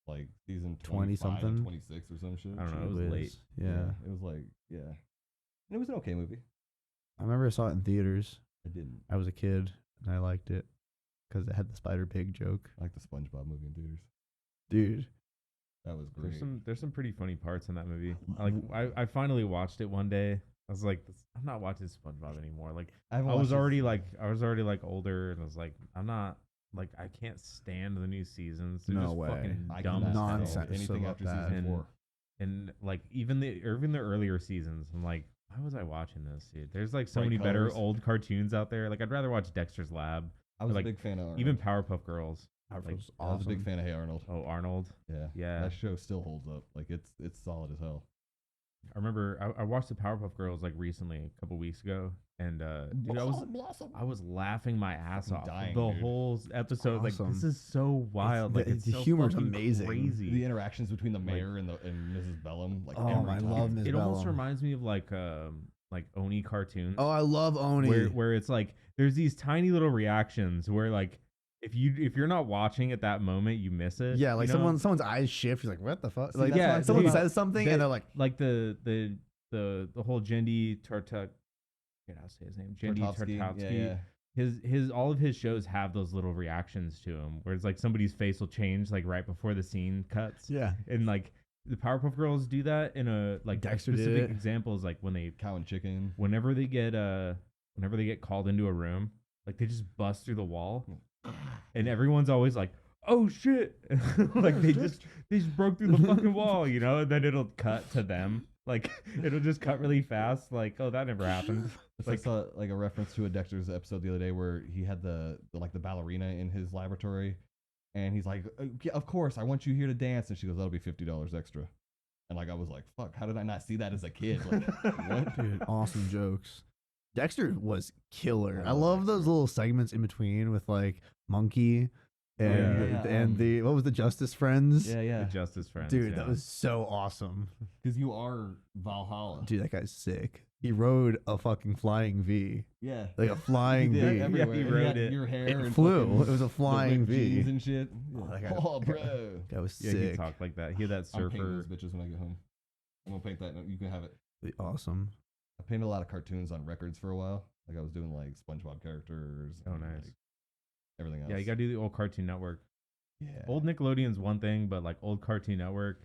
like season 20 25 and something? 26 or some shit. I don't know. It was Whiz. late. Yeah. It was like, yeah. And it was an okay movie. I remember I saw it in theaters. I didn't. I was a kid and I liked it because it had the Spider Pig joke. I like the SpongeBob movie in theaters. Dude, That was great. There's some pretty funny parts in that movie. I finally watched it one day. I was like, I'm not watching SpongeBob anymore. Like I was already like older, and I was like, I'm not like I can't stand the new seasons. They're No just way. fucking I dumb cannot as hell. stand Nonsense. anything So after bad. season 4. And like even the earlier seasons, I'm like, why was I watching this, dude? There's like so Bright many better colors. old cartoons out there. Like I'd rather watch Dexter's Lab, I was like, a big fan of Arnold. even Powerpuff Girls. that Like, was I was a big awesome. fan of Hey Arnold. Oh, Arnold. Yeah. Yeah. That show still holds up. Like it's solid as hell. I remember I watched the Powerpuff Girls like recently, a couple weeks ago, and dude, I was laughing my ass Fucking off dying, the dude. whole episode. Like Awesome. this is so wild. Like it's the so humor's fucking amazing. Crazy. The interactions between the mayor and Mrs. Bellum, like Oh, every I time. love Ms. It almost Bellum. reminds me of like Oni cartoons. Oh, I love Oni. where it's like there's these tiny little reactions where like if you're not watching at that moment, you miss it. Yeah, like you know? someone's eyes shift. He's like, what the fuck? See, Like, that's what yeah, I'm someone saying. says something They- and they're like, like the whole Jendi Tartak. I can't say his name. Jendi Tartovsky, Tartovsky. yeah. His all of his shows have those little reactions to him, where it's like somebody's face will change like right before the scene cuts, yeah. and like the Powerpuff Girls do that in a like Dexter did specific it. example is like when they Cow and chicken. whenever they get called into a room, like they just bust through the wall, and everyone's always like, "Oh shit!" Like they just broke through the fucking wall, you know. And then it'll cut to them, like it'll just cut really fast, like, "Oh, that never happened." I saw like a reference to a Dexter's episode the other day where he had the ballerina in his laboratory, and he's like, yeah, "Of course, I want you here to dance," and she goes, "That'll be $50 extra." And like I was like, "Fuck, how did I not see that as a kid?" Like, what? Dude, awesome jokes. Dexter was killer. I love love Dexter. those little segments in between with like Monkey and yeah, and the what was the Justice Friends? Yeah, yeah. The Justice Friends, Dude, yeah. that was so awesome. Because you are Valhalla. Dude, that guy's sick. He rode a fucking flying V, Yeah. like a flying He did V. everywhere. he And you rode had it. Your hair It and flew. fucking It was a the flying ripped V. jeans and shit. Oh, Yeah. that guy- Oh, bro. That was Yeah, he sick. talked like that. He had that I'm painting surfer. those bitches when I get home. I'm gonna paint that. You can have it. Awesome. I painted a lot of cartoons on records for a while. Like I was doing like SpongeBob characters. Oh, and, nice. like, everything else. Yeah, you gotta do the old Cartoon Network. Yeah. Old Nickelodeon's one thing, but like old Cartoon Network,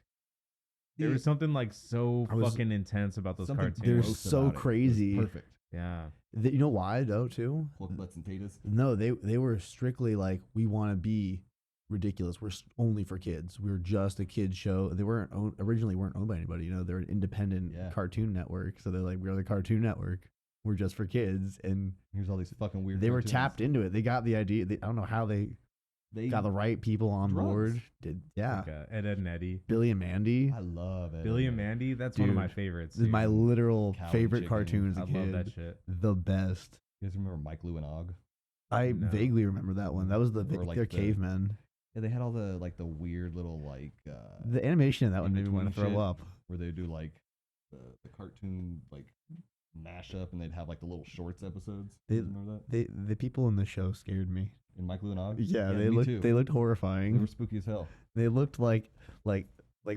there Dude, was something like so I was- fucking intense about those something cartoons. They're gross so about it. It was crazy. Perfect. Yeah, You know why though too? Pork butts and taters. No, they were strictly like, we want to be ridiculous. We're only for kids. We're just a kids show. They originally weren't owned by anybody. You know, they're an independent Yeah. cartoon network. So they're like, we're the Cartoon Network. We're just for kids, and Here's all these fucking weird. they were cartoons. tapped into it. They got the idea. I don't know how they They got the right people on drugs. board. Yeah, like, Ed, Ed and Eddie. Billy and Mandy. I love it. Billy and Mandy, that's one of my Dude, favorites. This is my dude. literal Cow and favorite chicken. cartoon as a I kid. love that shit. The best. You guys remember Mike, Lou, and Og? I No. vaguely remember that one. That was Or like they're the- cavemen. Yeah, they had all the weird little The animation in that one made me in-between want to throw shit. up. where they do like the cartoon like mashup, and they'd have like the little shorts episodes. They- You remember that? The people in the show scared me. In Mike, Lou, and Og? Yeah, me too. they looked They horrifying. were spooky as hell. They looked like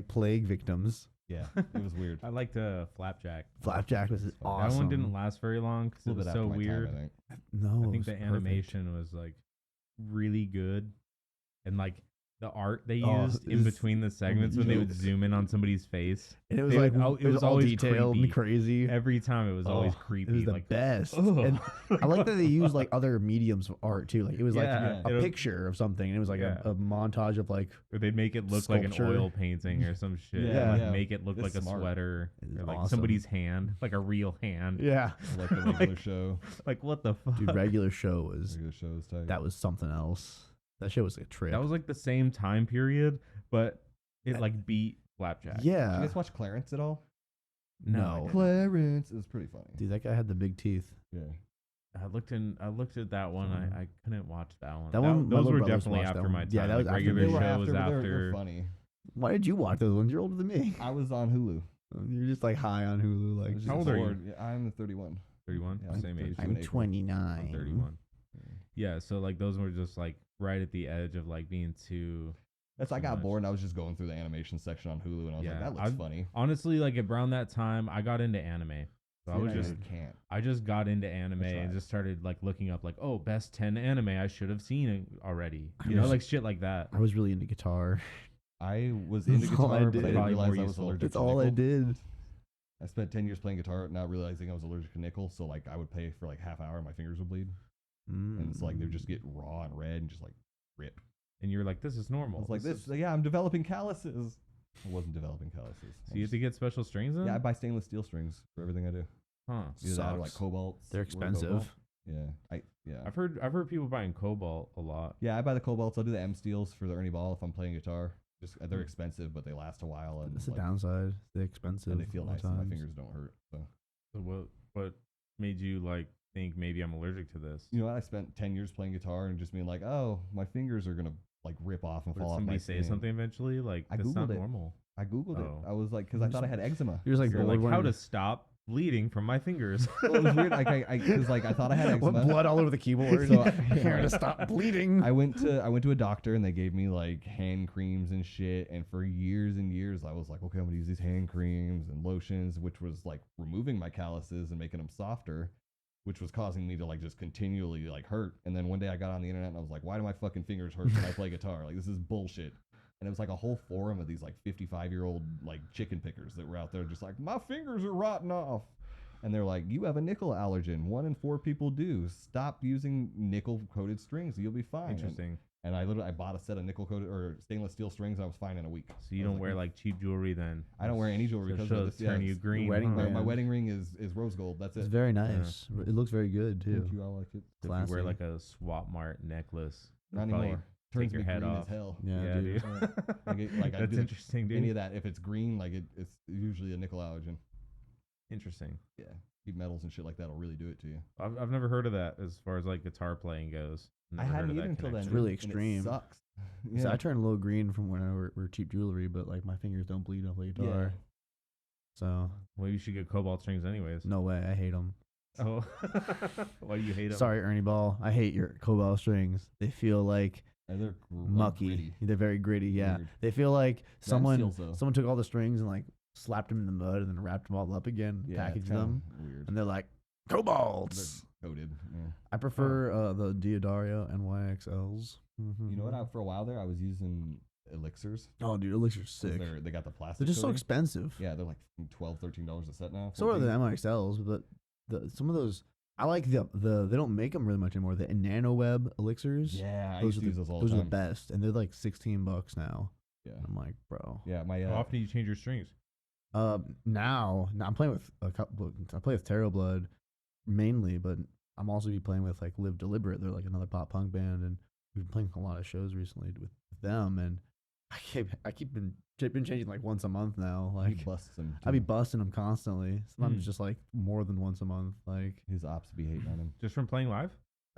plague victims. Yeah, it was weird. I liked Flapjack. Flapjack was That's fun. awesome. That one didn't last very long because A it little was bit so after my weird. time, I think. No, I it think was the perfect. animation was like really good, and like the art they Oh, used it in was between the segments when they would zoom in on somebody's face. And it was They like would- it was all always detailed creepy. and crazy. Every time it was always Oh, creepy. It was the like best. ugh. And I like that they used like other mediums of art too. Like it was like Yeah, a it'll- picture of something, and it was like Yeah. a montage of like or they'd make it look like an Sculpture. oil painting or some shit. Yeah, like yeah. make it look That's like smart. a sweater It is or like awesome. somebody's hand, like a real hand. yeah. Like the regular show. Like what the fuck? Dude, regular show was Regular show is tight. that was something else. That show was a trip. That was like the same time period, but it I- like beat Flapjack. Did you yeah. guys watch Clarence at all? No, I No. didn't. Clarence. It was pretty funny. Dude, that guy had the big teeth. Yeah. I looked at that one. I couldn't watch that one. That one, my those little were brothers definitely watched that after one. my time. Yeah, that was like after regular me. They were show was but after. they're funny. Why did you watch those ones? You're older than me. I was on Hulu. You're just like high on Hulu. I Like was How just old are you? bored. Yeah, I'm 31. 31, Yeah, I'm same age. 32. I'm in April. 29. I'm 31. Yeah, so like those were just like right at the edge of like being too. That's I Too got much. bored and I was just going through the animation section on Hulu and I was Yeah, like, that looks funny. Honestly, like around that time, I got into anime. So I See, was I just can't. I just got into anime That's and right. just started like looking up like, oh, best 10 anime I should have seen it already. I You know, was- like shit like that. I was really into guitar. I was into That's all I guitar, but I did. didn't Probably realize more I was useful. allergic That's to all I nickel. did. I spent 10 years playing guitar, not realizing I was allergic to nickel. So like I would play for like half hour and my fingers would bleed. And it's like they would just get raw and red and just like rip. And you're like, this is I normal. was like, This this, is- yeah, I'm developing calluses. I wasn't developing calluses. So you have to get special strings in? Yeah, I buy stainless steel strings for everything I do. Huh. Either that or like Sucks. cobalt. They're expensive. Yeah, I've heard people buying cobalt a lot. Yeah, I buy the cobalts. I'll do the M steels for the Ernie Ball if I'm playing guitar. Just they're Hmm. expensive, but they last a while and That's the like, downside. They're expensive. and they feel all the nice and my times. fingers don't hurt. So So what made you like think maybe I'm allergic to this? you know what? I spent 10 years playing guitar and just being like, oh, my fingers are gonna like rip off and Or did fall off my somebody say skin. something eventually? Like I that's not Googled it. normal. I googled Oh. it. I was like, because I thought I had eczema. You're just like You're bored like, how when- to stop bleeding from my fingers? Well, it was weird. Like because like I thought I had eczema. What, blood all over the keyboard. So Here to stop bleeding. I went to a doctor and they gave me like hand creams and shit. And for years and years, I was like, okay, I'm gonna use these hand creams and lotions, which was like removing my calluses and making them softer, which was causing me to like just continually like hurt. And then one day I got on the internet and I was like, why do my fucking fingers hurt when I play guitar? Like this is bullshit. And it was like a whole forum of these like 55-year-old like chicken pickers that were out there just like, my fingers are rotting off. And they're like, you have a nickel allergen. 1 in 4 people do. Stop using nickel coated strings. You'll be fine. Interesting. And I literally bought a set of nickel coated or stainless steel strings. And I was fine in a week. So you I was don't wear like cheap jewelry then? I don't wear any jewelry So because she'll of this. turn yeah, you it's- green. wedding huh? band. my wedding ring is rose gold. That's It's it. very nice. It looks very good too. Thank you. I like it. So if you wear Classy. like a Swap Mart necklace, Not it'll probably anymore. Turns your me head green off. as hell. Yeah, dude. Like I That's do interesting, dude. any of that. If it's green, like it's usually a nickel allergen. Interesting. Yeah, cheap metals and shit like that'll really do it to you. I've never heard of that as far as like guitar playing goes. I Never heard hadn't of either that until then. connection. It's really and it extreme. sucks. So Yeah. I turn a little green from when I wear cheap jewelry, but like my fingers don't bleed off the guitar. So Well, you should get cobalt strings anyways. no way, I hate them. Oh, why do you hate them? Sorry, Ernie Ball, I hate your cobalt strings. They feel like And they're mucky. gritty. They're very gritty. Yeah, Weird. they feel like steels, someone though. took all the strings and like slapped them in the mud and then wrapped them all up again, Yeah, it's packaged kinda them, Weird. and they're like They're cobalts. coated. Yeah. I prefer the Diodario NYXLs. You know what? For a while there, I was using elixirs. Oh, dude, Elixir's 'cause sick. They got the plastic. They're just so coating. expensive. Yeah, they're like $12, $13 a set now. So are the 14. MXLs, but some of those I like the they don't make them really much anymore. The nano web elixirs. Yeah, I those used are to use those all those the are time. the best, and they're like $16 now. Yeah, I'm like, bro. yeah. My How often do you change your strings? Now I'm playing with a couple. I play with Tarot Blood mainly, but I'm also be playing with like Live Deliberate. They're like another pop punk band, and we've been playing a lot of shows recently with them. And I keep been changing like once a month now. he Like busts them. I be too. busting them constantly. Sometimes Hmm. just like more than once a month. Like His ops be hating on him. Just from playing live?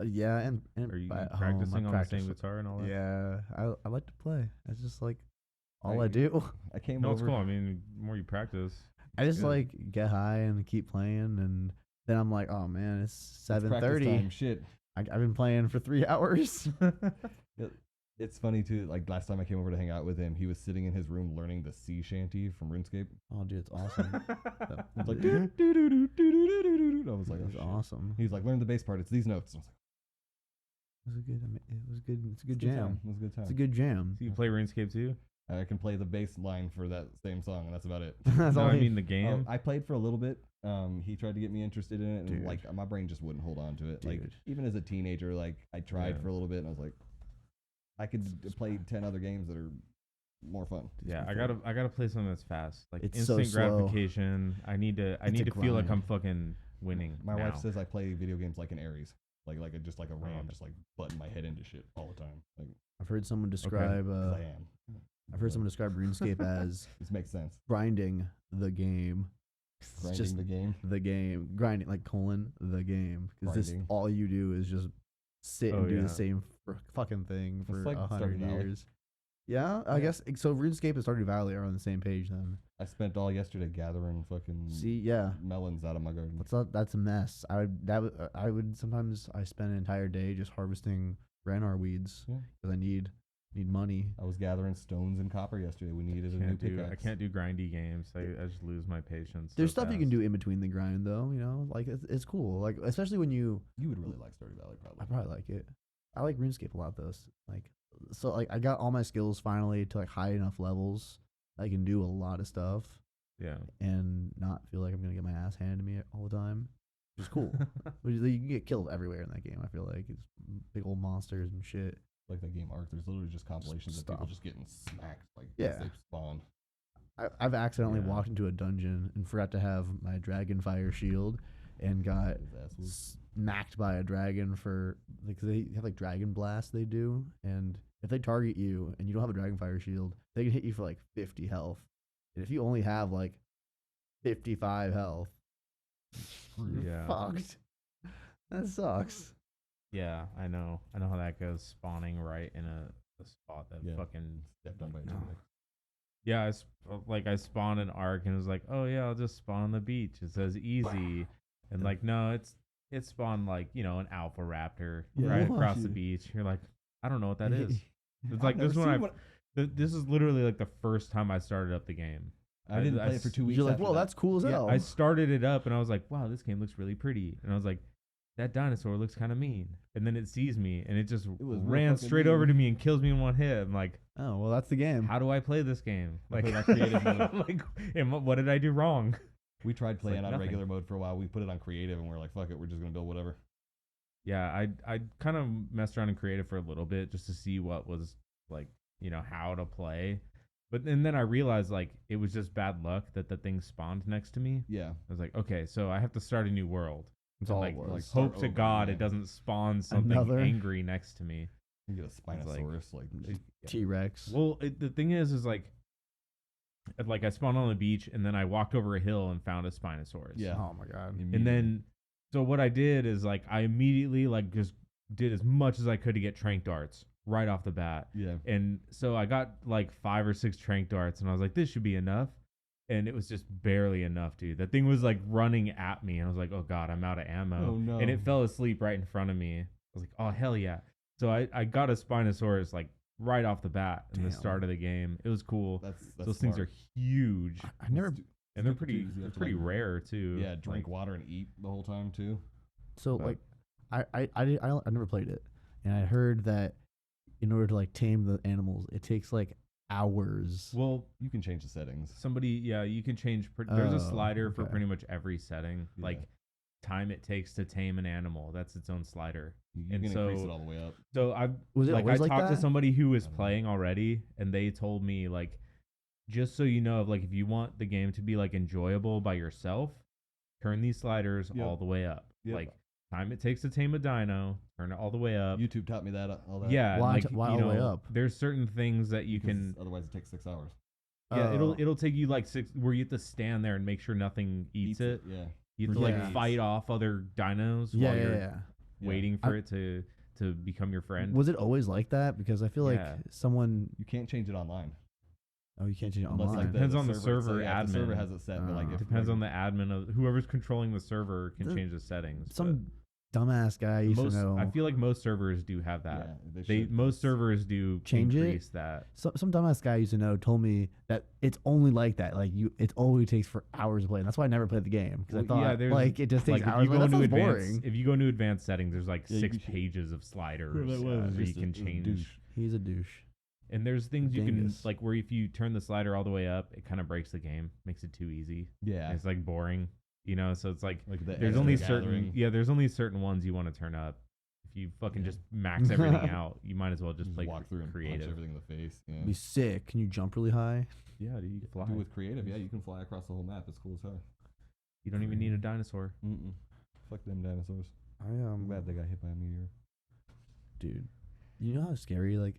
yeah, and Are you at home, I practicing on the practice same with- guitar and all that? Yeah, I like to play. It's just like all I Like, do. I came No, it's over. cool. I mean, the more you practice. I just good. like get high and keep playing, and then I'm like, oh man, it's It's practice 7:30. time, shit. I've been playing for 3 hours. It's funny too. Like last time I came over to hang out with him, he was sitting in his room learning the sea shanty from RuneScape. Oh, dude, it's awesome. It's like doo doo doo doo doo doo doo doo doo. I was like, That's oh, shit. awesome. He's like, learn the bass part. It's these notes. I was like, It was a good. I mean, it was good. It's a good It was jam. It was a good time. It's a good jam. So you play RuneScape too? I can play the bass line for that same song, and that's about it. That's No, all I he- mean the game. I played for a little bit. He tried to get me interested in it, and Dude. like my brain just wouldn't hold on to it. Like Dude. even as a teenager, like I tried Yeah. for a little bit, and I was like, I could play 10 other games that are more fun. Yeah, I gotta play something that's fast, like It's so instant slow. gratification. I need to It's a feel like I'm grind. fucking winning. My now. wife says I play video games like an Aries, like just like a ram, Oh. just like butting my head into shit all the time. Like I've heard someone describe. 'cause I am. I've heard someone describe RuneScape as This makes sense. grinding the game. It's Grinding just the game. the game, grinding like the game, because this Grinding. all you do is just sit Oh, and do yeah. the same fucking thing for like 100 Stardew Valley. years. Yeah, I Yeah. guess so. RuneScape and Stardew Valley are on the same page then. I spent all yesterday gathering fucking See, yeah, melons out of my garden. that's a mess. I would sometimes I spend an entire day just harvesting granar weeds Yeah. because I need money. I was gathering stones and copper yesterday. We needed a new pickaxe. I can't do grindy games. I just lose my patience. There's so stuff you can fast. do in between the grind though. You know, like it's cool. Like especially when you. You would really like Stardew Valley, probably. I probably like it. I like RuneScape a lot though. Like I got all my skills finally to like high enough levels. I can do a lot of stuff Yeah. and not feel like I'm gonna get my ass handed to me all the time, which is cool. But you can get killed everywhere in that game. I feel like it's big old monsters and shit. Like that game Ark. There's literally just compilations of people Stop. just getting smacked. Like Yeah. they spawn. I've accidentally Yeah. walked into a dungeon and forgot to have my Dragonfire shield and got His ass was- smacked by a dragon for like they have like dragon blast they do, and if they target you and you don't have a Dragonfire shield, they can hit you for like 50 health. And if you only have like 55 health, you're Yeah. fucked. That sucks. Yeah, I know how that goes. Spawning right in a spot that Yeah. fucking. stepped on by a No. T-Rex. Yeah, I spawned an arc and it was like, oh yeah, I'll just spawn on the beach. It says easy, and like no, it spawned like an alpha raptor Yeah. right What? across the beach. You're like, I don't know what that is. It's like I've this never one. seen one- This is literally like the first time I started up the game. I didn't I play it for 2 weeks. You're like, after well, that. that's cool as Yeah, hell. I started it up and I was like, wow, this game looks really pretty. And I was like, that dinosaur looks kind of mean. And then it sees me and it just was real ran fucking straight mean. over to me and kills me in one hit. I'm like, Oh, well, that's the game. how do I play this game? I Like, played on creative mode. like, and what did I do wrong? We tried It's like playing on nothing. regular mode for a while. We put it on creative, and we're like, fuck it, we're just gonna build whatever. Yeah, I kind of messed around in creative for a little bit just to see what was like, how to play. But and then I realized like it was just bad luck that the thing spawned next to me. Yeah. I was like, okay, so I have to start a new world. It's And, all like, it was. like, hope start to over God again. it doesn't spawn something Another- angry next to me. You get a It's like- Spinosaurus, like, T-Rex. Well, the thing is like I spawned on the beach and then I walked over a hill and found a Spinosaurus. Yeah. Oh my god. And then, so what I did is like I immediately like just did as much as I could to get trank darts right off the bat. yeah. And so I got like 5 or 6 trank darts and I was like, this should be enough. And it was just barely enough, dude. That thing was like running at me. And I was like, oh God, I'm out of ammo. Oh, no. And it fell asleep right in front of me. I was like, oh, hell yeah. So I got a Spinosaurus like right off the bat in the Damn. start of the game. It was cool. That's Those things are huge. I never. And they're stupid, pretty, too, 'cause you they're have to, pretty like, rare too. Yeah, drink Like, water and eat the whole time too. So But- like, I never played it, and I heard that in order to like tame the animals, it takes like hours. well, You can change the settings. you can change. There's a Oh, slider for okay. pretty much every setting. Yeah. Like time it takes to tame an animal. That's its own slider. You And can so- increase it all the way up. So I Was it like I always like talked to that? somebody who was I don't know. playing already, and they told me like, just so you know, like if you want the game to be like enjoyable by yourself, turn these sliders Yep. all the way up. Yep. Like time it takes to tame a dino, turn it all the way up. YouTube taught me that. All that. Yeah, and, Why like, why you all the way know, up? There's certain things that you Because can. Otherwise, it takes 6 hours. Yeah, Oh. it'll take you like 6 where you have to stand there and make sure nothing eats it. Yeah. You have to Yeah. like fight off other dinos Yeah, while yeah, you're yeah. waiting for I- it to become your friend. Was it always like that? Because I feel Yeah. like someone. You can't change it online. Oh, you can't change it Unless online. like Depends on the server, server yeah, the server admin. has it set, but like Oh. if Depends on the admin of whoever's controlling the server can The- change the settings. some dumbass guy I used to know. I feel like most servers do have that. Yeah, Most servers do change increase that. Some dumbass guy I used to know told me that it's only like that. Like it only takes for hours to play. And that's why I never played the game because I thought like it just takes hours. That sounds boring. If you go into advanced settings, there's like 6 pages of sliders where you can change. He's a douche. And there's things you can like where if you turn the slider all the way up, it kind of breaks the game, makes it too easy. Yeah, and it's like boring. You know, so it's like the there's only certain ones you want to turn up. If you fucking just max everything out, you might as well just play walk through and creative. punch everything in the face. Yeah. Be sick. Can you jump really high? Yeah, dude, you can fly. Do with creative, yeah, you can fly across the whole map. It's cool as hell. You don't even need a dinosaur. Fuck them dinosaurs. I'm glad they got hit by a meteor. Dude, you know how scary like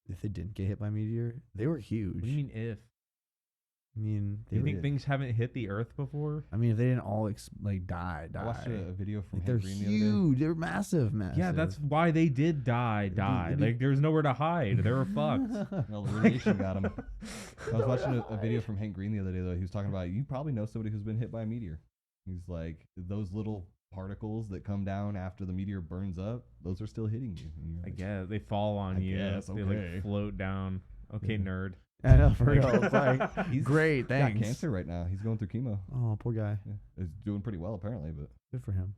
if they didn't get hit by a meteor, they were huge. What do you mean if? I mean, do you think things haven't hit the Earth before? I mean, if they didn't all die. I watched a video from they're Green huge. the other day. They're massive. Yeah, that's why they did die. Like there's nowhere to hide. They were fucked. Well, the radiation got them. I was watching a video from Hank Green the other day though. He was talking about you probably know somebody who's been hit by a meteor. He's like those little particles that come down after the meteor burns up, those are still hitting you. I guess they fall on you. They like float down. Okay, nerd. I know, for real. It's like, he's great, thanks. He's got cancer right now. He's going through chemo. Oh, poor guy. Yeah. He's doing pretty well, apparently, but... Good for him.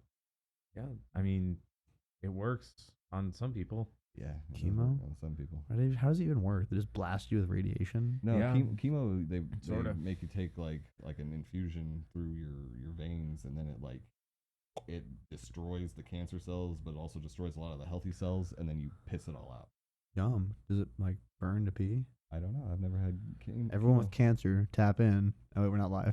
Yeah, I mean, it works on some people. Yeah. Chemo? On some people. How does it even work? They just blast you with radiation? No, chemo, they make you take, like an infusion through your veins, and then it destroys the cancer cells, but it also destroys a lot of the healthy cells, and then you piss it all out. Yum. Does it, like, burn to pee? I don't know. I've never had Everyone with cancer, tap in. Oh, wait, we're not live.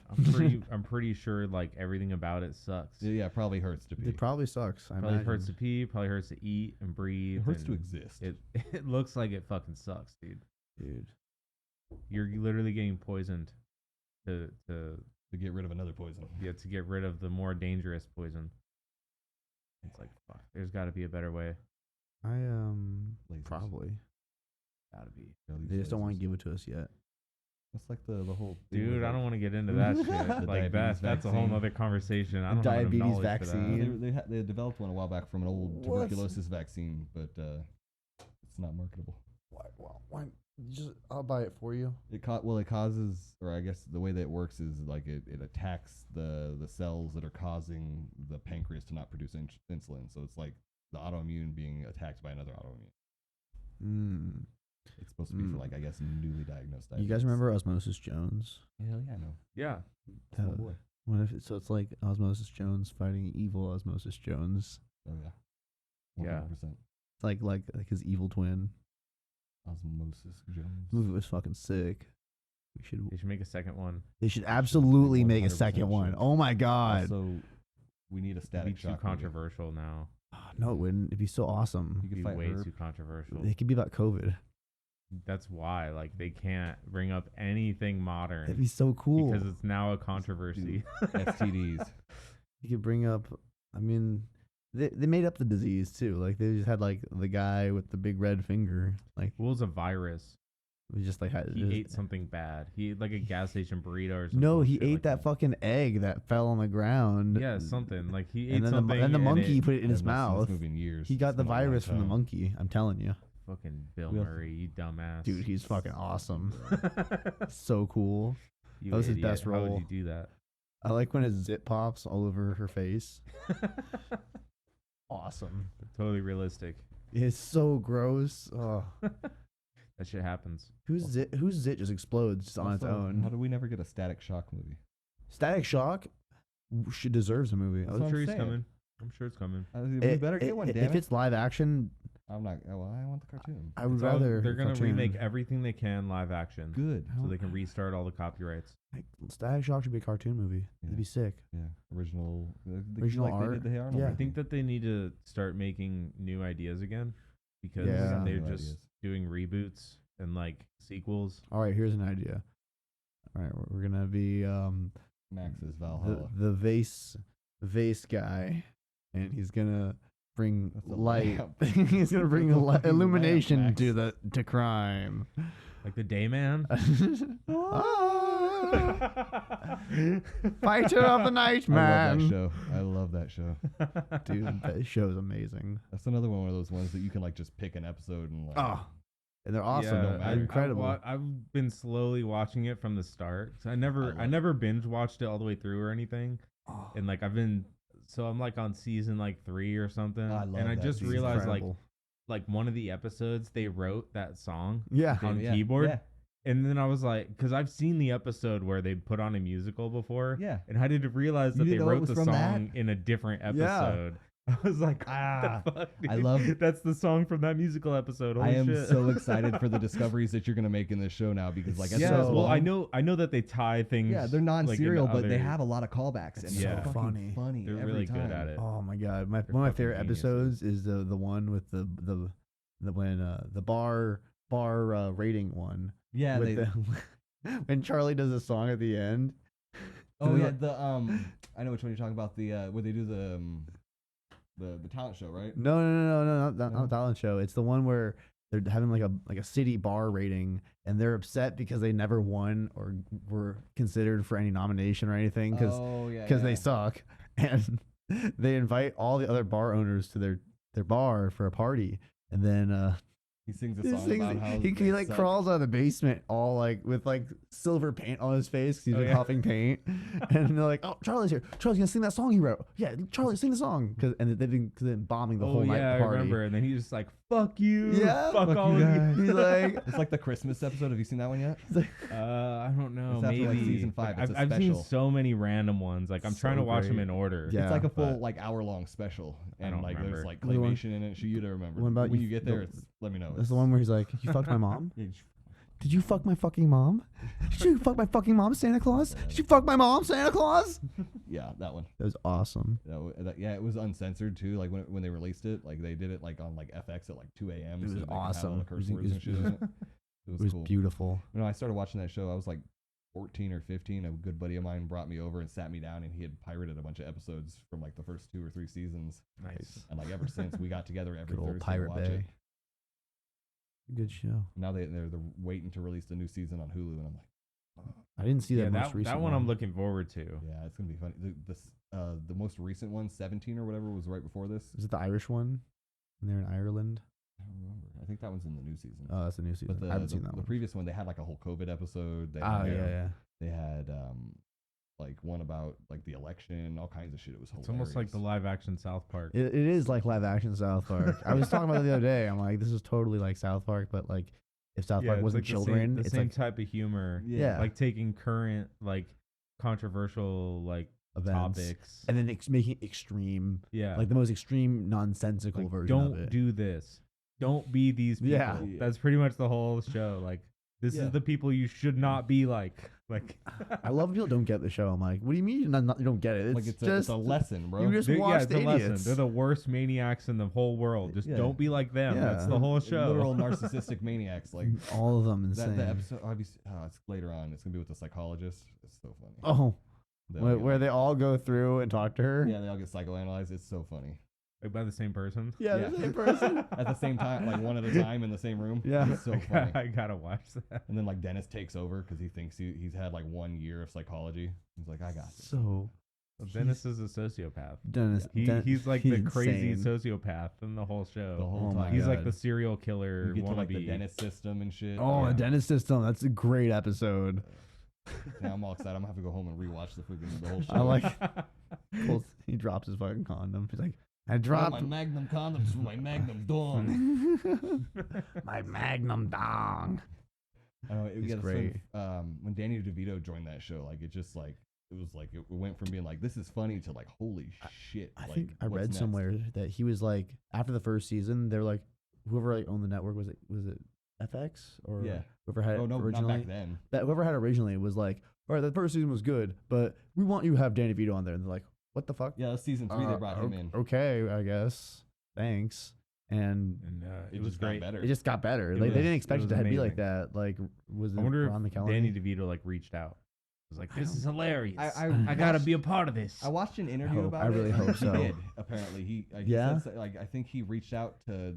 I'm pretty sure like everything about it sucks. Yeah, it probably hurts to pee. It probably sucks. Probably hurts to pee. Probably hurts to eat and breathe. It hurts to exist. It looks like it fucking sucks, dude. Dude, you're literally getting poisoned to get rid of another poison. Yeah, to get rid of the more dangerous poison. It's like fuck. There's got to be a better way. Probably. Gotta be. They just don't want to give it to us yet. That's like the whole dude. I don't want to get into that shit. Like that's a whole other conversation. I don't diabetes vaccine. They developed one a while back from an old tuberculosis vaccine, but it's not marketable. Why? I'll buy it for you. It causes, or I guess the way that it works is like it attacks the cells that are causing the pancreas to not produce insulin. So it's like the autoimmune being attacked by another autoimmune. It's supposed to be for like I guess newly diagnosed diabetes. You guys remember Osmosis Jones? Hell yeah, I know. Yeah. Oh boy. So it's like Osmosis Jones fighting evil Osmosis Jones. Oh yeah. 100%. Yeah. It's like his evil twin. Osmosis Jones. The movie was fucking sick. They should make a second one. They should absolutely make a second one. Oh my god. Also, we need a Static Shock. Too controversial now. No, it wouldn't. It'd be so awesome. You could be fight way Herb. Too controversial. It could be about COVID. That's why, like, they can't bring up anything modern. That'd be so cool because it's now a controversy. STDs. You could bring up. I mean, they made up the disease too. Like they just had like the guy with the big red finger. Like what was a virus? We just like he ate something bad. He ate like a gas station burrito or something. No, he ate like that fucking egg that fell on the ground. Yeah, something like he ate and then something. And the monkey put it in his mouth. Years. He got the virus from the monkey. I'm telling you. Fucking Bill Murray, you dumbass. Dude, he's fucking awesome. So cool. That was his best role. How would you do that? I like when his zit pops all over her face. Awesome. Totally realistic. It's so gross. Oh. That shit happens. Whose zit just explodes just on its own? How do we never get a Static Shock movie? Static Shock deserves a movie. I'm sure he's coming. I'm sure it's coming. We better get one, damn it. If it's live action... I'm not. Well, I want the cartoon. I would rather. They're gonna remake everything they can live action. Good. So they can restart all the copyrights. Static Shock should be a cartoon movie. Yeah. It'd be sick. Yeah. Original art. They did the Hey Arnold. Yeah. I think that they need to start making new ideas again because they're just doing reboots and like sequels. All right, here's an idea. All right, we're gonna be Max's Valhalla. The vase guy, and he's gonna bring light. He's gonna bring illumination to crime. Like the Day Man. Fighter of the night, I love that man. show. I love that show. Dude, that show's amazing. That's another one of those ones that you can like just pick an episode and like. Oh, and they're awesome. don't matter. Incredible. I've been slowly watching it from the start. So I never binge watched it all the way through or anything. Oh, And like I'm like on season like 3 or something. I love and I that just season. realized incredible. like one of the episodes they wrote that song Yeah. on Yeah, keyboard. Yeah. And then I was like, because I've seen the episode where they put on a musical before. Yeah. And I didn't realize that You they didn't know it wrote was the from song that? in a different Yeah. episode. I was like, Ah, what the fuck, I dude? love- That's the song from that musical episode. Holy I am shit. so excited for the discoveries that you're gonna make in this show now because like It's as Yeah, it goes well, I along- know that they tie things. Yeah, they're like, non-serial, into but they other- have a lot of callbacks and It's it's so fucking funny. funny. They're every really time. good at it. Oh my god, They're one of my fucking favorite geniuses. episodes is the one with the when the bar rating one. Yeah, with they, when Charlie does a song at the end. oh And yeah, they're I know which one you're talking about. The where they do the talent show, right? No, not No? the talent show. It's the one where they're having like a city bar rating, and they're upset because they never won or were considered for any nomination or anything because Oh yeah, they suck, and they invite all the other bar owners to their bar for a party, and then he sings a he song sings- about how he they like suck. crawls out of the basement all like with like silver paint on his face 'cause he's Oh, been yeah. huffing paint, and they're like, "Oh, Charlie's here. Charlie's gonna sing that song he wrote. Yeah, Charlie, sing the song." And they've been bombing the Oh whole night yeah, at I the party. remember. And then he's just like, "Fuck you, Yeah, fuck fuck all you of guys. you." He's like, It's like the Christmas episode. Have you seen that one yet? he's like, I don't know. It's after, Maybe like, season 5. It's a I've seen special. so many random ones. Like I'm trying So to watch them great. in order. Yeah. It's like a full but- like hour-long special, I and don't like remember. there's like What one? claymation in it. You to remember. What about when you- you get there, the- it's let me know. that's the one where he's like, "You fucked my mom? Yeah, Did you fuck my fucking mom? Did you fuck my fucking mom, Santa Claus? Did you fuck my mom, Santa Claus?" yeah, that one. That was awesome. Yeah, it was uncensored too. Like when they released it, like they did it like on like FX at like 2 a.m. It so was they could have all awesome. the curse It was- words and shit in it. It It was cool. beautiful. I started watching that show. I was like 14 or 15. A good buddy of mine brought me over and sat me down, and he had pirated a bunch of episodes from like the first 2 or 3 seasons. Nice. And like ever since, we got together every Good old Thursday Pirate to watch Bay. it. Good show. Now they're waiting to release the new season on Hulu, and I'm like, I didn't see Yeah, that most recent that one I'm looking forward to. yeah, it's gonna be funny. The most recent one, 17 or whatever, was right before this. Is it the Irish one? And they're in Ireland. I don't remember. I think that one's in the new season. Oh, that's a new season. But I haven't seen that the one. previous one, they had like a whole COVID episode. They Oh had, yeah. They had like one about like the election, all kinds of shit. It was hilarious. It's almost like the live action South Park. It is like live action South Park. I was talking about it the other day. I'm like, this is totally like South Park, but like if South Park it's wasn't like children, the it's same like type of humor. Yeah. Like taking current like controversial like events, topics. and then making it extreme, Yeah. like the most extreme nonsensical Like, version of don't it. do this. Don't be these people. Yeah. That's pretty much the whole show. Like this Yeah. is the people you should not be like. Like I love when people don't get the show. I'm like, what do you mean you don't get it? It's like it's just a lesson, bro. you just yeah, watched it's a lesson. idiots. They're the worst maniacs in the whole world. Just Yeah. don't be like them. Yeah. That's the whole show. Literal narcissistic maniacs. Like all of them insane. that episode. Obviously, it's later on. It's gonna be with the psychologist. It's so funny. Oh, They all where, get, where like- they all go through and talk to her. yeah, they all get psychoanalyzed. It's so funny. Like by the same person. Yeah, Yeah. the same person. At the same time, like one at a time in the same room. Yeah. It's so funny. I gotta watch that. And then like Dennis takes over because he thinks he's had like 1 year of psychology. He's like, I got this. So Well, Dennis is a sociopath. Dennis, He's like he's the crazy insane. sociopath in the whole show. The whole Oh my time. He's like God. the serial killer You get to like the wannabe. Dennis system and shit. Oh, Yeah. the dentist system. That's a great episode. Now I'm all excited. I'm gonna have to go home and rewatch the whole show. I like. He drops his fucking condom. He's like, I Oh, dropped my Magnum condoms for my Magnum Dawn. my Magnum dong. I know, He's that's great. when Danny DeVito joined that show, like it was like it went from being like this is funny to like holy shit. I like, think I what's read next? somewhere that he was like after the first season, they're like whoever like owned the network was it FX or Yeah. whoever had Oh it no, originally. not back then. That whoever had it originally was like, all right, the first season was good, but we want you to have Danny DeVito on there. And they're like, what the fuck? Yeah, that's season 3 they brought him in. Okay, I guess. Thanks. And And It it was just got great. better. it just got better. It Like was- they didn't it expect it, was to be like amazing. that. Like was it I wonder Ron if McKellen? Danny DeVito like reached out. Was like, this is hilarious. I gotta watched- be a part of this. I watched an interview hope- about I it. really and hope he so. did, apparently, he Yeah? said, like I think he reached out to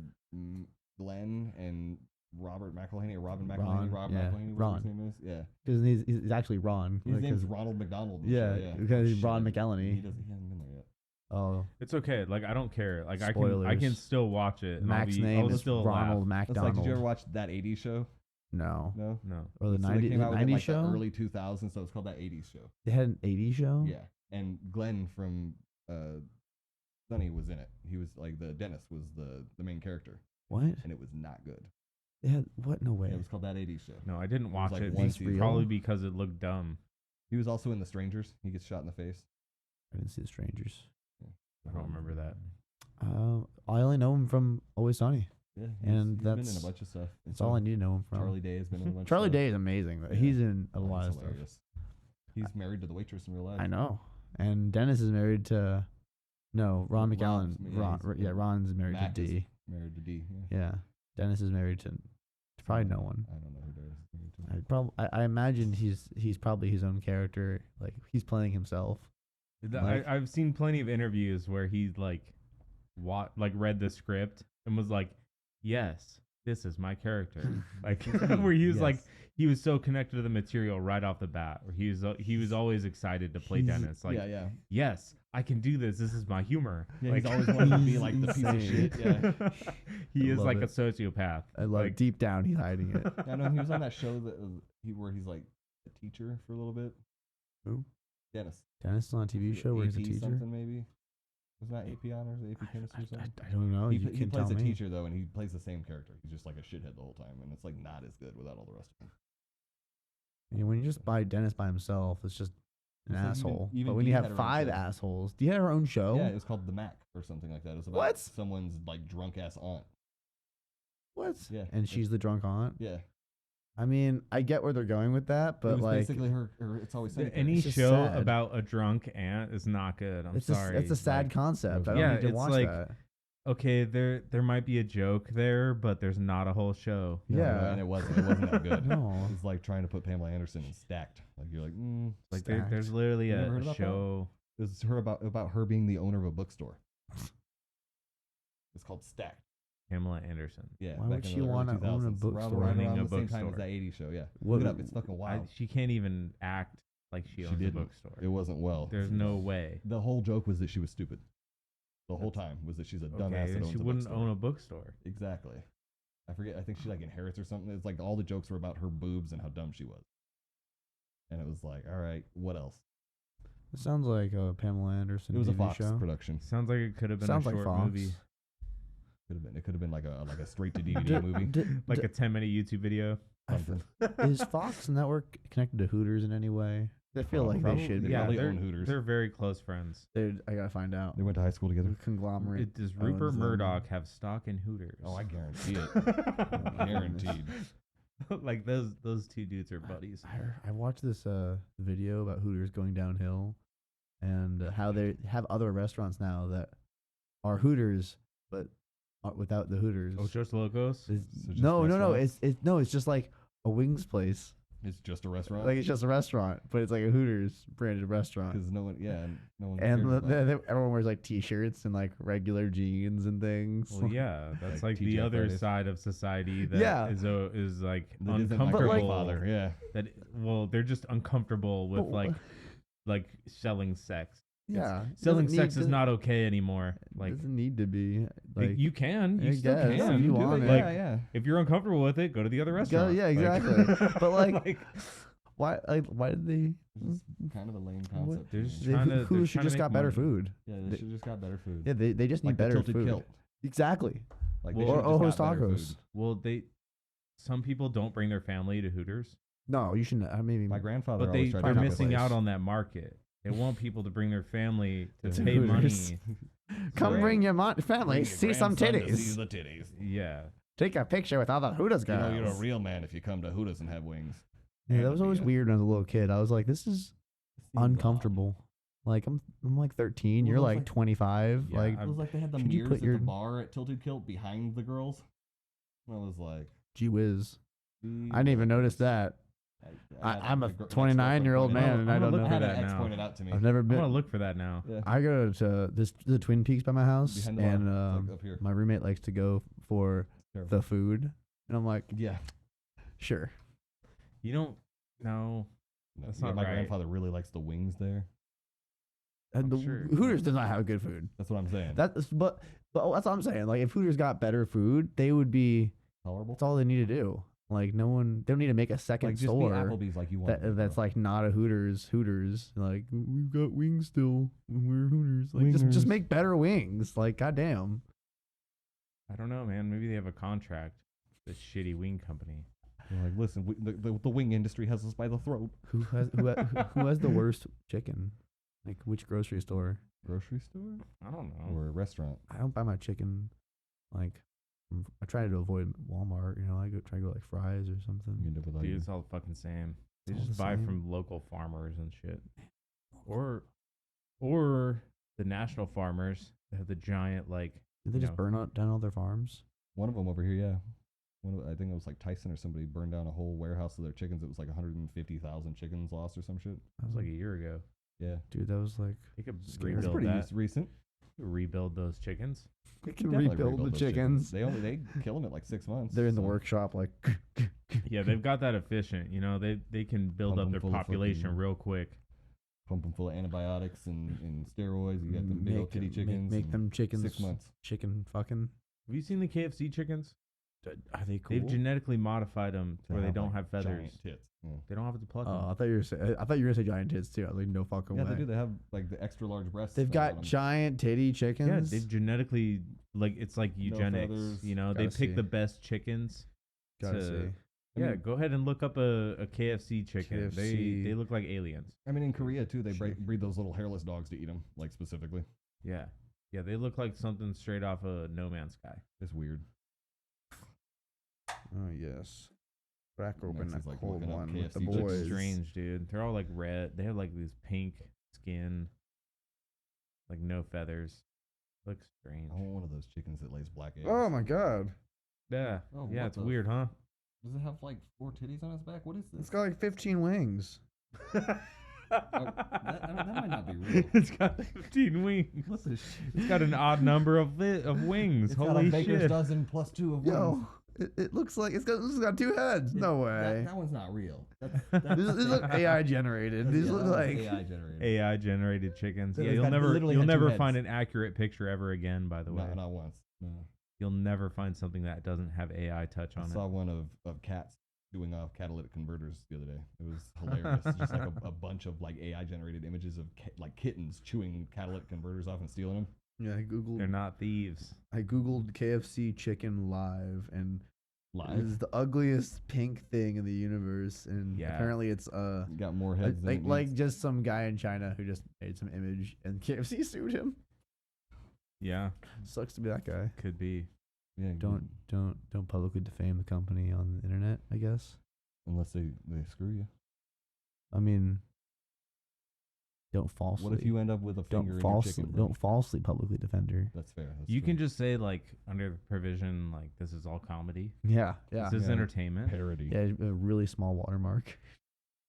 Glenn and Robert McElhaney or Robin McElhaney. Ron, Rob yeah. McElhaney, whatever Ron. his name is. Yeah. Because he's actually Ron. His name's 'cause- Ronald McDonald. in the Yeah, show, yeah. because he's Shit, Ron He McElhenney. hasn't been there yet. Oh, It's okay. Like I don't care. Like I Spoilers. can still watch it. And Mac's I'll name I'll is still Ronald laugh. That's McDonald. like, did you ever watch that 80s show? No. No? No. Or the So they 90s, came out with it, 90s like show? the early 2000s, so it's called that 80s show. They had an 80s show? Yeah. And Glenn from Sunny was in it. He was like the dentist was the main character, What? and it was not good. They had, what? No way. It was called that 80s show. No, I didn't watch like it. one season. Probably Real? because it looked dumb. He was also in The Strangers. He gets shot in the face. I didn't see The Strangers. I don't remember that. I only know him from Always Sunny. Yeah, And he's been in that's- a bunch of stuff. That's all I need to know him from. Charlie Day has been in a bunch Charlie of stuff. Day is amazing. Though. Yeah. He's in a Oh, lot he's of stuff. hilarious. He's married to the waitress in real life. I know. And Dennis is married to, no, Ron Rob's- McAllen. yeah, he's- Ron's married Mac to is D. Married to D. Yeah. Yeah. Dennis is married to probably no one. I don't know who Dennis is married to. I imagine he's probably his own character. Like he's playing himself. Like- I've seen plenty of interviews where he's like read the script and was like, yes, this is my character. Like where he was like, Yes. he was so connected to the material right off the bat. Where he was always excited to play He's- Dennis. Like, yeah. yes, I can do this. This is my humor. Yeah, like, he's always wanted to be like the piece of insane. shit. Yeah. he I is love like it. a sociopath. I love like, deep down he's hiding it. I know he was on that show that where he's like a teacher for a little bit. Who? Dennis. Dennis is on a TV show where he's a AP teacher. Something maybe. Was that AP honors, AP chemistry or something? I don't know. He, You he can plays tell a me. teacher though, and he plays the same character. He's just like a shithead the whole time, and it's like not as good without all the rest of them. Yeah, when you just buy Dennis by himself, it's just an It's like asshole. even but when Dee you had have her own 5 show. assholes, do you have her own show? Yeah, it was called The Mac or something like that. It was about What? someone's like drunk ass aunt. What? Yeah, And it's- she's the drunk aunt. Yeah, I mean, I get where they're going with that, it but was like, basically her. It's always Sunny any It's just show sad. about a drunk aunt is not good. I'm it's sorry. it's a sad Like, concept. I don't yeah, need to it's watch like- that. okay, there might be a joke there, but there's not a whole show. No, Yeah. and it wasn't that good. No. It's like trying to put Pamela Anderson in Stacked. Like you're like, Like Stacked. there's literally You never heard a about that? show. It's her about her being the owner of a bookstore. It's called Stacked. Pamela Anderson. Yeah. Why back would in she the early wanna own a 2000s. bookstore? Around Owning a the same time as bookstore. that 80s show. Yeah. What- Look it up. It's fucking wild. She can't even act like she owns a didn't. bookstore. It wasn't well. There's no way. The whole joke was that she was stupid. The whole time was that she's a dumbass Okay, that owns she a wouldn't bookstore. own a bookstore. Exactly. I forget. I think she like inherits or something. It's like all the jokes were about her boobs and how dumb she was. And it was like, all right, what else? It sounds like a Pamela Anderson It was a TV Fox show. production. Sounds like it could have been Sounds a like short Fox. movie, Could have been. It could have been like a straight to DVD movie. like a 10-minute YouTube video. Something. Is Fox Network connected to Hooters in any way? I feel like Probably. they should They be. Yeah, probably they're own Hooters. they're very close friends. I gotta find out. They went to high school together. The conglomerate. Does owns Rupert them. Murdoch have stock in Hooters? Oh, I guarantee it. Guaranteed. Like those two dudes are buddies. I watched this video about Hooters going downhill, and how they have other restaurants now that are Hooters, but without the Hooters. Oh, Just Locos. It's- So just no. restaurants? It's just like a wings place. It's just a restaurant. Like it's just a restaurant, but it's like a Hooters branded restaurant. Because no one And cares about it. everyone wears like T-shirts and like regular jeans and things. Well, yeah, that's Like like the TGI other Fridays. side of society that Yeah. is like That isn't my uncomfortable. grandfather. Yeah. That they're just uncomfortable with But- like selling sex. Yeah, Selling Doesn't sex need- is not okay anymore. Like doesn't need to be like you can, you I still guess, can if you do want it. it. Like yeah. if you're uncomfortable with it, go to the other Go- restaurant. yeah, Like- exactly. But, like, why did they? It's just kind of a lame What? concept. They're to just me. trying to- Who they're should trying to just make got better money. food? Yeah, they- they should just got better food. Yeah, they just need Like the better Tilted food. Kilt. Exactly. Like Well, they or- should've or just got better Hostacos. food. Well, some people don't bring their family to Hooters, No, you shouldn't. Maybe My grandfather but always tried to they're find make a missing place. out on that market. They want people to bring their family to To pay money. Hooters. Come So- bring your family, Bring your see some grandson to titties. See the titties. Yeah, Take a picture with all the Hooters You guys. know you're a real man if you come to Hooters and have wings. Yeah, that And was a always beer. weird when I was a little kid. I was like, this is Seems uncomfortable. Like I'm like 13. Well, You're those, like like- 25. Yeah, like odd. It was like they had the Could you mirrors put at your- the bar at Tilted Kilt behind the girls. And I was like, gee whiz. "Gee I didn't even whiz." notice that. had I'm a my ex-girlfriend 29-year-old point it man out. and I don't look know. I for had that an ex now. point it out to me. I've never I'm gonna been. look for that now. Yeah. I go to the Twin Peaks by my house, Behind the and bar. It's like up here. my roommate likes to go for Terrible. the food. And I'm like, Yeah. sure. You don't. No. That's not my right. grandfather really likes the wings there. And the sure. Hooters does not have good food. That's what I'm saying. But that's what I'm saying. Like if Hooters got better food, they would be. Tolerable. That's all they need to do. Like no one, they don't need to make a second Like just store be Applebee's like you want. that's like not a Hooters. Like we've got wings still. We're Hooters. Like just Wingers. make better wings. Like goddamn. I don't know, man. Maybe they have a contract. This shitty wing company. You're like, listen, the wing industry has us by the throat. Who has the worst chicken? Like which grocery store? Grocery store I don't know. or a restaurant? I don't buy my chicken. Like I try to avoid Walmart. You know, I try to go like Fry's or something. You end up with like, Dude, it's all the fucking same. They It's all just the buy same. from local farmers and shit. Or the national farmers that have the giant like. Did they you just know, burn down all their farms? one of them over here, yeah. I think it was like Tyson or somebody burned down a whole warehouse of their chickens. It was like 150,000 chickens lost or some shit. That was like a year ago. Yeah, Dude, that was like They could Scary. it's rebuild pretty that. recent. Rebuild those chickens. we can Definitely rebuild the those chickens. They kill them at like 6 months. They're in the so- workshop like Yeah, they've got that efficient. You know, they can build Pump up 'em their full of population fucking- real quick. Pump them full of antibiotics and steroids. You got them big old kitty chickens. Make and them chickens 6 months. chicken fucking. Have you seen the KFC chickens? Are they cool? They've genetically modified them to where they have, don't like, have feathers. giant tits. Yeah. They don't have to pluck Oh, them. I thought you were gonna say giant tits too. I was like, no fucking Yeah, way. they do. They have like the extra large breasts. They've on got them. giant titty chickens. Yeah, they've genetically it's like No eugenics. feathers. You know, they Gotta pick see. the best chickens. Gotta to- see. I Yeah, mean- go ahead and look up a KFC chicken. KFC. They look like aliens. I mean, in Korea too, they Chicken. breed those little hairless dogs to eat them, like specifically. Yeah, yeah, they look like something straight off of No Man's Sky. It's weird. Oh yes. Crack open Next that is, like, cold looking up one with the KFC chickens. boys. Strange, dude. They're all like red. They have like this pink skin, like no feathers. Looks strange. I want one of those chickens that lays black eggs. Oh my god. Yeah, Oh, yeah, what it's the- weird, huh? Does it have like 4 titties on its back? What is this? It's got like 15 wings. That might not be real. It's got 15 wings. What the It's got an odd number of wings. It's got Holy a baker's shit! dozen plus 2 of wings. Yo, it looks like it's got 2 heads. No way. That one's not real. These look AI generated. These look like AI generated. AI generated chickens. So Yeah, it's you'll got- never literally you'll had 2 never heads. find an accurate picture ever again. By the way, Not once. No. you'll never find something that doesn't have AI touch I on saw it. one of cats doing off catalytic converters the other day. It was hilarious. Just like a bunch of like AI generated images of like kittens chewing catalytic converters off and stealing them. yeah. They're not thieves. I googled KFC chicken live, and it Live. is the ugliest pink thing in the universe. And Yeah. apparently it's Got more heads than like just some guy in China who just made some image, and KFC sued him. Yeah, Sucks to be that guy. could be. yeah, Don't publicly defame the company on the internet, I guess. unless they screw you. I mean, don't falsely. What if you end up with a finger in your chicken? bro? don't falsely publicly defend her. That's fair. That's You true. can just say like under the provision like this is all comedy. Yeah, yeah, This is Yeah. entertainment. parody. yeah. A really small watermark.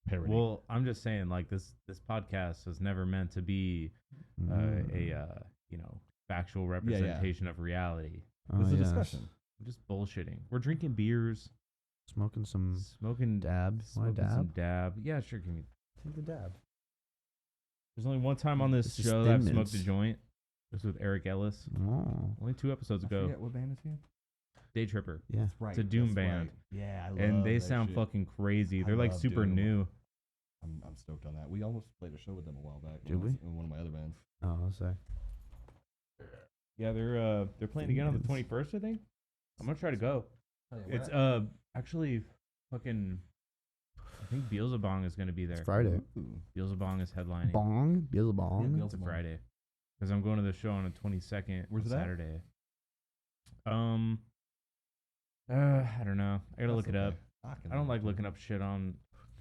Parody. Well, I'm just saying like this podcast was never meant to be you know factual representation of reality. Oh, This is a yes. discussion. I'm just bullshitting. We're drinking beers, Smoking some smoking dab. Want smoking a some dab? dab. Yeah, sure. Give me. Take the dab. There's only one time on this This is show that I've Thin smoked a Mints. joint. It was with Eric Ellis. Oh, Only 2 episodes I ago. forget what band is he in? Day Tripper. yeah. That's right. It's a doom that's band. right. Yeah, I love And they that sound shit. fucking crazy. I They're like love super doom. new. I'm stoked on that. We almost played a show with them a while back. Did when I we? was in one of my other bands. Oh, I'll say. Yeah, they're playing again on the Thin 21st, I think. I'm gonna try to go. Oh, It's actually fucking I think Beelzebong is gonna be there. It's Friday. Beelzebong is headlining. Bong, Beelzebong. It's a Friday. Because I'm going to the show on the 22nd. Where's on it at? Saturday. I don't know. I gotta look it up. I don't like looking up shit on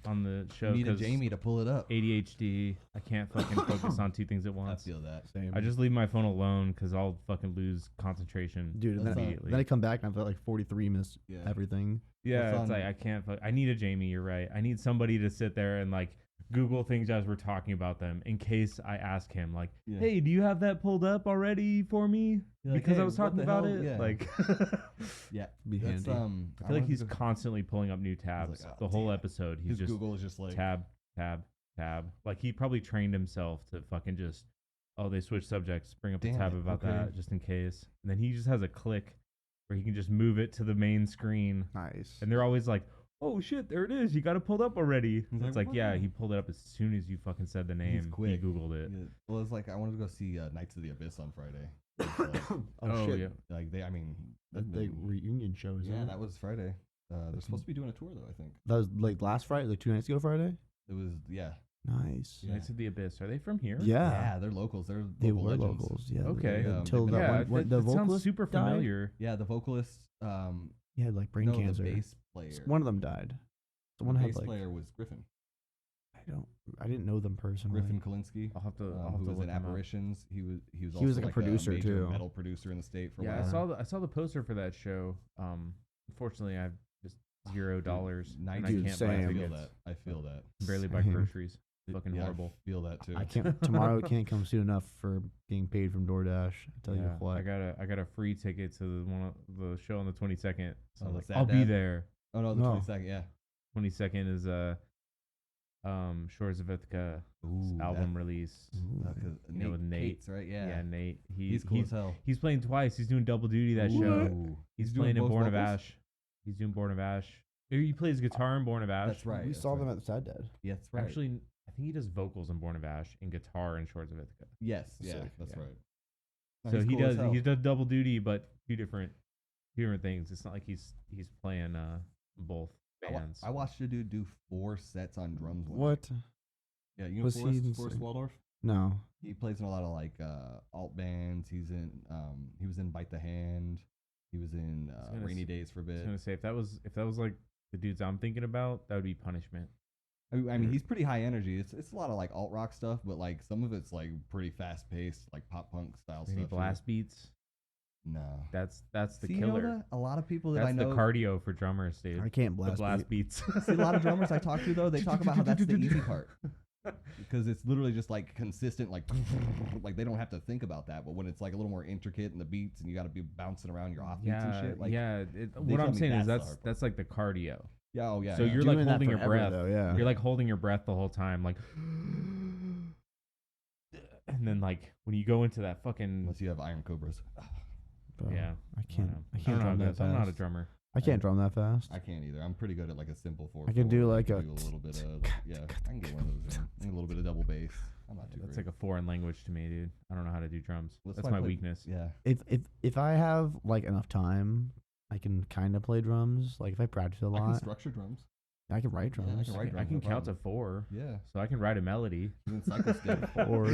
the show Need a because Jamie to pull it up. ADHD. I can't fucking focus on 2 things at I once. feel that. Same. I just leave my phone alone because I'll fucking lose concentration. Dude, and That's then, immediately. then I come back and I've got like 43 minutes. Yeah. Everything. Yeah, What's it's on- like I can't. I need a Jamie. You're right. I need somebody to sit there and like Google things as we're talking about them in case I ask him, like, Yeah. hey, do you have that pulled up already for me? You're like, Because "Hey, I was what talking the about hell?" it. Yeah. Like, Yeah, Be that's handy. I feel like he's constantly pulling up new tabs. like, "Oh, the whole damn." episode, he's his just Google is just like tab, tab, tab. Like he probably trained himself to fucking just, oh, they switched subjects, bring up the Damn tab it, about okay. that just in case. And then he just has a click where he can just move it to the main screen. Nice. And they're always like, oh shit, there it is. You got it pulled up already. He's It's like, like, yeah, "Wow." he pulled it up as soon as you fucking said the name. He quick. Googled it. Yeah. Well, it's like I wanted to go see Knights of the Abyss on Friday. It's, like, Oh, shit. yeah. like they, I mean, That big reunion show, isn't yeah, it? that was Friday. They're supposed to be doing a tour though. I think That was like last Friday, like 2 nights ago Friday? it was. Yeah, Nice. Yeah. Knights of the Abyss. Are they from here? Yeah. they're locals. They're They local were legends. locals. Yeah. Okay. Until they've that been- Yeah, one, the that sounds vocalist super died? familiar. Yeah, the vocalist. He had like brain no, cancer. the bass player. One of them died. The The one had bass like player was Griffin. I didn't know them personally. Griffin Kalinsky. I'll have to Who look was in him up. Apparitions. He was He was also like a producer, major too. metal producer in the state for a Yeah, while. I saw the poster for that show. Unfortunately, I have just $0 and I Dude, can't same. buy I feel tickets. that. I feel that. Barely buy Same. groceries. Fucking Yeah, horrible. I feel that too. I can't tomorrow can't come soon enough for getting paid from DoorDash. I tell you Yeah, what. I got a free ticket to the show on the 22nd. So Oh, I was the like, Sad I'll be Dad? there. Oh no, the No. 22nd. Yeah. 22nd is Shores of Ithaca album release. Ooh. You know, with Nate. Cates, right? Yeah. Yeah, Nate. He's cool as hell. He's playing twice. He's doing double duty that Ooh. show. He's doing playing in both Born of vocals? Ash. He's doing Born of Ash. He plays guitar in Born of Ash. That's right. We that's saw right. them at the Sad Dad. Yeah, that's right. Actually, I think he does vocals in Born of Ash and guitar in Shores of Ithaca. yes. Yeah, Sick. that's Yeah. right. No, So he's he cool as does hell. he does double duty, but two different things. It's not like he's playing both bands. I watched a dude do 4 sets on drums. one What? night. Yeah, you know Was he Forrest, in Forrest some- Waldorf? No. He plays in a lot of like alt bands. He was in Bite the Hand. He was in gonna Rainy s- Days for a I bit. was gonna say if that was like the dudes I'm thinking about, that would be Punishment. I mean, he's pretty high energy. It's a lot of like alt rock stuff, but like some of it's like pretty fast paced, like pop punk style Any stuff. blast beats? No, That's the See, you know killer. that? A lot of people that That's I know. the cardio for drummers, dude. I can't The blast. blast beats. See, a lot of drummers I talk to though, they talk about how that's the easy part because it's literally just like consistent, like like they don't have to think about that. But when it's like a little more intricate in the beats and you got to be bouncing around your offbeats and shit, like What tell I'm me saying is that's the hard part. that's like the cardio. yeah, oh yeah. So yeah. you're like Doing that holding your forever, breath. though, yeah. You're like holding your breath the whole time, like, and then like when you go into that fucking unless you have Iron Cobras. Bro, yeah. I can't. know. I I can't don't know drum how that it goes. I'm not a fast. drummer. I can't drum that fast. I can't either. I'm pretty good at like a simple 4/4. I can do like a a little bit of like, yeah. I can get one of those in. And a little bit of double bass. I'm not too That's great. like a foreign language to me, dude. I don't know how to do drums. That's That's why I my play- weakness. Yeah. If I have like enough time, I can kind of play drums. Like if I practice a I can lot, structure drums. I can write Yeah, I drums. can I write can, drums, no count to problem. 4, Yeah. so I can write a melody. Even cycle skip. Or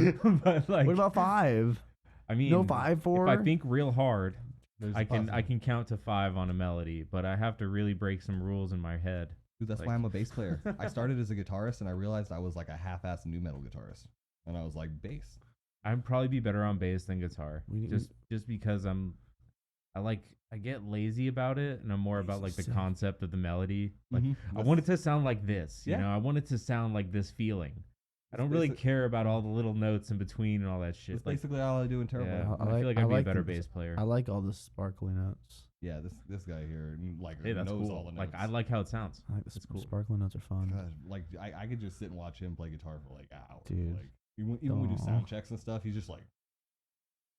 But like, what about 5? I mean, No 5, 4. if I think real hard, There's I a can possibility. count to 5 on a melody, but I have to really break some rules in my head. Dude, that's like- why I'm a bass player. I started as a guitarist and I realized I was like a half-ass new metal guitarist. And I was like, bass. I'd probably be better on bass than guitar, We- just because I get lazy about it, and I'm more Bass about is like the sick. concept of the melody. Like Mhm. I want it to sound like this, you Yeah. know. I want it to sound like this feeling. I It's don't really basic- care about all the little notes in between and all that shit. That's Like, basically all I do in Turbo. yeah, I I, like- feel like I I'd be a like better the- bass player. I like all the sparkly notes. Yeah, this guy here like Hey, that's knows cool. all the notes. Like I like how it sounds. I like the That's cool. sparkly notes are fun. God, like I could just sit and watch him play guitar for like hours. Dude. Like even when we do Aw. sound checks and stuff, he's just like,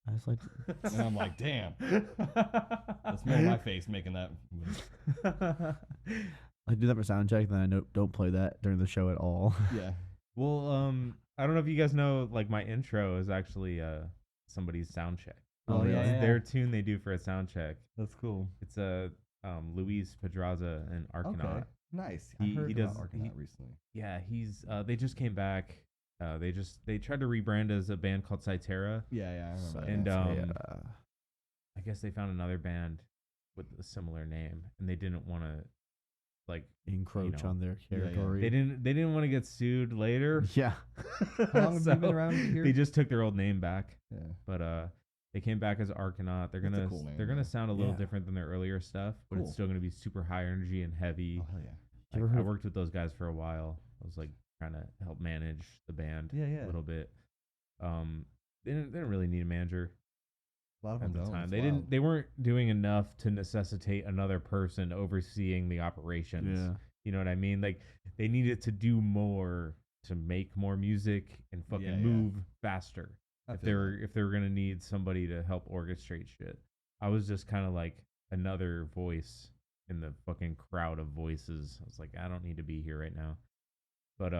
I just like. and I'm like, damn, that's more my face making that. I do that for sound check, then I don't play that during the show at all. Yeah. Well, I don't know if you guys know, like my intro is actually somebody's sound check. Oh, really? yeah, It's yeah. their tune they do for a sound check. That's cool. It's Luis Pedraza and Arcanaut. Okay. Nice. He- I heard he about does- Arcanaut he- recently. Yeah, he's they just came back. They tried to rebrand as a band called Cytera. Yeah, I remember. that. And, yeah. I guess they found another band with a similar name, and they didn't want to like Encroach know, on their yeah. territory. they didn't want to get sued later. Yeah. How long have you been So around here? They just took their old name back, Yeah. but they came back as Arcanaut. They're That's a gonna cool name, they're gonna though. sound a little Yeah. different than their earlier stuff, but Cool. it's still gonna be super high energy and heavy. Oh hell yeah. You ever I heard of- worked with those guys for a while. I was like trying to help manage the band Yeah. a little bit. They didn't really need a manager A lot of at them the don't. time. It's They wild. didn't. They weren't doing enough to necessitate another person overseeing the operations. Yeah. You know what I mean? Like they needed to do more to make more music and fucking Yeah. move faster. I If feel they were gonna need somebody to help orchestrate shit, I was just kind of like another voice in the fucking crowd of voices. I was like, I don't need to be here right now. But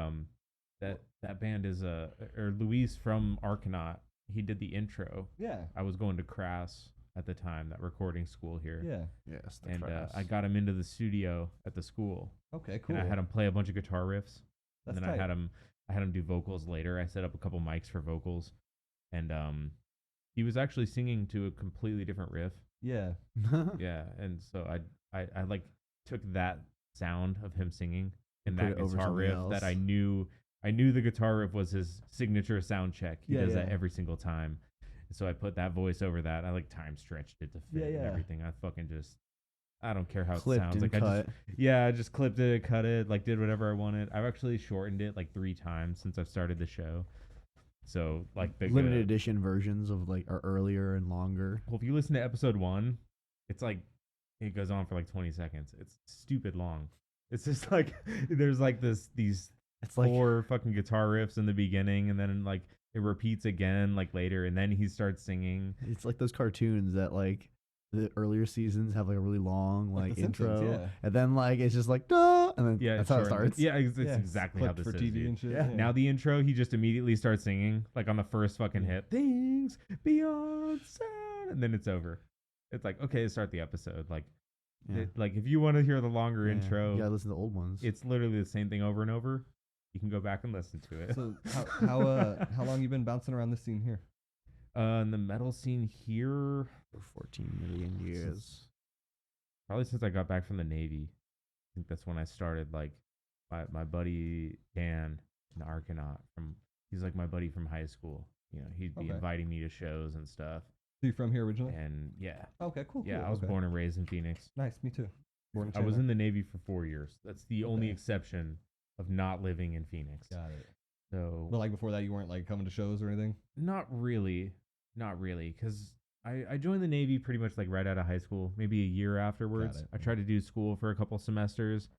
that band is or Luis from Arcanaut. He did the intro. Yeah. I was going to Crass at the time, that recording school here. Yeah. Yes. And I got him into the studio at the school, Okay. Cool. and I had him play a bunch of guitar riffs. That's And then tight. I had him do vocals later. I set up a couple mics for vocals, and he was actually singing to a completely different riff. Yeah. Yeah, and so I like took that sound of him singing and Put that it over guitar something riff that else. I knew the guitar riff was his signature sound check. He Yeah, does that yeah. every single time. And so I put that voice over that. I like time stretched it to fit Yeah, and yeah. everything. I don't care how Clipped it sounds. and Like cut. I just clipped it, cut it, like did whatever I wanted. I've actually shortened it like 3 times since I've started the show. So like the Limited edition versions of like are earlier and longer. Well, if you listen to episode 1, it's like it goes on for like 20 seconds. It's stupid long. It's just like there's like these It's like 4 fucking guitar riffs in the beginning, and then like it repeats again like later, and then he starts singing. it's like those cartoons that like the earlier seasons have like a really long Like like The Simpsons, intro, yeah. and then like it's just like duh, and then Yeah, that's how it shortens starts. Yeah, it's Yeah, exactly how clipped this for is. TV Dude. and shit. Yeah. Now the intro, he just immediately starts singing like on the first fucking Yeah. hit, things beyond sound, and then it's over. It's like, okay, start the episode. Like, Yeah. like if you want to hear the longer Yeah. intro, You gotta listen to the old ones. it's literally the same thing over and over. You can go back and listen to it. So how long you been bouncing around this scene here? In the metal scene here, for 14 million years. probably since I got back from the Navy. I think that's when I started. Like, my buddy Dan in Arcanaut he's like my buddy from high school. You know, he'd be Okay. inviting me to shows and stuff. So you from here originally? And yeah, Okay, cool. yeah, cool, I was okay. born and raised in Phoenix. Nice, me too. Born I was Chandler. in the Navy for 4 years. That's the only Okay. exception of not living in Phoenix. Got it. So But like before that, you weren't like coming to shows or anything. not really, because I joined the Navy pretty much like right out of high school, maybe a year afterwards. it. I tried to do school for a couple semesters,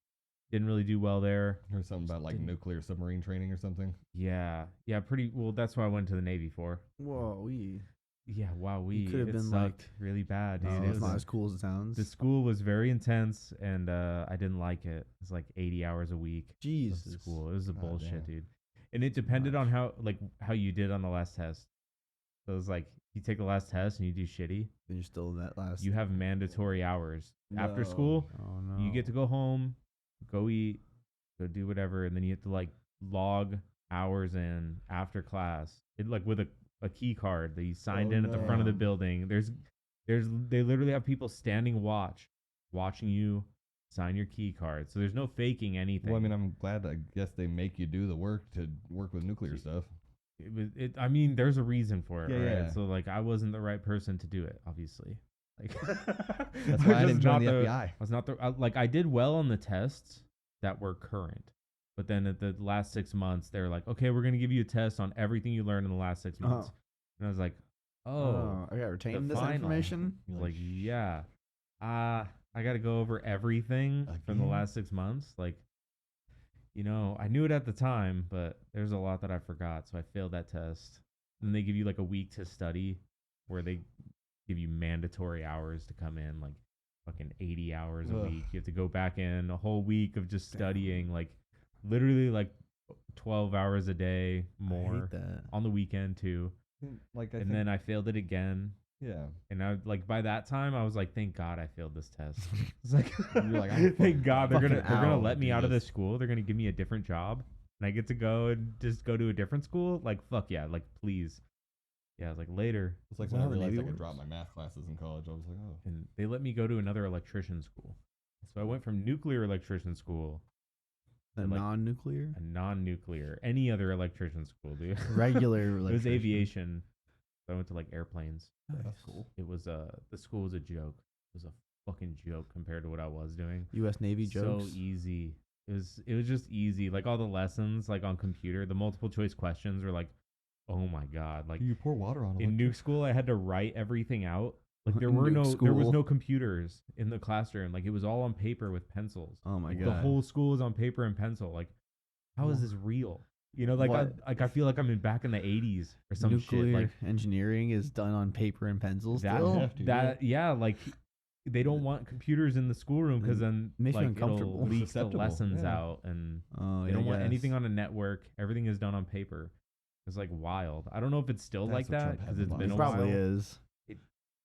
didn't really do well there. Heard something about like didn't- nuclear submarine training or something. Yeah, pretty well. That's what I went to the Navy for. Whoa, we. Yeah, wow, You could have it been, sucked like- really bad, dude. Oh, It it's not was- as cool as it sounds. the school was very intense, and I didn't like it. It's like 80 hours a week of Jesus. school. It was a God bullshit, damn. dude. And it depended much. on how you did on the last test. So it was like you take the last test and you do shitty, Then you're still in that last. you have mandatory hours after No. school. Oh no. You get to go home, go eat, go do whatever, and then you have to like log hours in after class. It like with a key card that you signed Oh, in at the front of the no. building. They literally have people standing watching you sign your key card. So there's no faking anything. Well, I mean, I'm glad. I guess they make you do the work to work with nuclear stuff. I mean, there's a reason for it, Yeah, right? yeah. So like, I wasn't the right person to do it, obviously. Like, That's why I didn't join the FBI. I was not like I did well on the tests that were current, but then at the last 6 months, they were like, okay, we're gonna give you a test on everything you learned in the last 6 months, and I was like, oh, I got retained this final. information. You're like yeah, I got to go over everything from the Again? last 6 months, like. You know, I knew it at the time, but there's a lot that I forgot, so I failed that test. And they give you like a week to study, where they give you mandatory hours to come in, like fucking 80 hours a Ugh. week. You have to go back in a whole week of just Damn. studying, like literally like 12 hours a day I more hate that. on the weekend too. Like I And think, then I failed it again. yeah. And I like by that time I was like, thank God I failed this test. It's like, You're like, I'm thank God they're fucking gonna out let to me do out of this. this school. They're gonna give me a different job, and I get to go and just go to a different school. Like fuck yeah, like please. Yeah, I was like later, It's like Is when that I how the realized I Navy could drop works? my math classes in college. I was like, oh. and they let me go to another electrician school. So I went from nuclear electrician school The like- non-nuclear, to non-nuclear, any other electrician school, dude. regular. It was electrician. aviation. So I went to like airplanes. That's Nice. cool. It was the school was a joke. It was a fucking joke compared to what I was doing. U.S. Navy jokes. So easy. It was just easy. Like all the lessons, like on computer, the multiple choice questions were like, oh my god. Like You pour water on in electric. nuke school, I had to write everything out. Like there Nuke was school. no computers in the classroom. Like it was all on paper with pencils. Oh my Like, god. the whole school is on paper and pencil. Like, how is this real? You know, like What? I feel like I'm back in the 80s or some Nuclear shit. Like engineering is done on paper and pencil that. still. have to, Yeah, like they don't want computers in the schoolroom because then Makes me like uncomfortable. it'll leak the Susceptible, lessons yeah. out, and Oh, they yeah, don't I want anything guess. on a network. Everything is done on paper. It's like wild. I don't know if it's still like That's what that Trump because has it's in been It a mind. probably while. is.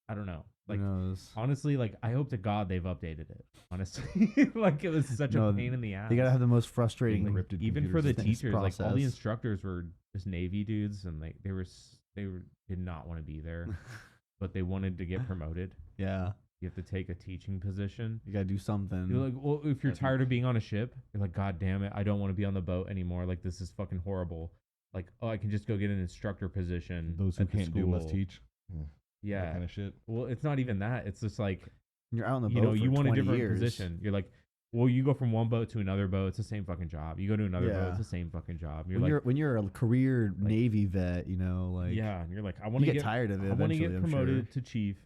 I don't know. Who Like knows? honestly, like I hope to God they've updated it. Honestly, like it was such No, a pain in the ass. They gotta have the most frustrating. Encrypted Even computer for the systems. teachers, like all the process. instructors were just Navy dudes, and they did not want to be there, but they wanted to get promoted. Yeah, You have to take a teaching position. you gotta do something. You're like, well, if you're That's tired of being on a ship, you're like, God damn it, I don't want to be on the boat anymore. Like this is fucking horrible. Like, oh, I can just go get an instructor position. Those who at the can't do must school. teach. That Yeah. kind of shit. Well, it's not even that. It's just like, You're out on the boat you know, for you want a 20 different years. position. You're like, well, you go from one boat to another boat. It's the same fucking job. You go to another boat. Yeah. It's the same fucking job. You're When like, you're a career Navy vet, you know, like yeah, and you're like, I you want to get tired of it. I want to Eventually, get I'm promoted sure. to chief.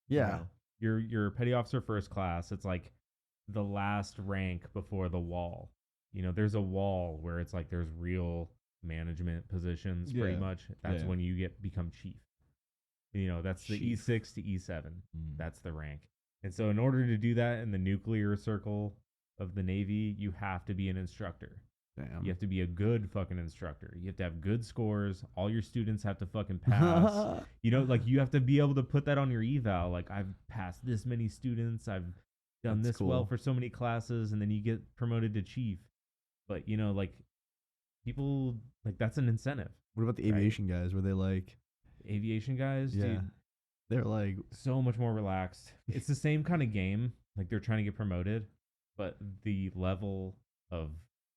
Yeah, You're petty officer first class. It's like the last rank before the wall. You know, there's a wall where it's like there's real management positions pretty Yeah. much. That's Yeah. when you become chief. You know, that's the Chief. E6 to E7. Mm. That's the rank. And so in order to do that in the nuclear circle of the Navy, you have to be an instructor. damn. You have to be a good fucking instructor. You have to have good scores. All your students have to fucking pass. You know, like you have to be able to put that on your eval. Like I've passed this many students. I've done That's this well cool. for so many classes, and then you get promoted to chief. But you know, like people, like that's an incentive. What about the Right. aviation guys? Were they like, Aviation guys, yeah, dude, they're like, so much more relaxed. It's the same kind of game. Like they're trying to get promoted, but the level of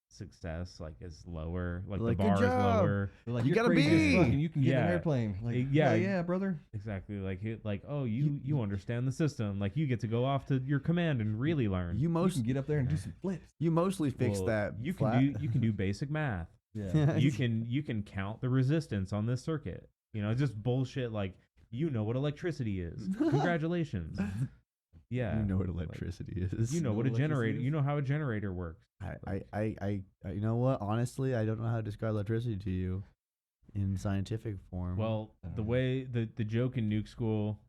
success like is lower. Like Like, the "Good bar is job." lower. They're like, You you're gotta crazy as fuck, be. and you can get in an Yeah. airplane. Like, Yeah. yeah, brother. Exactly. Like oh you understand the system. Like you get to go off to your command and really learn. you You can get up there and do some flips. you mostly fix Well, that. You flat. you can do basic math. Yeah. you can count the resistance on this circuit. You know, it's just bullshit. Like you know what electricity is. Congratulations. Yeah. You know what Like, electricity is. you know know what a what generator. electricity You is? know how a generator works. I you know what? Honestly, I don't know how to describe electricity to you in scientific form. Well, the way the joke in nuke school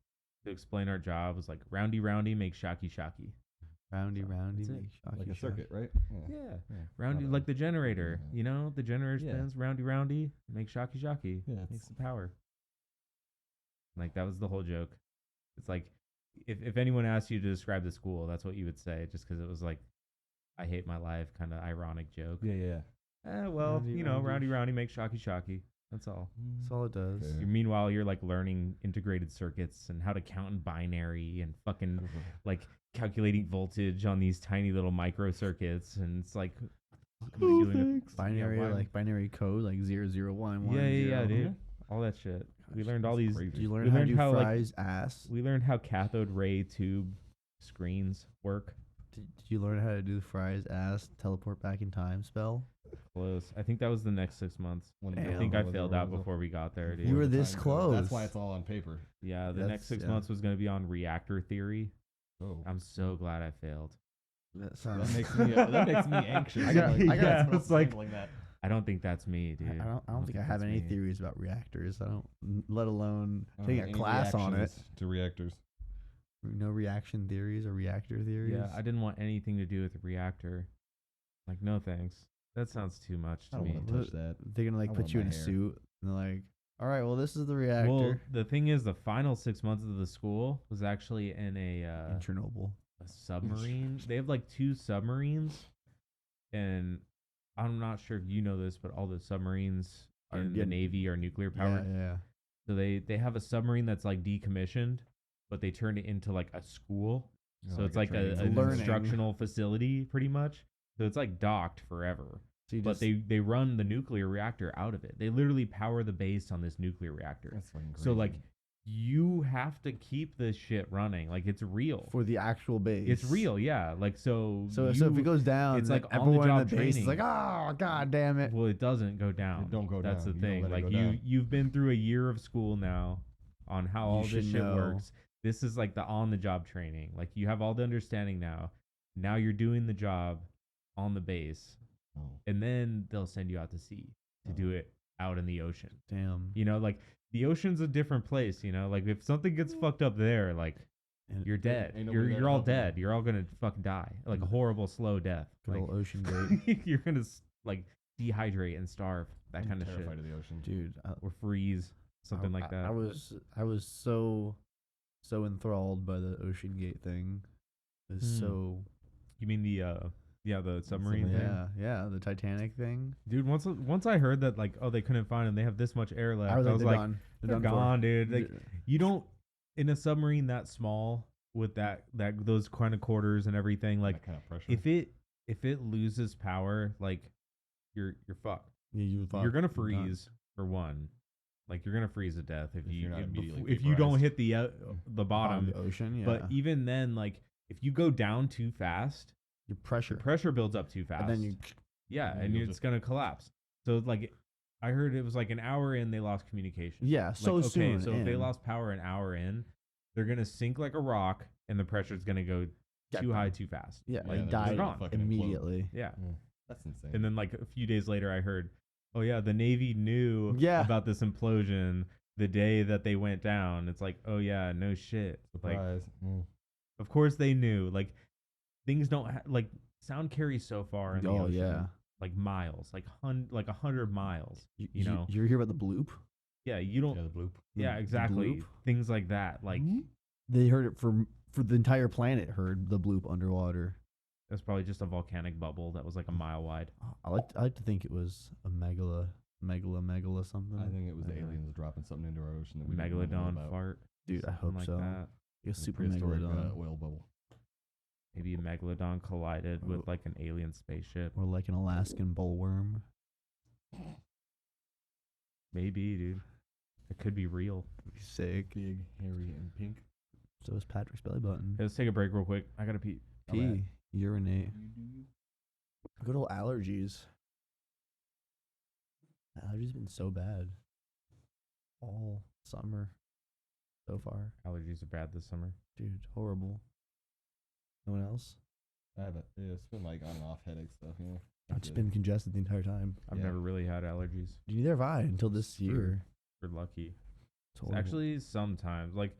to explain our job was like roundy roundy makes shocky shocky. roundy, so roundy, that's it. make shocky, Like a shocky. circuit, right? Yeah. Yeah. Roundy Not a- like the generator. Yeah. You know, the generator Yeah. spins roundy roundy makes shocky shocky. Yeah, Makes it's- the power. Like that was the whole joke. It's like if anyone asked you to describe the school, that's what you would say, just because it was like I hate my life kind of ironic joke. Yeah, yeah. Well, Roundy, you know, roundy. roundy roundy makes shocky shocky. That's all. That's all it does. Fair. Meanwhile, you're like learning integrated circuits and how to count in binary and fucking like calculating voltage on these tiny little micro circuits, and it's like, what am I doing with- Binary, yeah, why- like binary code, like 0, 0, 1, 1. yeah, 0. dude, all that shit. We Gosh, learned all that's these. crazy. Did you learn We how to learned do how, like, Fry's ass? We learned how cathode ray tube screens work. Did you learn how to do Fry's ass teleport back in time spell? Close. I think that was the next 6 months. One I Damn. think I was failed the out result. before we got there, dude. You were The this time code. close. That's why it's all on paper. Yeah, the next 6 yeah. months was going to be on reactor theory. Oh, I'm so glad I failed. That that sounds. makes me anxious. I got- Like, I got- Yeah, it's like- handling that. I don't think that's me, dude. I don't think I have that's any me. theories about reactors. I don't, let alone I don't taking have a any class on it. reactions to reactors. No reaction theories or reactor theories. Yeah, I didn't want anything to do with the reactor. Like, no thanks. That sounds too much I to don't me. want to touch that. They're gonna like I put want you my in a hair. suit and they're like, all right, well, this is the reactor. Well, the thing is, the final 6 months of the school was actually in in Chernobyl. a submarine. They have like 2 submarines, and I'm not sure if you know this, but all the submarines Are in the getting- Navy are nuclear Yeah, powered. yeah. So they have a submarine that's like decommissioned, but they turned it into like a school. So it's like training an facility. Learning. instructional facility, pretty much. So it's like docked forever. So you But just, they run the nuclear reactor out of it. They literally power the base on this nuclear reactor. That's fucking crazy. So like you have to keep this shit running. Like it's real. For the actual base. It's real, yeah. Like so So if it goes down, it's then like on the everyone in job the base is training. like, oh god damn it. Well, it doesn't go down. It don't go That's down. the You don't thing. let it Like go you down. you've been through a year of school now on how all this should shit know. works. This is like the on the job training. Like you have all the understanding now. Now you're doing the job on the base, Oh. and then they'll send you out to sea to do it out in the ocean. Damn. You know, like the ocean's a different place. You know, like if something gets fucked up there, like And you're dead. ain't nobody there You're to all help you. dead. You're all gonna fucking die. Like a horrible slow death. good Like old Ocean Gate. you're gonna like dehydrate and starve. That I'm kind of shit. terrified of the ocean. Dude, Or freeze. Something like that. I was so enthralled by the Ocean Gate thing. It was so You mean the submarine thing? yeah, the Titanic thing. Dude, once I heard that, like, oh, they couldn't find them, they have this much air left. I was they're like, done. they're done for. gone, dude. Like, you don't in a submarine that small with that those kind of quarters and everything. Like, That kind of pressure. if it loses power, like, you're fucked. Yeah, You're gonna You're done. freeze for one. Like, you're gonna freeze to death if you're not immediately if you don't vaporized. hit the bottom. Bottom of the ocean. Yeah, But even then, like, if you go down too fast, your the pressure builds up too fast. and then you yeah, and and you'll it's just- gonna collapse. So like, I heard it was like an hour in they lost communication. yeah Like, so okay, soon. so if they in. lost power an hour in, they're gonna sink like a rock, and the pressure's gonna go Yeah, too high too fast. yeah, Yeah, like they're died gone. Fucking implode. immediately. Yeah. That's insane. And then like a few days later, I heard, oh yeah, the Navy knew Yeah. about this implosion the day that they went down. It's like, oh yeah, no shit. Like, Surprise. of course they knew. Like, things don't like sound carries so far in the Oh ocean. yeah. Like miles, like 100 miles. You know? you hear about the bloop? Yeah, you don't. Yeah, the bloop. Yeah, The exactly. bloop? Things like that. Like They heard it for the entire planet. Heard the bloop underwater. that's probably just a volcanic bubble that was like a mile wide. I like to think it was a megala something. I think it was Yeah. aliens dropping something into our ocean that we didn't know Megalodon about. fart. Dude, I something hope like so. that. A super Prehistoric, megalodon, oil bubble. Maybe a megalodon collided Oh. with like an alien spaceship. or like an Alaskan bullworm. Maybe, dude. It could be real. That'd be sick. Big, hairy, and pink. So is Patrick's belly button. Hey, let's take a break real quick. I gotta pee. Pee, urinate. Good old allergies. Allergies been so bad all summer so far, Allergies are bad this summer. dude. Horrible. No one else? I haven't. Yeah, it's been like on and off headache stuff. Yeah. I've just been congested the entire time. I've Yeah. never really had allergies. Neither have I until this year. We're lucky. It's horrible. Actually, sometimes, like,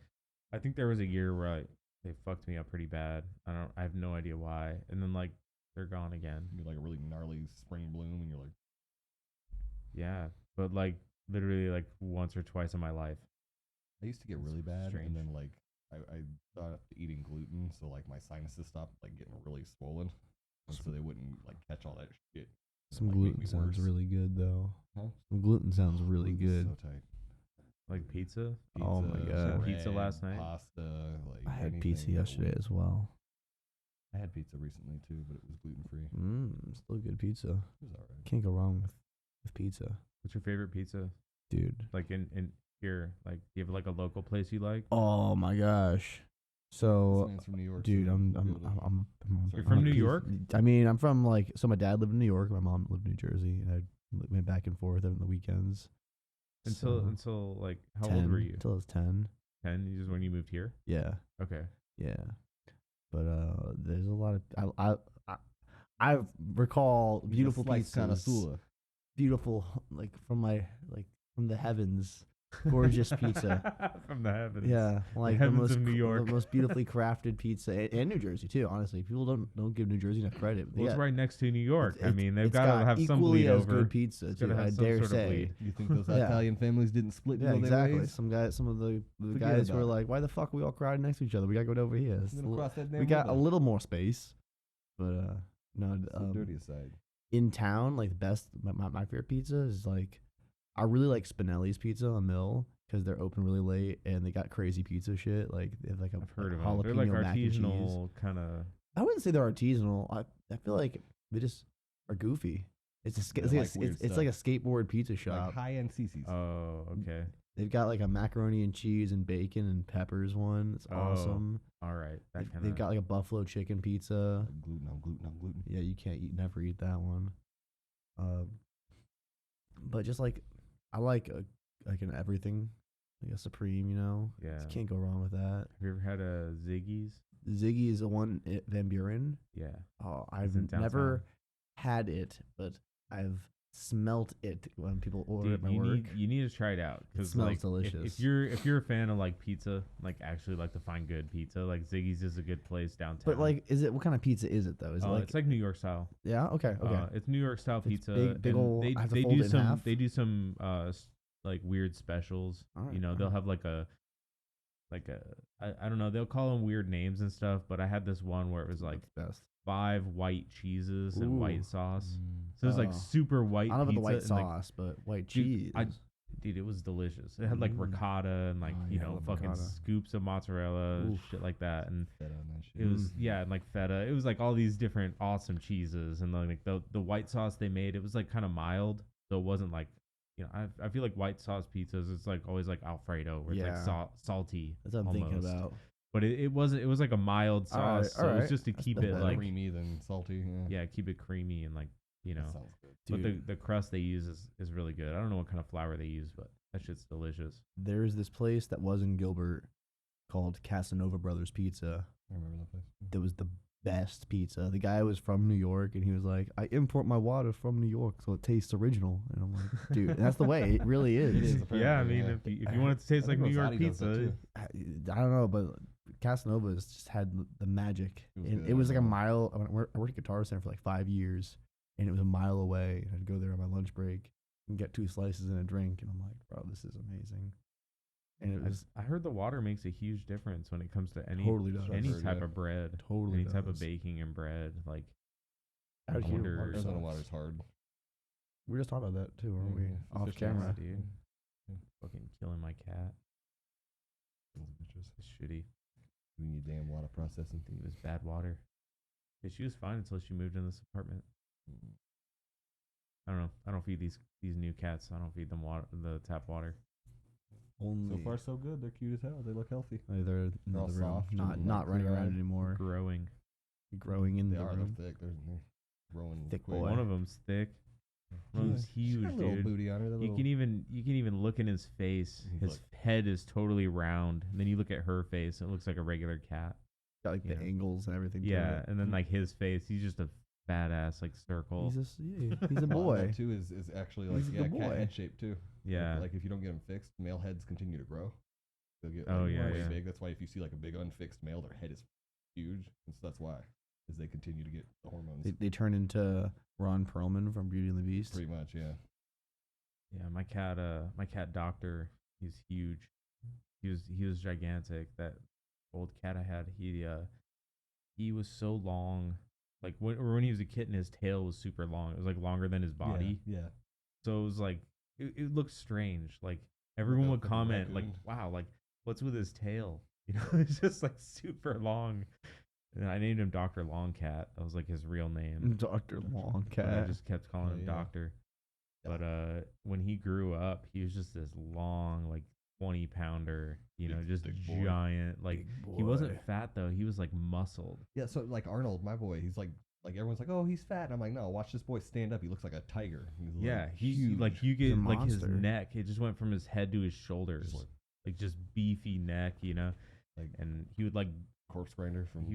I think there was a year where they fucked me up pretty bad. I have no idea why. And then like they're gone again. You get like a really gnarly spring bloom, and you're like, Yeah, but like literally like once or twice in my life. I used to get It's really bad, strange. and then like I stopped eating gluten, so like my sinuses stopped like getting really swollen, and so they wouldn't like catch all that shit. Some like, make gluten me sounds worse. really good though. Huh? Some gluten sounds really Gluten's good. So tight. Like pizza. Oh my Pizza, God. Pizza bread, last night? Pasta. Like I had anything pizza that yesterday would- as well. I had pizza recently too, but it was gluten free. Still good pizza. It was alright. Can't go wrong with pizza, What's your favorite pizza? dude. Like in here, like do you have like a local place you like? Oh my gosh. This So, man's from New York, dude, so I'm he'll be able to- You're I'm from a New piece- York? I mean, I'm from like, so my dad lived in New York, my mom lived in New Jersey, and I went back and forth on the weekends. Until like how 10, old were you? Until I was 10. 10. You just when you moved here? Yeah, Okay. yeah. But there's a lot of I recall He's a beautiful slice pizzas, connoisseur. beautiful like from the heavens, gorgeous pizza. From the heavens. Yeah, like heavens of New York. the most beautifully crafted pizza, and New Jersey too. Honestly, people don't give New Jersey enough credit. Well, it's right next to New York. I It's- mean, they've it's got to have some equally bleed as over. good pizza It's too. gotta have I some dare sort of say. bleed. You think those Yeah. Italian families didn't split Yeah, until exactly. they raised? Some of the Forget guys were about it. like, "Why the fuck are we all crowded next to each other? We gotta go over here." It's I'm a gonna li- cross that damn we got a river. little more space, but no. It's the dirtiest side. In town, like the best, my favorite pizza is like, I really like Spinelli's Pizza on Mill because they're open really late and they got crazy pizza shit. Like they have like a I've heard of jalapeno them. They're like mac and cheese. artisanal kind of. I wouldn't say they're artisanal. I feel like they just are goofy. It's a They like it's weird like a stuff. skateboard pizza shop. Like high-end CC's. Oh, okay. They've got like a macaroni and cheese and bacon and peppers one. It's awesome. All right, that kind They've of. got like a buffalo chicken pizza. Like gluten on gluten on gluten. Yeah, you can't never eat that one. But just like I like an everything, like a Supreme, you know. Yeah. Just can't go wrong with that. Have you ever had a Ziggy's? Ziggy is the one at Van Buren. Yeah. Oh, It's I've in never downtown. had it, but I've smelt it when people order Dude, at my you work. need to try it out because smells like delicious. if you're a fan of like pizza, like actually like to find good pizza, like Ziggy's is a good place downtown. But like, what kind of pizza is it though? Is it like it's like New York style. yeah? Okay, okay. It's New York style It's pizza. big and ol'. I have to they fold do it in some half? they do some like weird specials. Alright, You know, they'll alright. have like a I don't know, they'll call them weird names and stuff, but I had this one where it was like That's best. 5 white cheeses and Ooh. white sauce. Mm. So it was like Oh. super white I don't know pizza about the white and, like, sauce, but white Dude, cheese. dude, it was delicious. It had like Mm. ricotta and like, Oh, you yeah, I know, love fucking ricotta. scoops of mozzarella, Oof. shit like that. And Feta on that shit. it was, Mm. yeah, and like feta. It was like all these different awesome cheeses. And like the white sauce they made, it was like kind of mild. So it wasn't like, you know, I feel like white sauce pizzas, it's like always like Alfredo, where it's Yeah. like salty. That's what I'm thinking almost. about. But it wasn't, it was like a mild Alright, sauce. So it was alright. just to That's keep better. it like, Creamy than salty. Yeah. keep it creamy and like, you know. That sounds good. But Dude, the crust they use is really good. I don't know what kind of flour they use, but that shit's delicious. there's this place that was in Gilbert called Casanova Brothers Pizza. I remember that place. That was the best pizza. The guy was from New York, and he was like, "I import my water from New York, so it tastes original." And I'm like, "Dude, and that's the way it really is." It is. Yeah, I Apparently, mean, yeah. if you want it to taste I like think New York Rosati does that pizza, too. I don't know, but Casanova's just had the magic. It was And good, it was I like a remember. mile. I worked at Guitar Center for like 5 years, and it was a mile away. I'd go there on my lunch break and get 2 slices and a drink, and I'm like, "Bro, this is amazing." And it was I heard the water makes a huge difference when it comes to any totally does. any I've heard, type yeah. of bread, Totally any type of does. baking and bread. Like, Out here, wonder- water Arizona sucks. water's hard. We were just talking about that too, weren't we? Yeah, Off especially camera. outside. dude, Yeah. fucking killing my cat. Those bitches. It's shitty. We need damn water processing. It was bad water. Yeah, she was fine until she moved in this apartment. Mm. I don't know. I don't feed these new cats. I don't feed them the tap water. Only So far, so good. They're cute as hell. They look healthy. they're in They're all the room, soft not and, not like, running around clear-eyed. anymore. Growing. Growing in They the are. room. They're thick. They're growing Thick quick. boy. One of them's thick. One of them's She's got huge, a little dude. booty on her. You can even look in his face. He's His like- head is totally round. And then you look at her face, and it looks like a regular cat. Got like the Yeah. angles and everything. to Yeah, it. and then like his face, he's just a badass like circle. he's a A lot boy. of that too is actually like He's a good cat boy. head shape too. Yeah. Like if you don't get them fixed, male heads continue to grow. They'll get Oh, like, yeah, way yeah. big. That's why if you see like a big unfixed male, their head is huge. And so that's why, is they continue to get the hormones. They turn into Ron Perlman from Beauty and the Beast. Pretty much, yeah. Yeah, my cat Doctor, he's huge. He was gigantic. That old cat I had, he was so long. Like when he was a kitten, his tail was super long. It was like longer than his body. Yeah. So it was like it looked strange. Like everyone a would fucking comment like, raccoon. "Wow, like what's with his tail?" You know, it's just like super long. And I named him Dr. Longcat. That was like his real name. Dr. But I Longcat. just kept calling him Yeah. Doctor. But when he grew up, he was just this long, like 20-pounder, you know, Big- just big boy. giant. Like Big he wasn't boy. fat though. He was like muscled. Yeah, so like Arnold, my boy, he's like everyone's like, oh, he's fat. And I'm like, no, watch this boy stand up. He looks like a tiger. He's Yeah, like, he huge. like you He's a get like his monster. neck. It just went from his head to his shoulders, Just like just beefy neck, you know. Like- And he would like corpse grinder from.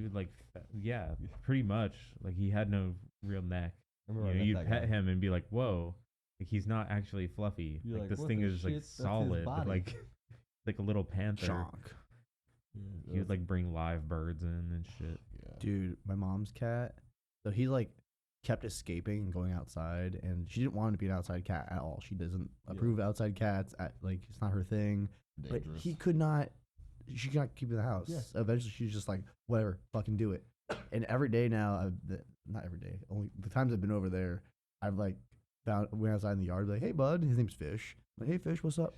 yeah, pretty much like he had no real neck. I You remember I know, met you'd that pet guy. him and be like, whoa, like he's not actually fluffy. You're Like like, this "What thing the is like shit? That's his solid, body." like like a little panther. Shock. He would like bring live birds in and shit. Yeah. Dude, my mom's cat. So he like kept escaping and going outside, and she didn't want him to be an outside cat at all. She doesn't approve of outside cats. Like it's not her thing. But Dangerous. he could not. She could not keep him in the house. Yeah. Eventually, she's just like, whatever, fucking do it. And every day now, not every day, only the times I've been over there, I've like went outside in the yard, like, hey bud, his name's Fish. I'm like, hey Fish, what's up?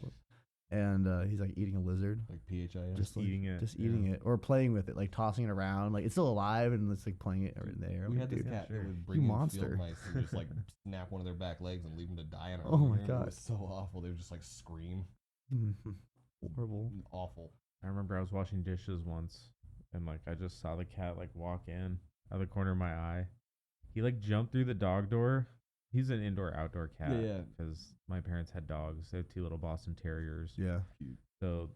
And he's like eating a lizard, Like PHIS. just like, eating it, just yeah. eating it, or playing with it, like tossing it around, like it's still alive, and it's like playing it right there. We I'm had like, this dude, cat sure. that would You bring in monster. field mice and just like snap one of their back legs and leave them to die in our Oh living my room. God. It was so awful. They would just like scream. Horrible. Awful. I remember I was washing dishes once, and like I just saw the cat like walk in out of the corner of my eye. He like jumped through the dog door. He's an indoor outdoor cat. Yeah. Because my parents had dogs. They have 2 little Boston Terriers. Yeah. So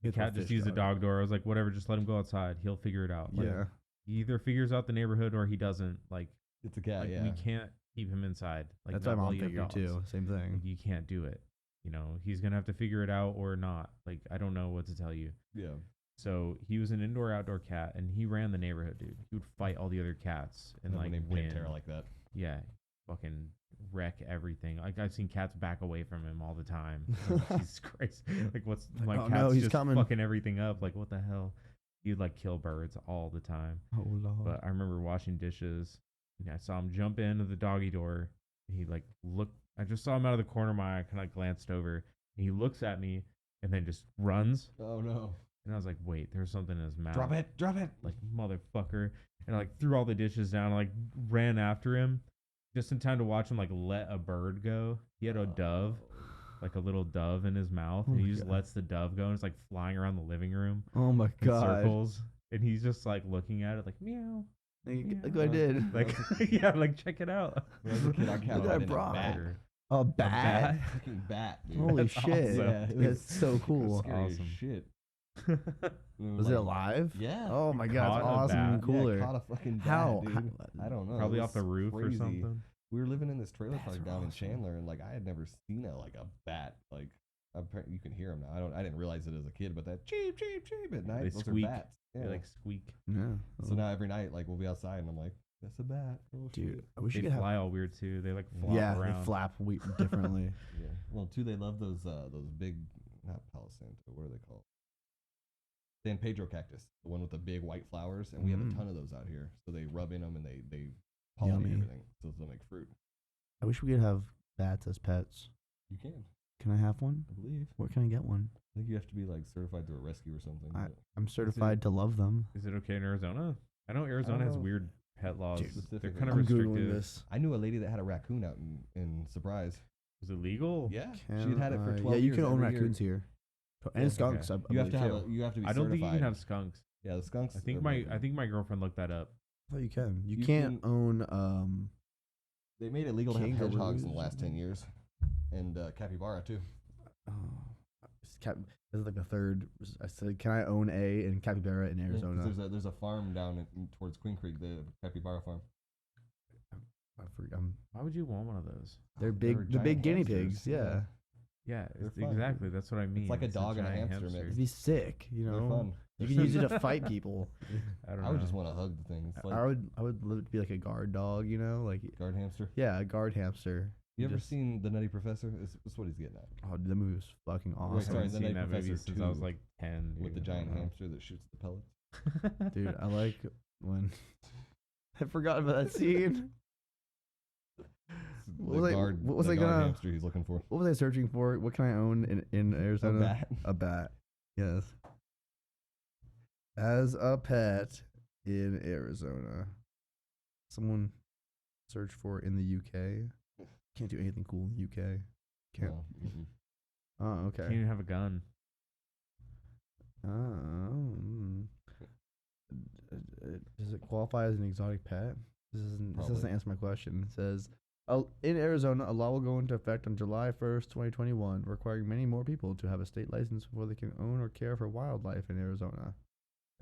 the It's a cat just fish used the dog. dog door. I was like, whatever, just let him go outside. He'll figure it out. Like, Yeah. he either figures out the neighborhood or he doesn't. Like, It's a cat, we can't keep him inside. Like, That's not what my while mom you have figured too. dogs. Same thing. Like, you can't do it. You know, he's gonna have to figure it out or not. Like, I don't know what to tell you. Yeah. So he was an indoor outdoor cat, and he ran the neighborhood, dude. He would fight all the other cats and like named win. Pantera like that. Yeah, fucking wreck everything. Like I've seen cats back away from him all the time. Like, Jesus Christ! Like what's my oh, cat's no, he's just coming. fucking everything up. Like what the hell? He'd like kill birds all the time. Oh Lord. But I remember washing dishes. And I saw him jump into the doggy door. He like looked. I just saw him out of the corner of my eye. Kind of glanced over. And he looks at me and then just runs. Oh no. And I was like, wait, there's something in his mouth. Drop it. Like, motherfucker. And I, like, threw all the dishes down and, like, ran after him just in time to watch him, like, let a bird go. He had a dove, like a little dove in his mouth. Oh And he my just God. lets the dove go. And it's, like, flying around the living room Oh my in God. circles. And he's just, like, looking at it, like, meow. Look what I did. Like, yeah, like, check it out. When I was a kid, our cat Look would what I ride in a brought. bat. A bat. Fucking bat, dude. Holy That's shit. awesome. Yeah, it That's was- so cool. Scary as Awesome. shit. Was it alive? Yeah. Oh my God. It's Caught a awesome and bat. cooler. Yeah, caught a fucking bat, How? dude. How- I don't know. Probably It off the was roof or crazy. something. We were living in this trailer Bats park are down in awesome. Chandler, and like I had never seen a bat. Like you can hear them now. I didn't realize it as a kid, but that cheep cheep cheep at night. They Those squeak. are bats. Yeah. They, like, squeak. Yeah. So now every night, like we'll be outside, and I'm like, that's a bat. Oh, Dude, shit. I wish They you could have. fly all weird, too. They, like, flop Yeah, around. they flap differently. Yeah. Well, too, they love those big, not Palo Santo. What are they called? San Pedro cactus, the one with the big white flowers, and we have a ton of those out here. So they rub in them and they pollinate Yummy. everything, so they'll make fruit. I wish we could have bats as pets. You can, Can I have one? I believe. Where can I get one? I think you have to be like certified through a rescue or something. but I'm certified to love them. Is it okay in Arizona? I know Arizona has know. weird pet laws. Dude, They're specifically. kind of I'm googling restrictive. this. I knew a lady that had a raccoon out in Surprise. Is it legal? Yeah, Can she'd had it for 12 yeah, years. you can own every year. raccoons here. And Yeah, skunks. okay. I You have to believe, have too. you have to be I don't certified. think you can have skunks. Yeah, the skunks. I think are my legal. girlfriend looked that up. I thought you can. You You can't can- own They made it legal to have hedgehogs in the kangaroos. last 10 years, and capybara too. this is like the third. I said, can I own a in capybara in Yeah, 'cause Arizona? there's a farm down towards Queen Creek, the capybara farm. I forget, Why would you want one of those? they're They big. were The big giant guinea hamsters, pigs. Yeah. Yeah, They're fun. exactly. That's what I mean. like a It's dog and a giant hamster hamster. mix. It'd be sick. You They're know. fun. You They're can use it sick. to fight people. I don't know. I would just want to hug the thing. It's like I would love to be like a guard dog. You know, like guard hamster. yeah, a guard hamster. You ever Just- seen The Nutty Professor? It's what he's getting at. Oh, the movie was fucking I awesome. sorry, haven't the seen Night that movie Professor since I was 2 like 10. With the dude. I giant don't know. hamster that shoots the pellets. Dude, I like when I forgot about that scene. The What was I- guard, what was the I guard gonna- hamster he's looking for. What was I searching for? What can I own in Arizona? bat. A bat. Yes. As a pet in Arizona. Someone search for in the UK. Can't do anything cool in the UK. Can't. No, mm-mm. Oh, Can't okay. even have a gun. Does it qualify as an exotic pet? This doesn't Probably. answer my question. It says, in Arizona, a law will go into effect on July 1st, 2021, requiring many more people to have a state license before they can own or care for wildlife in Arizona.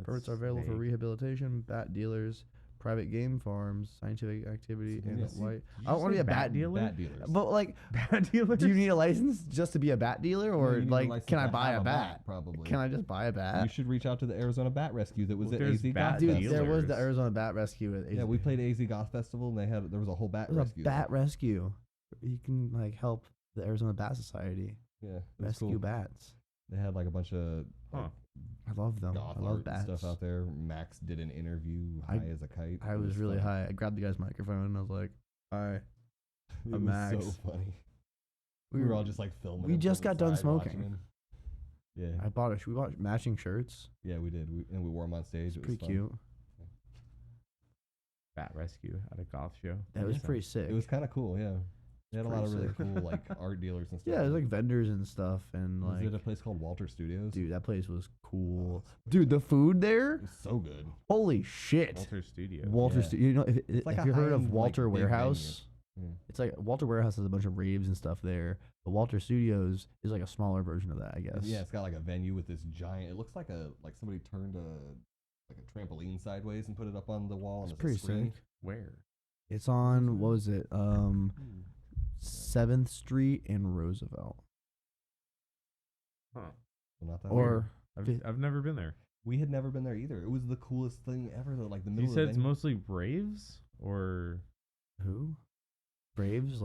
Permits are That's available for vague. rehabilitation, bat dealers, private game farms, scientific activity, and Yes. white. Did you I don't want to say be a bat dealer? Bat dealers. But like, Bat dealers? do you need a license just to be a bat dealer, No, or you need a like, license can I to buy have a bat? Probably. Can I just buy a You bat? should reach out to the Arizona Bat Rescue that was Well, at there's AZ bat Goth Dude, Festival. there was the dealers. Arizona Bat Rescue at Yeah, we played AZ Goth Festival and there was a whole bat There's a rescue. bat rescue. You can like help the Arizona Bat Society Yeah, it was rescue cool. bats. They had like a bunch of Huh. I love them. goth I love art and bats. stuff out there. Max did an interview I- high as a kite. I It was really funny. high. I grabbed the guy's microphone and I was like, "Hi." It A was Max. so funny. We were all just like filming. we him just from the got done side, watching smoking. him. Yeah, I we bought matching shirts. yeah, we did. And we wore them on stage. It's It was pretty fun. cute. Bat rescue at a goth show. That was Yeah. pretty sick. It was kind of cool. Yeah. They had a lot of really cool like art dealers and stuff. Yeah, there's like vendors and stuff, and Was like it a place called Walter Studios? dude, that place was cool. Dude, the food there, It was so good. holy shit. Walter Studio. Walter, Yeah. you know, like if a you heard of high-end, Walter like, big Warehouse, venue. Yeah. it's like Walter Warehouse has a bunch of raves and stuff there. But Walter Studios is like a smaller version of that, I guess. Yeah, it's got like a venue with this giant. It looks like somebody turned like a trampoline sideways and put it up on the wall. It's and pretty a screen. sick. Where? It's on, what was it? 7th Street and Roosevelt. Huh. Well, not that Or I've never been there. we had never been there either. It was the coolest thing ever. Though, like the middle You of said the it's venue. mostly raves, or who? Braves?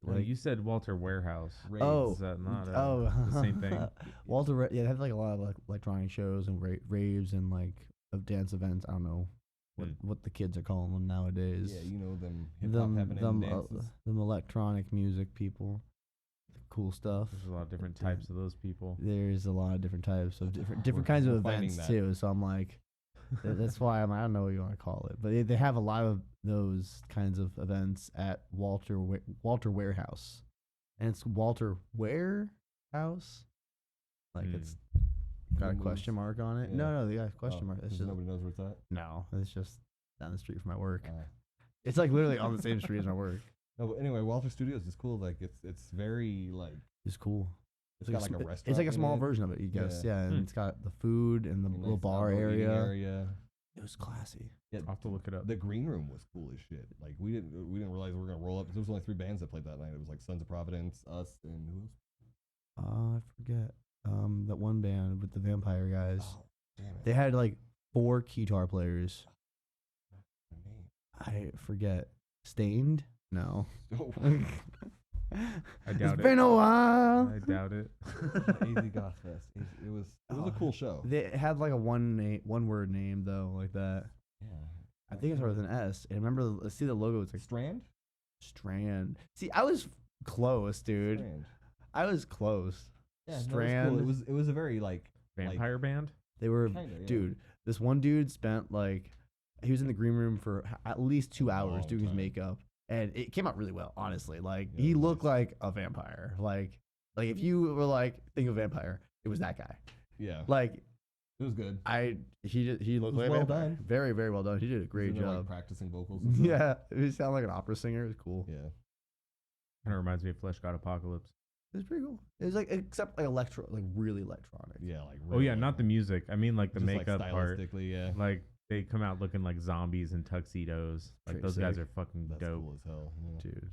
well, you said Walter Warehouse. Raves. Oh. Is that not Oh, the same thing? Walter, yeah, they have like a lot of like electronic shows and raves and like of dance events. I don't know what the kids are calling them nowadays. Yeah, you know them hip hop happening dances. them electronic music people, cool stuff. There's a lot of different types of those people. There's a lot of different types of different We're- kinds of we're finding events that. too. So I'm like, that's why I don't know what you want to call it, but they have a lot of those kinds of events at Walter Warehouse, and it's Walter Warehouse, like it's got a Moves. question mark on it. Yeah. No, they got a question mark. It's 'cause just nobody knows where it's at. no, it's just down the street from my work. Uh, It's like literally on the same street as my work. no, but anyway, Walter Studios is cool. Like it's very like It's cool. it's got like a restaurant. It's like a in small it. version of it, you guess. Yeah, and Hmm. it's got the food and the I mean, little nice bar outdoor eating area. It was classy. Yeah, I'll have to look it up. the green room was cool as shit. Like we didn't realize we were gonna roll up. There was only 3 bands that played that night. It was like Sons of Providence, us, and who else? I forget. That one band with the vampire guys. Oh, damn it! They had like 4 guitar players. Their name. I forget. Stained? No. Oh, I doubt It's it. been a while. I doubt it. AZ Goth Fest. It was a cool show. They had like a one word name though, like that. Yeah. I think it started with an S. And remember, see the logo. It's like Strand. Strand. See, I was close, dude. Strand. I was close. Yeah, no, Strand. it was cool. It was a very like Vampire band? They were, kinda, yeah. dude. This one dude spent like, he was in the green room for at least 2 hours Long doing his time. makeup, and it came out really well. Honestly, like Yeah, he it was looked nice. like a vampire. Like if you were like think of vampire, it was that guy. yeah. Like It was good. he looked was like a well vampire. done. Very very well done. He did a He was great in there, like, job. practicing vocals. And stuff. Yeah, he sounded like an opera singer. It was cool. Yeah. Kind of reminds me of Flesh God Apocalypse. It was pretty cool. It was like except like really electronic. Yeah. Like. Oh yeah, really, not the music. I mean like the just, makeup like, part. stylistically, yeah. Like they come out looking like zombies in tuxedos. Like Pretty those guys sick. are fucking That's dope. cool as hell. Yeah. Dude.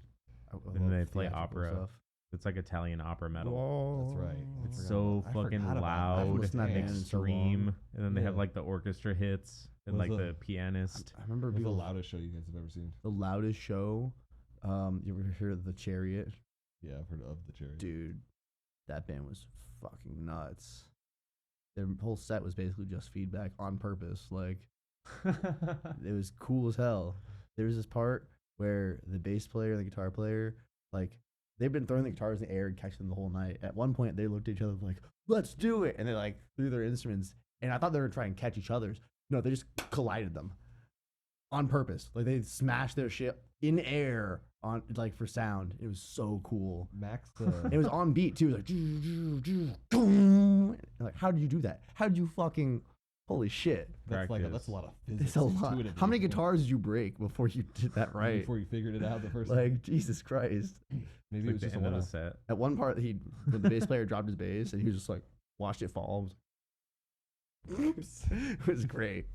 I And they love play theatrical opera. stuff. It's like Italian opera metal. Whoa. That's right. I It's forgot so about- I fucking forgot about that. I haven't loud, listened to that band in so extreme, long. and then they have Yeah. like the orchestra hits and What like was the the- pianist. I remember What's the people, loudest show you guys have ever seen? the loudest show. You ever hear of the Chariot? Yeah, I've heard of the Cherry. Dude, that band was fucking nuts. Their whole set was basically just feedback on purpose. Like it was cool as hell. There was this part where the bass player and the guitar player, like they've been throwing the guitars in the air and catching them the whole night. At one point, they looked at each other like, "Let's do it!" and they like threw their instruments. And I thought they were trying to catch each other's. No, they just collided them on purpose. Like they smashed their shit in air on like for sound. It was so cool. Max. It was on beat too. It was like, boom. Like, how do you do that? How did you fucking? Holy shit! that's like Practice. that's a lot of physics. It's a lot. intuitively, How many yeah. guitars did you break before you did that right? Before you figured it out the first. Like Jesus Christ! Maybe It's it like was the just a end of the one-off. set. At one part, when the bass player dropped his bass, and he was just like watched it fall. Oops! It was great.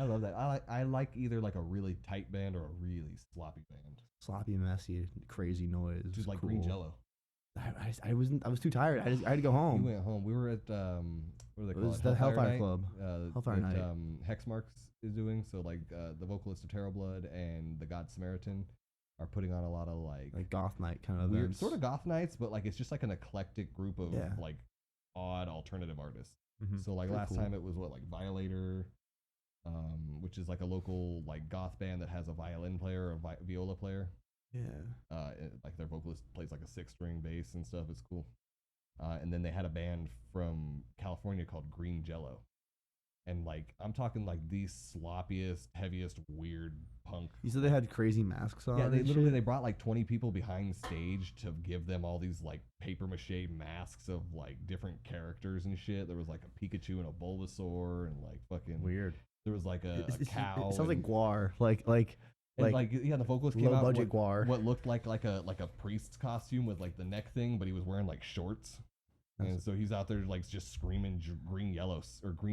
I love that. I like either like a really tight band or a really sloppy band. Sloppy, messy, crazy noise. Just like cool. Green Jello. I was too tired. I had to go We home. went home. We were at what do they It call was it? the Hellfire Night, Club. Hellfire that, Night. Hexmarks is doing. So like the vocalist of Terror Blood and the God Samaritan are putting on a lot of like Goth night kind of weird events. sort of goth nights, but like it's just like an eclectic group of Yeah. like odd alternative artists. Mhm. So like Pretty last cool. time it was like Violator, which is like a local like goth band that has a violin player or a viola player. Yeah. Like their vocalist plays like a 6-string bass and stuff. It's cool. And then they had a band from California called Green Jello. And like I'm talking like the sloppiest, heaviest, weird punk. You said they had crazy masks on. Yeah, they and literally shit? they brought like 20 people behind stage to give them all these like paper mache masks of like different characters and shit. There was like a Pikachu and a Bulbasaur and like fucking Weird. There was like a cow. It sounds like and- Guar. Like and like yeah, the vocalist came low out budget Guar. what looked like a priest's costume with like the neck thing, but he was wearing like shorts. And so he's out there like just screaming green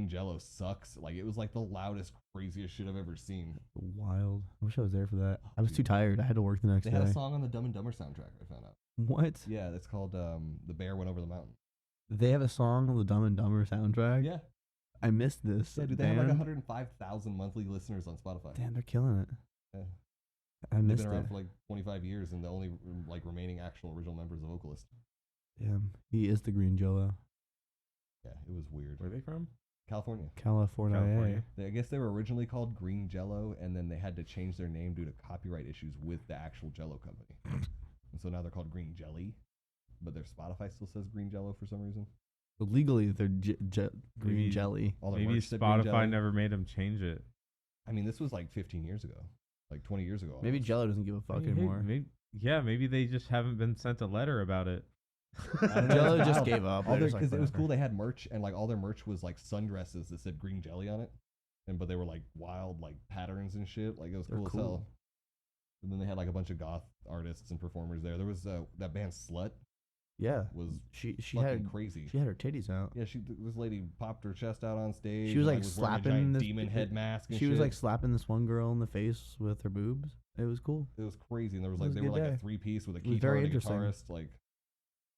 jello sucks. Like it was like the loudest, craziest shit I've ever seen. Wild. I wish I was there for that. I was dude. too tired. I had to work the next They day. had a song on the Dumb and Dumber soundtrack, I found out. What? Yeah, it's called The Bear Went Over the Mountain. They have a song on the Dumb and Dumber soundtrack? Yeah. I missed this. Yeah, dude, they have like band. 105,000 monthly listeners on Spotify. Damn, they're killing it. Yeah. I They've missed been around it. for like 25 years, and the only like remaining actual original member is the vocalist. Damn, he is the Green Jello. Yeah, it was weird. Where are they from? California. California. I guess they were originally called Green Jello, and then they had to change their name due to copyright issues with the actual Jello company. And so now they're called Green Jelly, but their Spotify still says Green Jello for some reason. But legally, they're green Maybe- jelly. All their Maybe merch said Green Jelly. Spotify never made them change it. I mean, this was like 15 years ago, like 20 years ago. Maybe almost. Jello doesn't give a fuck Maybe- anymore. Maybe they just haven't been sent a letter about it. I don't know, Jello it's just wild. gave up. All They're their, just like, because it was whatever. cool. They had merch, and like all their merch was like sundresses that said Green Jelly on it, but they were like wild like patterns and shit. Like it was They're cool as cool. hell. And then they had like a bunch of goth artists and performers there. There was that band Slut Yeah, was she fucking had crazy. she had her titties out. Yeah, this lady popped her chest out on stage. She was and, like wearing a slapping giant this demon head mask. And She was shit. like slapping this one girl in the face with her boobs. It was cool. It was crazy, and there was It like was a they were good like a day. 3-piece with a It was keyboard very and a interesting. guitarist. Like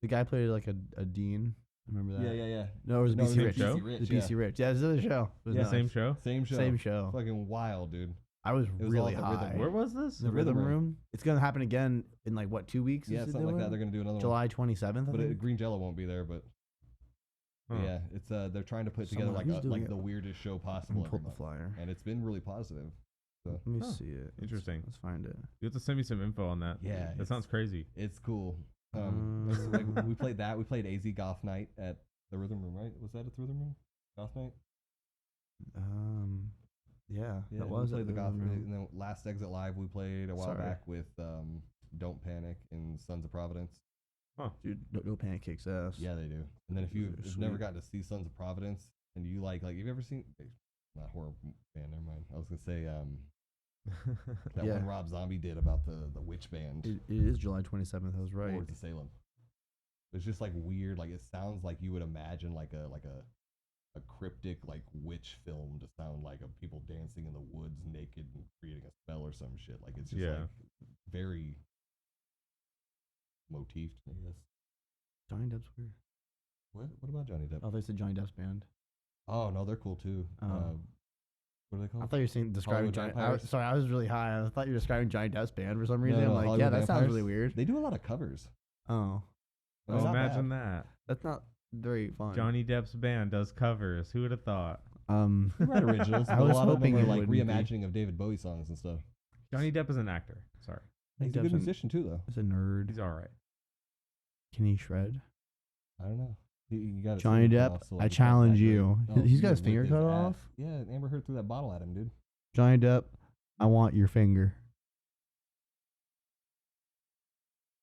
The guy played like a dean. I remember that. yeah. No, it was No, BC same Rich. show? BC Rich, The BC Rich. Yeah, this is a show. It was Yeah, nuts. Same show. Same show. Same show. Fucking wild, dude. I was was really all at the Rhythm high. Room. Where was this? The Rhythm Room. It's gonna happen again in like what 2 weeks? Yeah, is it something like that. doing? They're gonna do another one. July 27th. I But think? Green Jello won't be there. But Huh. yeah, it's they're trying to put together Someone- who's doing like it? the weirdest show I'm possible gonna pull every up the month, flyer. and it's been really positive. Let me Huh. see it. Interesting. Let's find it. You have to send me some info on that. Yeah, That it's- sounds crazy. It's cool. Like, we played that. We played AZ Goth Night at the Rhythm Room, right? Was that at the Rhythm Room? Goth Night. Yeah, Yeah, that we was played at the the Goth. Rhythm Room. And then Last Exit Live we played a while Sorry. back with Don't Panic and Sons of Providence. Dude, no panic kicks ass. Yeah, they do. And then if Those you've are never sweet. gotten to see Sons of Providence and you like you've ever seen not horror band, never mind. I was gonna say that Yeah. one Rob Zombie did about the witch band. It is July 27th. I was right. Lords of Salem. It's just like weird, like it sounds like you would imagine like a cryptic like witch film to sound like of people dancing in the woods naked and creating a spell or some shit. Like it's just Yeah. like very motifed, I guess. Johnny Depp's weird. What about Johnny Depp? Oh, they said Johnny Depp's band. Oh no, they're cool too. Oh. What are they I called? thought you were saying describing Hollywood Johnny. Vampires? Sorry, I was really high. I thought you were describing Johnny Depp's band for some No, reason. no, I'm like, Hollywood yeah, that sounds Vampires. really weird. They do a lot of covers. Oh, But Oh, it's not imagine bad. that. that's not very fun. Johnny Depp's band does covers. Who would have thought? They write originals. I but was a lot of hoping them it are like wouldn't be. reimagining of David Bowie songs and stuff. Johnny Depp is an actor. Sorry. Johnny He's a good Depp's musician too, though. He's a nerd. He's all right. Can he shred? I don't know. You got Johnny Depp, I challenge you. He's got his finger cut off. Yeah, Amber Heard threw that bottle at him, dude. Johnny Depp, I want your finger.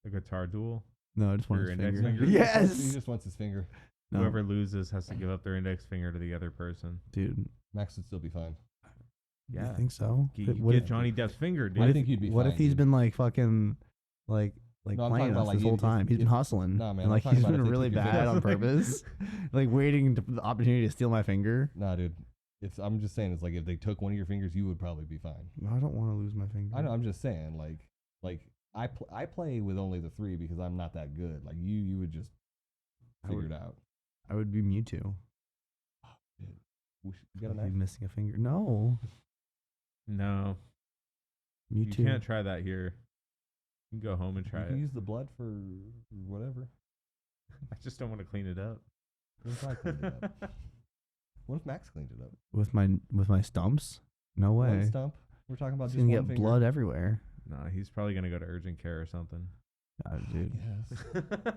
A guitar duel. No, I just want Your his index finger. finger? He Yes. just wants his finger. No, Whoever loses has to give up their index finger to the other person. dude. Max would still be fine. I think so. Get What if- Johnny Depp's finger, dude. I think you'd be What fine, if he's dude. been like fucking like No, I'm playing talking about, us like, this whole if- time? He's been if- hustling. Nah, man, And I'm like talking he's about been if they really took your bad on finger. purpose, like waiting for the opportunity to steal my finger. Nah, dude. I'm just saying, it's like if they took one of your fingers, you would probably be fine. No, I don't want to lose my finger. I know. I'm just saying, like I play with only the 3 because I'm not that good. Like you would just I figure would- it out. I would be Mewtwo. You got a I'd knife? be missing a finger. No, No, you Mewtwo. can't try that here. You can go home and try You can it. use the blood for whatever. I just don't want to clean it up. What if I cleaned it up? What if Max cleaned it up? with my stumps. No One way. stump. We're talking about He's just gonna one get finger. blood everywhere. Nah, he's probably gonna go to urgent care or something. God, dude. Yes.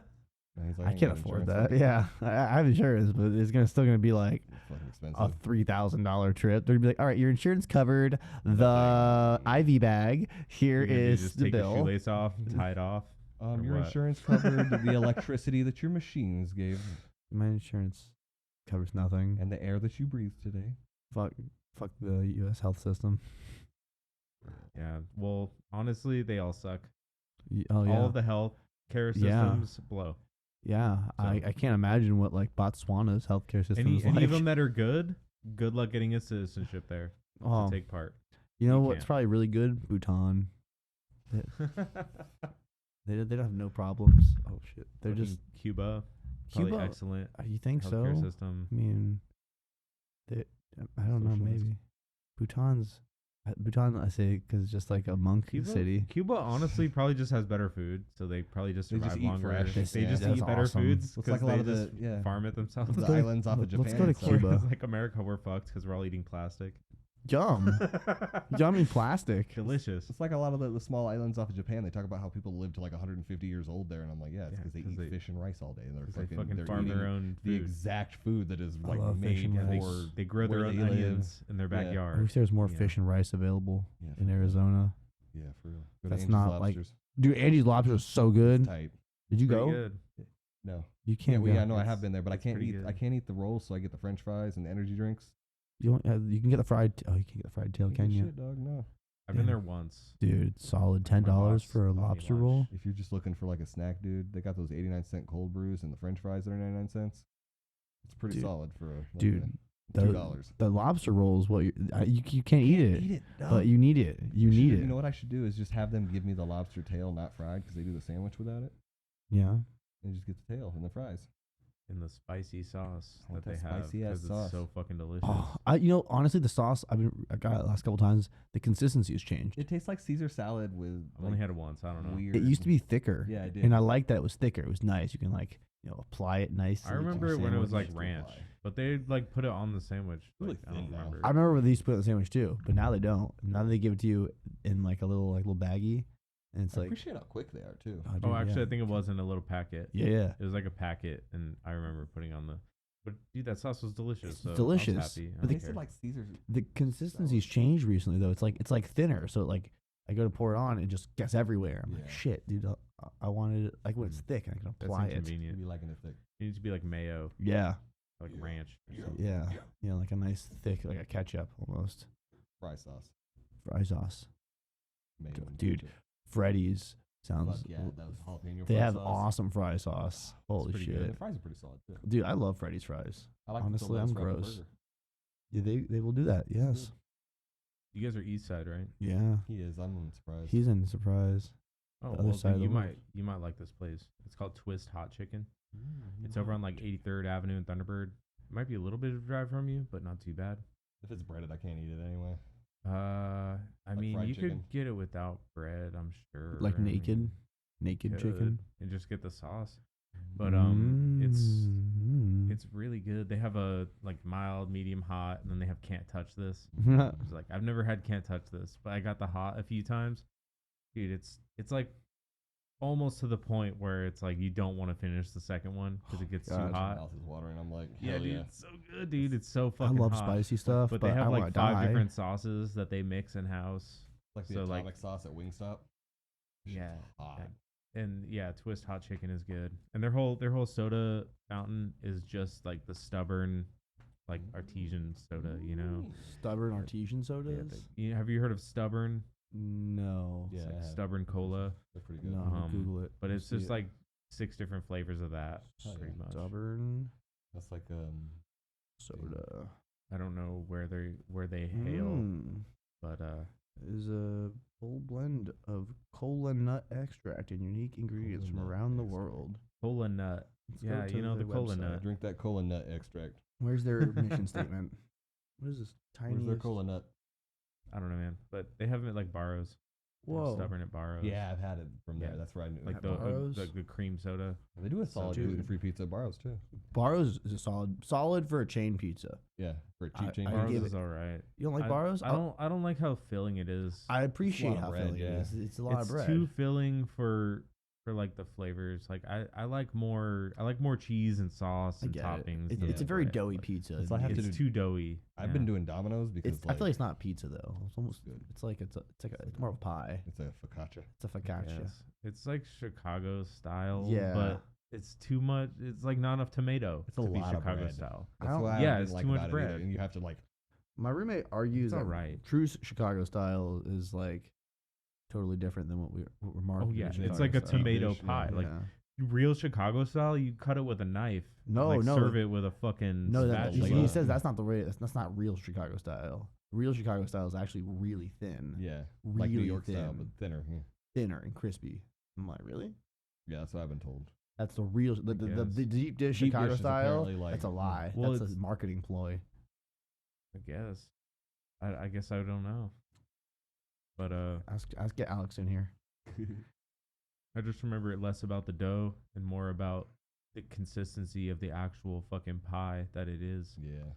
And he's like, I ain't can't got afford insurance, that. Yeah, I have insurance, but it's still gonna be like Fucking expensive. a $3,000 trip. They're gonna be like, all right, your insurance covered the IV bag. Here You're gonna do is just the take bill. your shoelace off, tie it off. or Your what? insurance covered the electricity that your machines gave My insurance covers nothing. and the air that you breathed today. Fuck the U.S. health system. Yeah. Well, honestly, they all suck. Oh yeah, All of the health care Yeah. systems blow. yeah. I can't imagine what like Botswana's healthcare system is Any like. of them that are good luck getting a citizenship there Oh, to take part. you know you what's can't. probably really good? Bhutan. They don't have no problems. Oh shit, they're just Cuba. Probably Cuba. excellent You think so? healthcare system. I mean, I don't know. Socialist. Maybe Bhutan. I say because it's just like a monk city. Cuba honestly probably just has better food, so they probably just They just survive eat longer. fresh. They Yeah. just That's eat better awesome. foods Looks because like a lot they of just the farm it themselves. the go to- islands off of let's Japan. go to it's like- Cuba. It's like America, we're fucked because we're all eating plastic. Yum, yummy plastic. Delicious. It's like a lot of the small islands off of Japan. They talk about how people live to like 150 years old there, and I'm like, yeah, it's Yeah, because they 'cause eat they- fish and rice all day, and Because they fucking they're farm their eating own the food. exact food that is I like love fish made and They, rice. for they grow their where own they live. onions in their Yeah. backyard. I wish there was more Yeah. fish and rice available Yeah, in for real. Arizona. Yeah, for real. Go to That's Angie's not like- Lobsters. Dude, Angie's Lobster is so It's good. tight. Did you Pretty go? good. No. You Yeah, can't well, go. yeah, no, I It's- have been there, but I it's can't pretty eat. good. I can't eat the rolls, so I get the French fries and the energy drinks. You can get the fried. Oh, you can get the fried tail, Can't can get you? Shit, dog. No. I've been Yeah. there once. Dude, solid My $10 boss for a bought me lobster lunch. roll. If you're just looking for like a snack, dude, they got those 89-cent cold brews and the French fries that are 99 cents. It's pretty Dude. solid for a Dude, $2. the lobster roll is what you can't eat it, no. but you need it. You need it. You know what I should do is just have them give me the lobster tail, not fried, because they do the sandwich without it, Yeah. and just get the tail and the fries. In the spicy sauce I want that they that have spicy ass because sauce. it's so fucking delicious. Oh, honestly, the sauce I got it the last couple times. The consistency has changed. It tastes like Caesar salad with. I've only had it once. I don't know. Weird. It used to be thicker. Yeah, I did. And I liked that it was thicker. It was nice. You can apply it nice. I to the remember it when it was like sandwich. ranch, but they put it on the sandwich. Really I don't thin now. remember. I remember when they used to put it in the sandwich too, but now they don't. Now they give it to you in like a little baggie, and it's I like. appreciate how quick they are too. Oh, dude, Oh, actually, yeah. I think it was in a little packet. Yeah. It was like a packet, and I remember putting on the. But dude, that sauce was delicious. It's so delicious, I was happy. I but don't they tasted care. like Caesar. The consistency's changed recently though. It's like thinner, so like I go to pour it on, it just gets everywhere. I'm like, Yeah. shit, dude. I wanted it like when it's thick, and I can That's apply it. inconvenient. You'd be liking it thick. It needs to be like mayo, Yeah, like Yeah. ranch. or Yeah. something. yeah, like a nice thick, like a ketchup almost. Fry sauce. Fry sauce. Mayo and Dude, ketchup. Freddy's Fuck sounds. yeah, those jalapeno They fry have sauce. awesome fry sauce. Holy pretty shit, good. The fries are pretty solid too. dude! I love Freddy's fries. I like Honestly, the I'm lettuce wrap gross. burger. Yeah, they will do that. Yes. You guys are East Side, right? Yeah. He is. I'm surprised. He's in Surprise. Oh, The other well, side then of you the world. might like this place. It's called Twist Hot Chicken. Mm, It's over on like 83rd Avenue in Thunderbird. It might be a little bit of a drive from you, but not too bad. If it's breaded, I can't eat it anyway. I Like mean, fried you chicken? could get it without bread, I'm sure. Like I mean, naked could, chicken. and just get the sauce. But Mm. it's really good. They have a like mild, medium, hot, and then they have can't touch this. Mm. It's like I've never had can't touch this, but I got the hot a few times. Dude, it's like almost to the point where it's like you don't want to finish the second one because it gets too God. My hot. mouth is watering. I'm like, Yeah, hell dude, yeah. it's so good, dude. It's so I fucking love hot. spicy stuff, But but they have I like want 5 to die. different sauces that they mix in house. Like the So, like- atomic sauce at Wingstop. Yeah. Hot. And yeah, Twist Hot Chicken is good. And their whole soda fountain is just like the stubborn like artesian soda, you know. Stubborn artesian Yeah, sodas? have you heard of Stubborn? No. Yeah, It's I like have. Stubborn Cola, They're pretty good. No, Google it. but Let me it's see just it. like 6 different flavors of that, Hell pretty yeah. much. Stubborn That's like soda. I don't know where they hail, Mm. but Is a full blend of cola nut extract and unique ingredients Cola from nut around the extract. world. cola nut. Let's go Yeah, to you know the their cola website. nut. drink that cola nut extract. Where's their mission statement? What is this? Tiny. Where's their cola nut? I don't know, man, but they have them at like Barrows. They're Whoa. Stubborn at Barrows. Yeah, I've had it from there. Yeah. That's where I knew. Like At the Barrows? the cream soda. They do a solid dude. gluten-free pizza at Barrows too. Barrows is a solid for a chain pizza. Yeah, for a cheap I chain. give Barrows pizza. is all right. You don't like Barrows? I don't like how filling it is. I appreciate of how bread, filling it yeah. is. It's a lot It's of bread. too filling for for like the flavors. Like I like more cheese and sauce I and get it. toppings. It's, than it's a very bread. doughy pizza. It's like I have to It's do- too doughy. I've been doing Domino's because I feel like it's not pizza though. It's almost Good. it's like it's more of a pie. it's a focaccia. It's a focaccia. Yes. It's like Chicago style, Yeah. but it's too much. It's like not enough tomato It's a to be lot of Chicago bread. style. I That's don't- why yeah, I didn't it's like too much about it bread. either. And you have to like My roommate argues It's that alright. true Chicago style is like totally different than what we're marketing. Oh yeah, as it's Chicago like a style. tomato dish, yeah. pie. Like Yeah. real Chicago style, you cut it with a knife. No, like no, serve it with a fucking no. That, spatula. he says that's not the way. That's not real Chicago style. Real Chicago style is actually really thin, yeah, really like New York thin, style, but thinner. Yeah. thinner and crispy. I'm like, really? Yeah, that's what I've been told. That's the real the guess. deep dish Deep Chicago dish is style. apparently, like- That's a lie. Well, That's it's- a marketing ploy. I guess. I guess I don't know. But Ask get Alex in here. I just remember it less about the dough and more about the consistency of the actual fucking pie that it is. Yeah.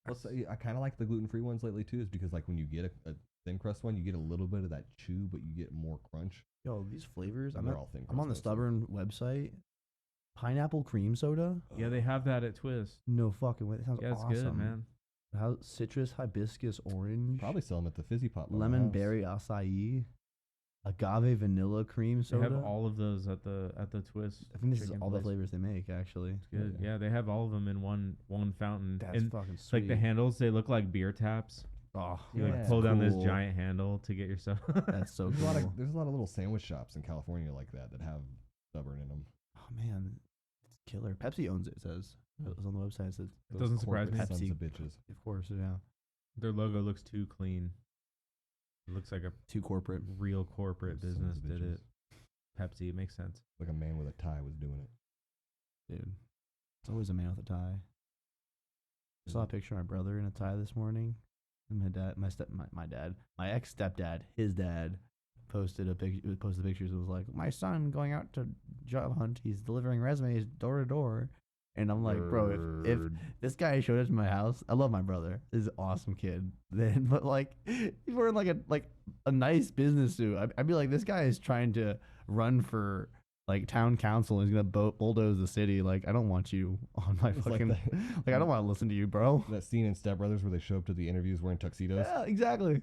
Plus, I kind of like the gluten-free ones lately too, is because like when you get a thin crust one, you get a little bit of that chew, but you get more crunch. Yo, these flavors. And they're all thin. I'm on the crust Stubborn website. Pineapple cream soda. Yeah, they have that at Twist. No fucking way. That sounds Yeah, it's awesome. good, man. How citrus, hibiscus, orange, Probably sell them at the fizzy pop. by my lemon house. berry acai, agave vanilla cream They soda. have all of those at the Twist. I think this is chicken all the place. flavors they make. Actually, It's good. Yeah. Yeah, they have all of them in one fountain. that's and fucking sweet. like the handles, they look like beer taps. Oh, You Yeah. like pull down this cool. giant handle to get yourself. That's so There's cool. a lot of little sandwich shops in California like that have Stubborn in them. Oh man, it's killer. Pepsi owns it. It says it was on the website. It says, It doesn't surprise me. Sons Pepsi. of bitches. of course, yeah. Their logo looks too clean. It looks like a Too corporate. real corporate Those sons business of did bitches. it. Pepsi, it makes sense. Like a man with a tie was doing it. Dude, it's always a man with a tie. I saw a picture of my brother in a tie this morning. And my dad, my ex stepdad, his dad, posted pictures and was like, "My son going out to job hunt. He's delivering resumes door to door." And I'm like, bro, if Word. this guy showed up to my house, I love my brother. He's an awesome kid. Then, but like, he's wearing like a nice business suit. I'd be like, this guy is trying to run for like town council. And he's gonna bulldoze the city. Like, I don't want you on my It's like fucking. that- Like, I don't want to listen to you, bro. that scene in Step Brothers where they show up to the interviews wearing tuxedos. Yeah, exactly.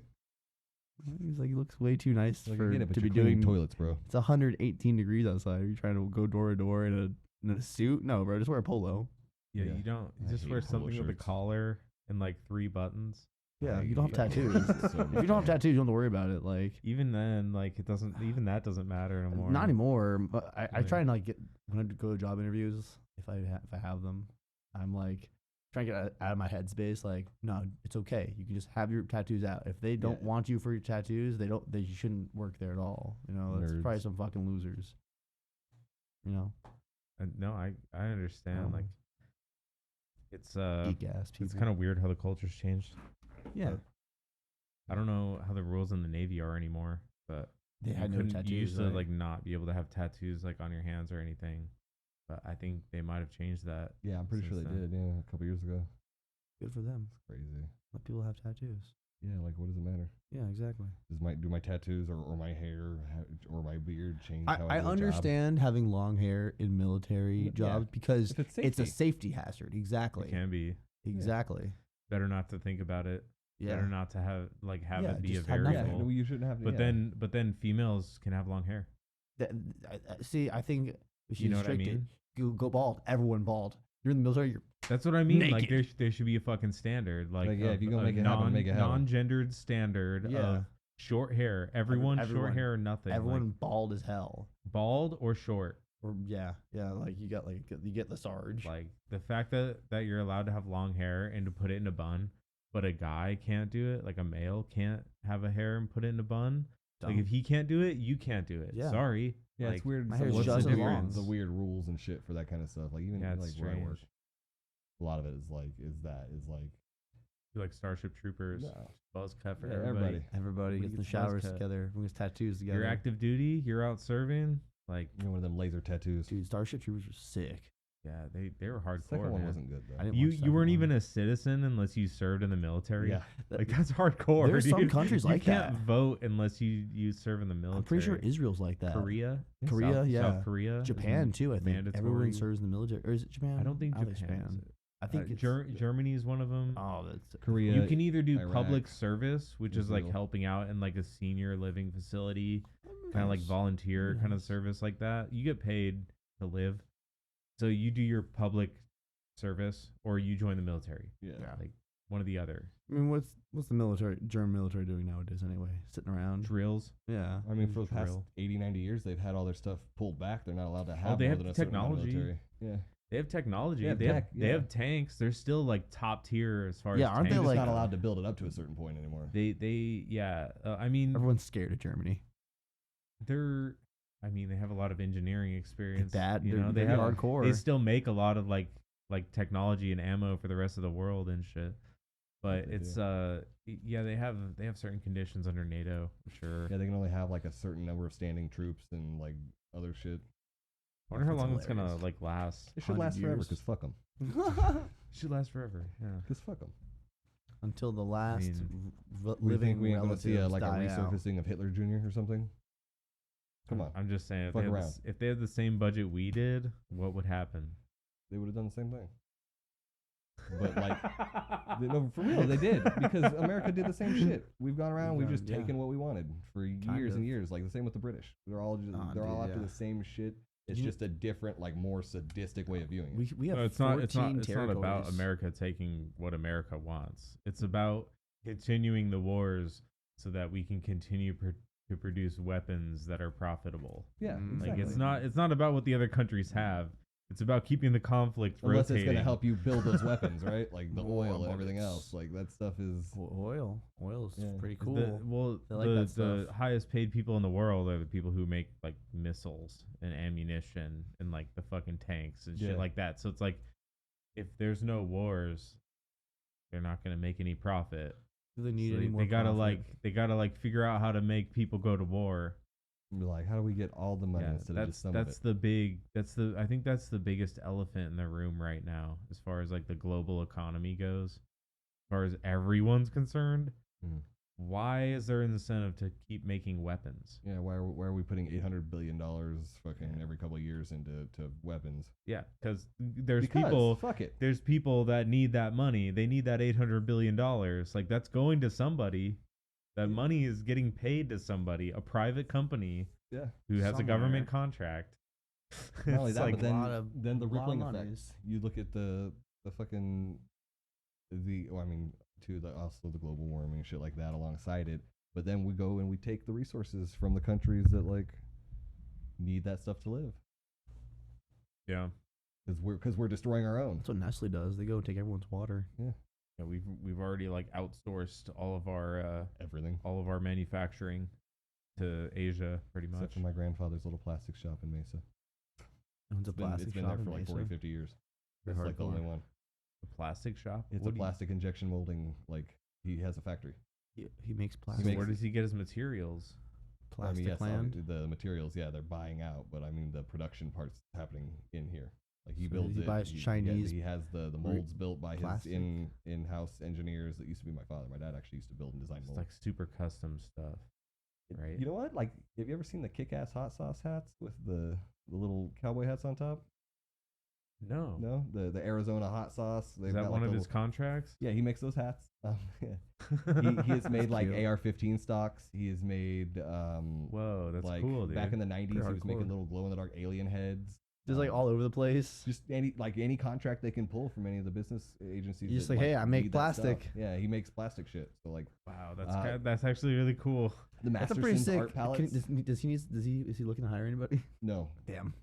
He's like, he looks way too nice Like, for I get it, but to be you're cleaning doing. toilets, bro. It's 118 degrees outside. Are you trying to go door to door in a suit? No, bro. Just wear a polo. Yeah, Yeah. you don't. You I just hate wear polo something with a shirts. collar and like 3 buttons. Yeah, I you don't have hate tattoos. it so If you don't have much. tattoos, you don't have to worry about it. Like, Even then, like it doesn't. Even that doesn't matter anymore. not anymore. But I try Yeah. and like get when I go to job interviews. If I have them, I'm like trying to get out of my headspace. Like, no, it's okay. You can just have your tattoos out. If they don't Yeah. want you for your tattoos, they shouldn't work there at all. You know, that's probably Nerds. some fucking losers. You know, No, I understand. Um, Like it's geek ass people. it's kind of weird how the culture's changed. yeah. I don't know how the rules in the Navy are anymore, but They you had no couldn't- tattoos. You used to right? like not be able to have tattoos like on your hands or anything. But I think they might have changed that. Yeah, I'm pretty sure they since then. did. Yeah, a couple years ago. Good for them. It's crazy. Let people have tattoos. Yeah, like what does it matter? Yeah, exactly. Do my tattoos or my hair or my beard change how I do I a job? understand having long hair in military Yeah, jobs because If it's it's a safety. safety hazard. It Exactly. can be Exactly. better not to think about it. Yeah. Better not to have Yeah, it be a just have Yeah, variable. no, you shouldn't have. But then females can have long hair. See, I think we should You know what I restrict it. mean? Go bald. Everyone bald. You're in the military. You're That's what I mean. Like Naked. there should be a fucking standard. Like, Like, yeah, if you gonna a make it happen, make it happen. non-gendered standard Yeah. of short hair. Everyone short everyone. hair or nothing. everyone Like, bald as hell. bald or short. Or yeah. Like you get the sarge. Like the fact that you're allowed to have long hair and to put it in a bun, but a guy can't do it. Like a male can't have a hair and put it in a bun. Like Dumb. if he can't do it, you can't do it. Yeah. Sorry. Yeah, like, it's weird. my so hair's what's just the as difference? long. The weird rules and shit for that kind of stuff. Like even Yeah, it's like where I work, strange. a lot of it is like You like Starship Troopers, No. buzz cut for Yeah, everybody. everybody. Everybody gets in the gets buzz showers cut. together. Everyone gets tattoos together. You're active duty. You're out serving. Like you know, one of them laser tattoos. Dude, Starship Troopers were sick. Yeah, they were The second hardcore, one man. wasn't good though. I didn't You watch the you second weren't one. even a citizen unless you served in the military. Yeah, Like that's hardcore. There's some dude. countries like you can't that. vote unless you serve in the military. I'm pretty sure Israel's like that. Korea, Korea, South, yeah. South Korea, is Japan too. I think mandatory. everyone serves in the military. Or is it Japan? I don't think it's Japan. I think it's Germany is one of them. Oh, that's Korea. You can either do Iraq, public service, which is like Israel. helping out in like a senior living facility, kind of like Nice. volunteer kind of Nice. service like that. You get paid to live, so you do your public service or you join the military. Yeah. Yeah. Like one or the other. I mean, what's the military, German military doing nowadays anyway? Sitting around. Drills. Yeah. I mean, for the past Drill. 80, 90 years, they've had all their stuff pulled back. They're not allowed to have they more have than a certain amount of technology. military. Yeah. They have technology. They have They tech, they yeah. have tanks. They're still like top tier as far Yeah, as aren't they They're tanks. just like- not allowed to build it up to a certain point anymore. They yeah. I mean Everyone's scared of Germany. they have a lot of engineering experience. That you they're know, they very have hardcore. They still make a lot of like technology and ammo for the rest of the world and shit. But They it's do. yeah, they have certain conditions under NATO for sure. Yeah, they can only have like a certain number of standing troops and like other shit. I wonder how That's long it's gonna hilarious. like last. It should 100 last forever years. because fuck them. It should last forever. Yeah. Because fuck them. Until the last mean, We living think we ain't gonna see relatives like a die out. resurfacing of Hitler Jr. or something? Come on, I'm just saying if Fuck they, had around. if they had the same budget we did, what would happen? they would have done the same thing. But like, no, for real, they did because America did the same shit. We've gone around, we've just Yeah. taken what we wanted for years and years. Like the same with the British. They're all just, Aw, they're all dude, after yeah. the same shit. It's You- just a different, like more sadistic way of viewing it. We have No, it's 14 not. It's not. It's not about territories. America taking what America wants. It's about continuing the wars so that we can continue to produce weapons that are profitable. Yeah, Mm, Like exactly. it's not about what the other countries have. It's about keeping the conflict Unless rotating. it's gonna help you build those weapons, right? Like the War oil and everything bullets. else. Like that stuff is. Oil is Yeah. pretty cool. The, They like that the stuff. highest paid people in the world are the people who make like missiles and ammunition and like the fucking tanks and Yeah. shit like that. So it's like if there's no wars, they're not gonna make any profit. Do they need So any more? they gotta profit? they gotta like figure out how to make people go to war. You're like, how do we get all the money instead of just some of it? I think that's the biggest elephant in the room right now as far as like the global economy goes. As far as everyone's concerned, Mhm. why is there an incentive to keep making weapons? Yeah, why are we putting $800 billion fucking every couple of years into weapons? Yeah, because there's Because, people fuck it. there's people that need that money. They need that $800 billion. Like that's going to somebody. That money is getting paid to somebody, a private company Yeah. who has a Somewhere. government contract. Not only It's that, like, but then, lot of- then the lot of rippling monies. effect. You look at the fucking also the global warming and shit like that alongside it. But then we go and we take the resources from the countries that like need that stuff to live yeah. because we're destroying our own. That's what Nestle does. They go and take everyone's water. Yeah, we've already like outsourced all of our manufacturing to Asia pretty Except much. for my grandfather's little plastic shop in Mesa. Owns a plastic It's been shop there in for like Mesa. 40, 50 years. Pretty It's like the hardcore. only one. The plastic shop. It's What a do you- plastic injection molding. Like he has a factory. He makes plastic. So makes where it- does he get his materials? Plastic yes, land. the materials, yeah, they're buying out, but I mean the production part's happening in here. Like he So builds he it. buys Chinese He has the re- molds built by his plastic? in-house engineers that used to be my father. My dad actually used to build and design It's molds. like super custom stuff, right? You know what? Like, have you ever seen the kick-ass hot sauce hats with the little cowboy hats on top? No. No, the Arizona hot sauce. Is that one of his contracts? Yeah, he makes those hats. He has made like cute. AR-15 stocks. He has made Whoa, that's like cool, dude. back in the 90s. He Pretty was making hardcore. little glow-in-the-dark alien heads. Just like all over the place. Just any contract they can pull from any of the business agencies. You're just that, like, hey, I make need that stuff. plastic. Yeah, he makes plastic shit. So like Wow, that's Uh, actually really cool. the That's a pretty Masterson's sick. art palettes. Is he looking to hire anybody? No, Damn.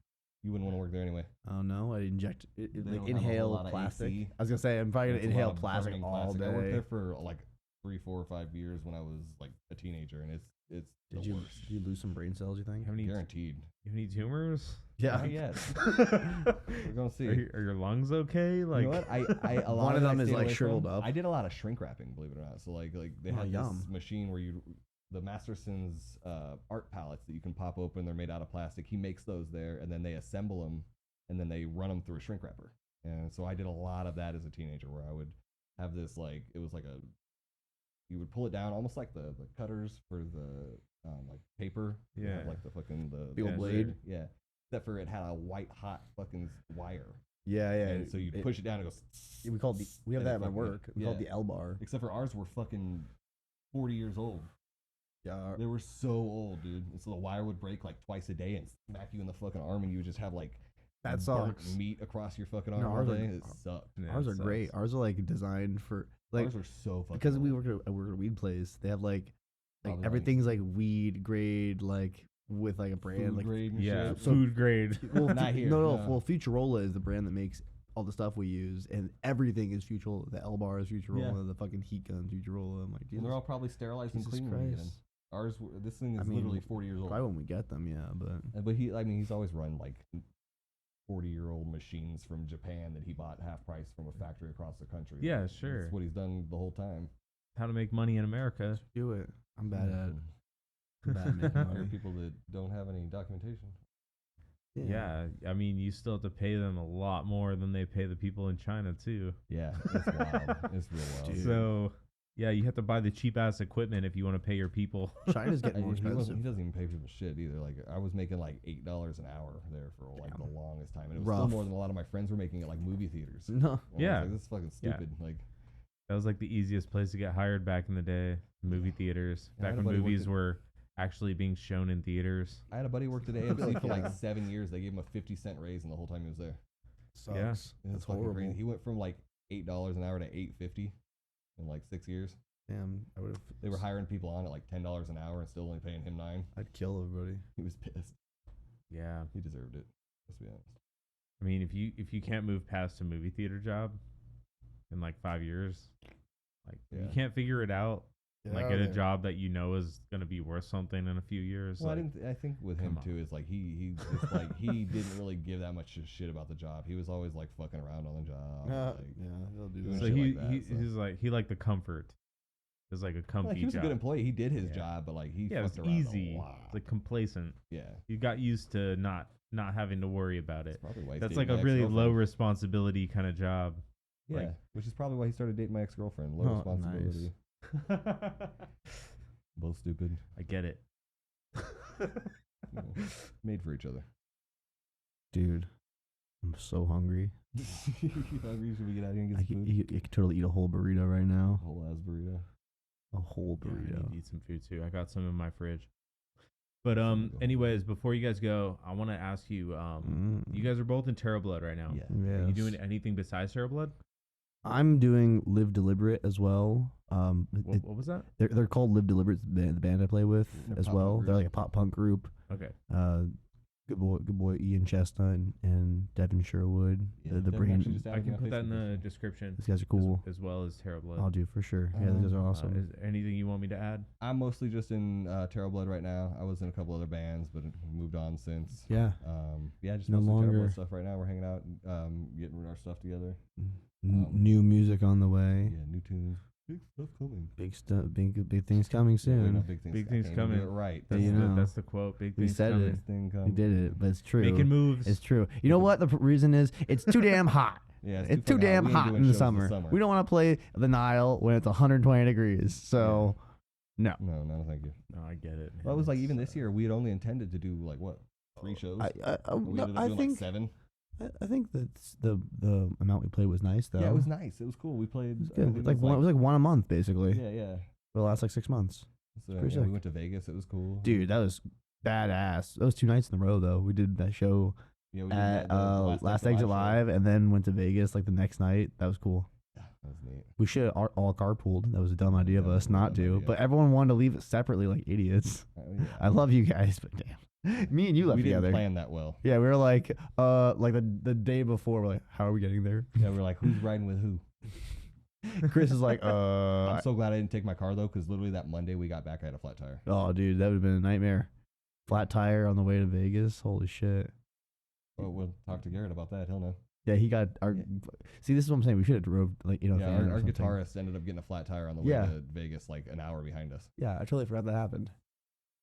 you wouldn't want to work there anyway. Oh no, I inject They like don't have a whole inhale lot of plastic. AC. I was gonna say I'm probably It's gonna a lot inhale of plastic burning all plastic. I worked day. there for like 3, 4, or 5 years when I was like a teenager, and it's Did the you worst. lose some brain cells? You think? Have any Guaranteed. you have any tumors? Yeah. Not yet. We're gonna see. Are your lungs okay? Like You know what? I a lot One of it I them is, stayed like, away shriveled from. up. I did a lot of shrink wrapping, believe it or not. So like they Oh, had yum. this machine where the Masterson's art palettes that you can pop open. They're made out of plastic. He makes those there, and then they assemble them and then they run them through a shrink wrapper. And so I did a lot of that as a teenager, where I would have this like it was like you would pull it down almost like the cutters for the like paper. You Yeah. have, like the fucking The old Yeah, blade. Yeah. Except for it had a white hot fucking wire. Yeah, yeah. And so you push it down and it goes. We call it we have and that it at my fucking- work. We call it the L bar. Except for ours were fucking 40 years old. Yeah. They were so old, dude. And so the wire would break like twice a day and smack you in the fucking arm, and you would just have like That burnt sucks. meat across your fucking No, arm all ours are- day. It sucked. Yeah, Ours it are great. sucks. Ours are like designed for like Ours are so fucking because we old. work at a weed place. They have like Probably everything's like weed grade, like with like a brand Food like grade and Yeah, shit. So- food grade. well, Not here, no. no. Well, Futurola is the brand that makes all the stuff we use, and everything is Futurola. The L bar is Futurola. Yeah. The fucking heat gun Futurola. I'm like, And Jesus, they're all probably sterilized Jesus and clean when we get them. Christ. Ours, this thing is I mean, literally 40 years old. Probably when we get them, yeah. But But he's always run like 40-year-old machines from Japan that he bought half price from a factory across the country. Yeah, Like, sure. That's what he's done the whole time. How to make money in America. do it. I'm bad at it. Mhm. I'm bad at making There are money. people that don't have any documentation. Yeah, I mean, you still have to pay them a lot more than they pay the people in China too. Yeah, it's wild. It's real wild. Dude. So, yeah, you have to buy the cheap ass equipment if you want to pay your people. China's getting more He doesn't expensive. even pay people shit either. Like I was making like $8 an hour there for like Damn. the longest time, and it was Rough. still more than a lot of my friends were making at like movie theaters. No. And I was Yeah. like, this is fucking Yeah. stupid. Like That was like the easiest place to get hired back in the day. Movie theaters. Yeah, I Back had a when buddy work movies at- were actually being shown in theaters. I had a buddy worked at AMC for Yeah. like 7 years. They gave him a 50-cent raise in the whole time he was there. Sucks. Yeah. It was That's fucking horrible. crazy. He went from like $8 an hour to $8.50 in like 6 years. Damn, I would have. They were hiring people on at like $10 an hour and still only paying him $9. I'd kill everybody. He was pissed. Yeah. He deserved it. Let's be honest. I mean, if you can't move past a movie theater job in like 5 years, like if you Yeah. can't figure it out, like out get of a there. job that you know is gonna be worth something in a few years. Well, like, I think with him come too is like he just like he didn't really give that much shit about the job. He was always like fucking around on the job. like, yeah, they'll do doing that. so shit he, like that, he so. he's like he liked the comfort. It was like a comfy like, he was job. a good employee. He did his Yeah. job, but like he Yeah, it was fucked around easy. a lot. It's like complacent. Yeah, You got used to not having to worry about it. that's probably why. He's That's dating like a my really ex-girlfriend. low responsibility kind of job. Yeah, like- which is probably why he started dating my ex-girlfriend. Low Oh, responsibility. Both stupid. I get it. You know, made for each other. Dude, I'm so hungry. You hungry? Should we get out here and get I some could, food? you could totally eat a whole burrito right now. Whole ass burrito. A whole Yeah, I need burrito. to eat some food too. I got some in my fridge. But Go. anyways, before you guys go, I want to ask you. You guys are both in Terror Blood right now. Yeah. Are you doing Yes. anything besides Terror Blood? I'm doing Live Deliberate as well. What was that? They're called Live Deliberate, the band I play with They're as pop well. punk They're group. like a pop punk group. Okay. Good boy Ian Chestnut and Devin Sherwood. Yeah, the Devin brain. actually just I added me can on put that in Facebook the recently. description. These guys are cool. As well as Terror Blood. I'll do for sure. Yeah, these guys are awesome. Is there anything you want me to add? I'm mostly just in Terror Blood right now. I was in a couple other bands, but moved on since. Yeah. Yeah, just No mostly Terror longer- Blood stuff right now. We're hanging out, getting our stuff together. New music on the way. Yeah, new tunes. Big stuff coming. Big stuff. Big things coming Yeah, soon. no, big things, Big I things can't even do coming. it right. Yeah, That's, you the, know. that's the quote. Big We things said coming. it. This thing We comes. did it, but it's true. Making moves. It's true. You know what? The reason is it's too damn hot. Yeah, It's too fucking damn We ain't hot doing in the shows summer. We don't want to play the Nile when it's 120 degrees. So, no. No, thank you. No, I get it. Well, it was like even It's, this year we had only intended to do like what 3 shows. I And we ended up doing think like 7. I think that's the amount we played was nice though. Yeah, it was nice. It was cool. We played. It was I good. think It was like one a month basically yeah, yeah. for the last like 6 months. So pretty yeah, we sick. went to Vegas. It was cool. Dude, that was badass. That was 2 nights in a row though. We did that show Yeah, we did at that, the Last Exit show. Live and then went to Vegas like the next night. That was cool. Yeah, that was neat. We should have all carpooled. That was a dumb idea of That was us a not dumb to. idea. But everyone wanted to leave it separately like idiots. Yeah. I love you guys, but damn. Me and you left We didn't together. plan that well. Yeah, we were like the day before, we're like, how are we getting there? Yeah, we were like, who's riding with who? Chris is like, I'm so glad I didn't take my car though, because literally that Monday we got back, I had a flat tire. oh, dude, that would have been a nightmare. Flat tire on the way to Vegas. Holy shit. Oh, we'll talk to Garrett about that. He'll know. Yeah, he got our. Yeah. See, this is what I'm saying. We should have drove like Yeah, van or our something. guitarist ended up getting a flat tire on the way Yeah. to Vegas, like an hour behind us. Yeah, I totally forgot that happened.